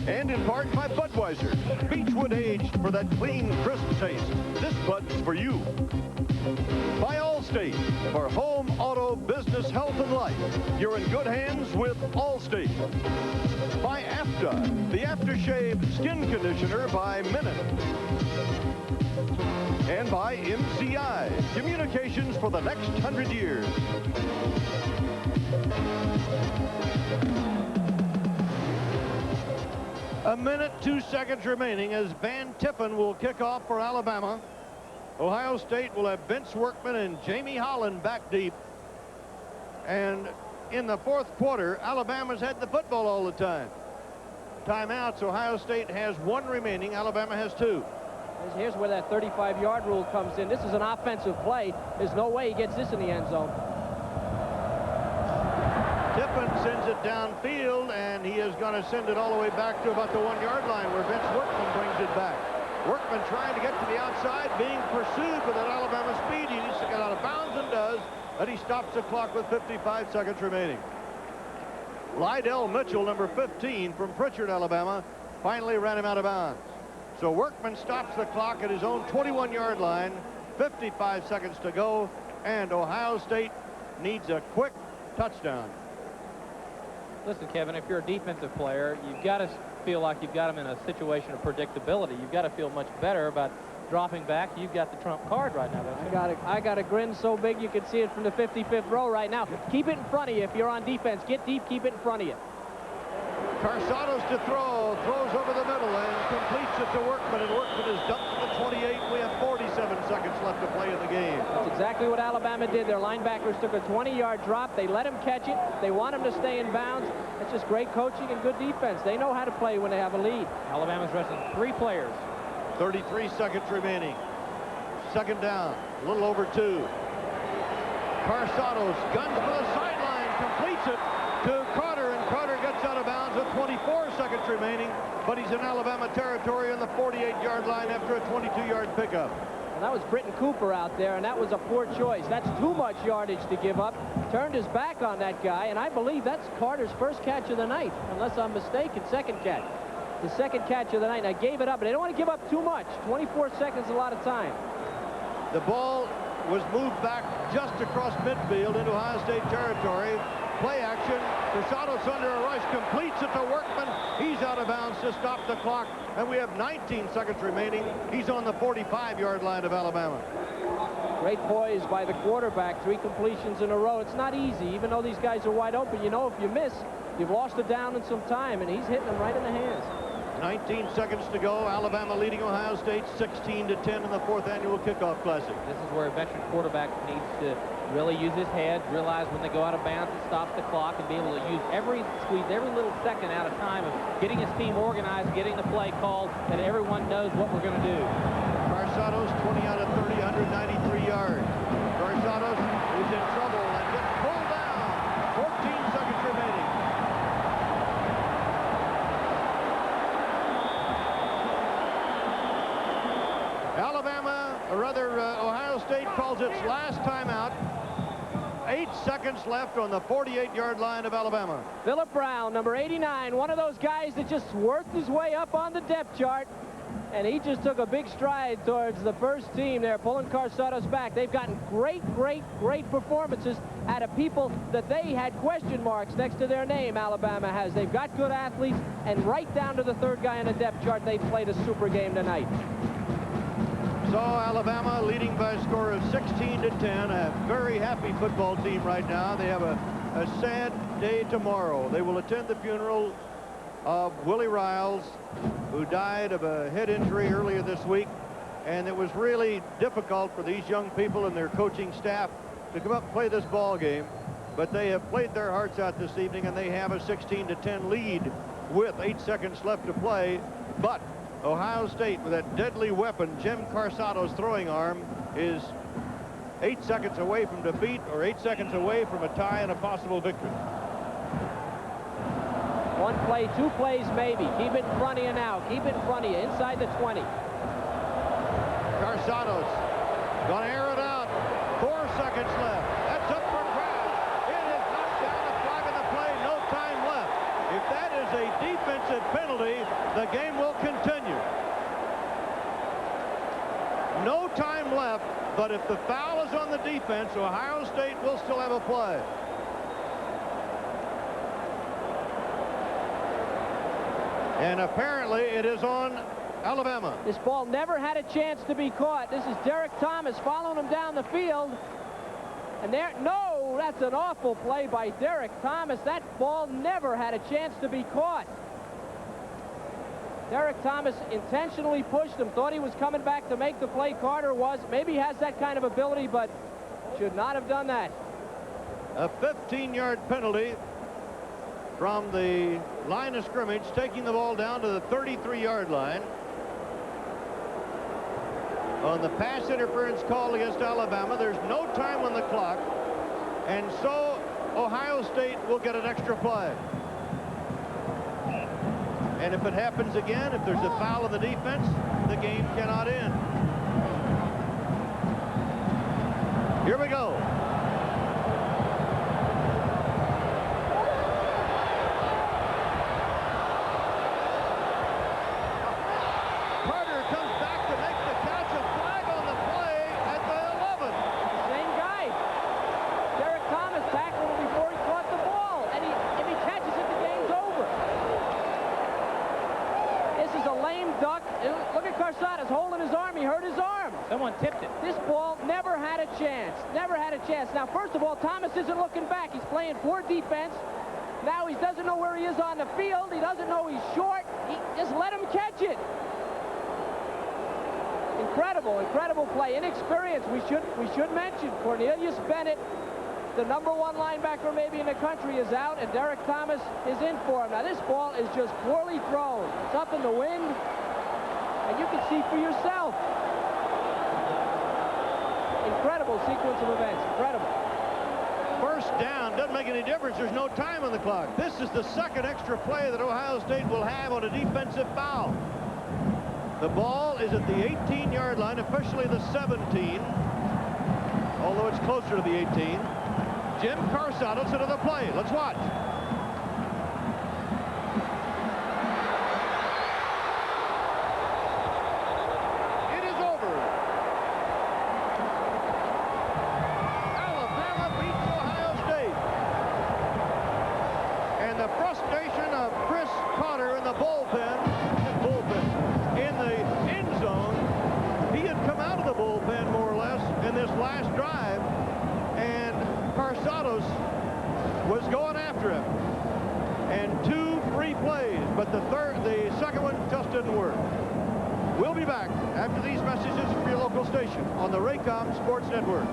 And in part by Budweiser, Beechwood aged for that clean, crisp taste. This Bud's for you. By Allstate, for home, auto, business, health, and life. You're in good hands with Allstate. By AFTA, the aftershave skin conditioner by Minute. And by MCI, communications for the next 100 years. A minute, 2 seconds remaining as Van Tiffen will kick off for Alabama. Ohio State will have Vince Workman and Jamie Holland back deep. And in the fourth quarter, Alabama's had the football all the time. Timeouts, Ohio State has 1 remaining. Alabama has 2. Here's where that 35-yard rule comes in. This is an offensive play. There's no way he gets this in the end zone. Tippen sends it downfield, and he is going to send it all the way back to about the 1-yard line where Vince Workman brings it back. Workman trying to get to the outside, being pursued with that Alabama speed. He needs to get out of bounds and does, and he stops the clock with 55 seconds remaining. Lydell Mitchell, number 15 from Pritchard, Alabama, finally ran him out of bounds. So Workman stops the clock at his own 21-yard line, 55 seconds to go, and Ohio State needs a quick touchdown. Listen, Kevin, if you're a defensive player, you've got to feel like you've got them in a situation of predictability. You've got to feel much better about dropping back. You've got the trump card right now, don't you? I got a grin so big you can see it from the 55th row right now. Keep it in front of you if you're on defense. Get deep, keep it in front of you. Carsados to throw, throws over the middle and completes it to Workman, and Workman is dumped to the 28. We have 47 seconds left to play in the game. That's exactly what Alabama did. Their linebackers took a 20-yard drop. They let him catch it. They want him to stay in bounds. It's just great coaching and good defense. They know how to play when they have a lead. Alabama's resting 3 players. 33 seconds remaining. Second down, a little over 2. Carsados guns for the sideline, completes it to Carter, and Carter gets out of bounds with 24 seconds remaining, but he's in Alabama territory on the 48-yard line after a 22-yard pickup. And that was Britton Cooper out there, and that was a poor choice. That's too much yardage to give up. Turned his back on that guy, and I believe that's Carter's first catch of the night, unless I'm mistaken, second catch. The second catch of the night, and I gave it up, but they don't want to give up too much. 24 seconds is a lot of time. The ball was moved back just across midfield into Ohio State territory. Play action. Carsados under a rush, completes it to Workman. He's out of bounds to stop the clock, and we have 19 seconds remaining. He's on the 45-yard line of Alabama. Great poise by the quarterback. 3 completions in a row. It's not easy, even though these guys are wide open. You know, if you miss, you've lost it down in some time, and he's hitting them right in the hands. 19 seconds to go. Alabama leading Ohio State 16-10 in the 4th annual Kickoff Classic. This is where a veteran quarterback needs to really use his head, realize when they go out of bounds, it stops the clock, and be able to squeeze every little second out of time of getting his team organized, getting the play called, that everyone knows what we're going to do. Carsados, 20 out of 30, 193 yards. Carsados is in trouble and gets pulled down. 14 seconds remaining. Ohio State calls its last timeout. 8 seconds left on the 48-yard line of Alabama. Philip Brown, number 89, one of those guys that just worked his way up on the depth chart, and he just took a big stride towards the first team there, pulling Carsados back. They've gotten great performances out of people that they had question marks next to their name. Alabama has. They've got good athletes, and right down to the 3rd guy on the depth chart, they played a super game tonight. So Alabama leading by a score of 16-10. A very happy football team right now. They have a sad day tomorrow. They will attend the funeral of Willie Riles, who died of a head injury earlier this week. And it was really difficult for these young people and their coaching staff to come up and play this ball game. But they have played their hearts out this evening, and they have a 16-10 lead with 8 seconds left to play. But Ohio State, with that deadly weapon, Jim Carsato's throwing arm, is 8 seconds away from defeat, or 8 seconds away from a tie and a possible victory. One play, two plays maybe. Keep it in front of you now. Keep it in front of you, inside the 20. Carsato's going to air it out. 4 seconds left. That's up for grabs. It is knocked down. A flag on the play. No time left. If that is a defensive penalty, the game will continue. No time left, but if the foul is on the defense, Ohio State will still have a play. And apparently it is on Alabama. This ball never had a chance to be caught. This is Derek Thomas following him down the field. And there, no, that's an awful play by Derek Thomas. That ball never had a chance to be caught. Derek Thomas intentionally pushed him, thought he was coming back to make the play. Carter was. Maybe he has that kind of ability, but should not have done that. A 15-yard penalty from the line of scrimmage, taking the ball down to the 33-yard line. On the pass interference call against Alabama, there's no time on the clock, and so Ohio State will get an extra play. And if it happens again, if there's a foul on the defense, the game cannot end. Here we go. Carter comes back to make the catch. A flag on the play at the 11. Same guy. Derek Thomas tackled him before he caught the ball. And if he catches it, the game's over. This is a lame duck. Look at Carsato's holding his arm. He hurt his arm. Someone tipped it. This ball never had a chance. Never had a chance. Now, first of all, Thomas isn't looking back. He's playing poor defense. Now he doesn't know where he is on the field. He doesn't know he's short. Just let him catch it. Incredible, incredible play. Inexperience. We should mention Cornelius Bennett, the #1 linebacker maybe in the country, is out, and Derek Thomas is in for him. Now this ball is just poorly thrown. It's up in the wind, and you can see for yourself. Incredible sequence of events. Incredible. First down, doesn't make any difference. There's no time on the clock. This is the second extra play that Ohio State will have on a defensive foul. The ball is at the 18-yard line, officially the 17, although it's closer to the 18. Jim Carsato's into the play. Let's watch. It is over. Alabama beats Ohio State. And the frustration of Chris Carter in the bullpen, in the end zone. He had come out of the bullpen more or less in this last drive, and Carsato's was going after him. And 2 free plays, but the second one just didn't work. We'll be back after these messages from your local station on the Raycom Sports Network.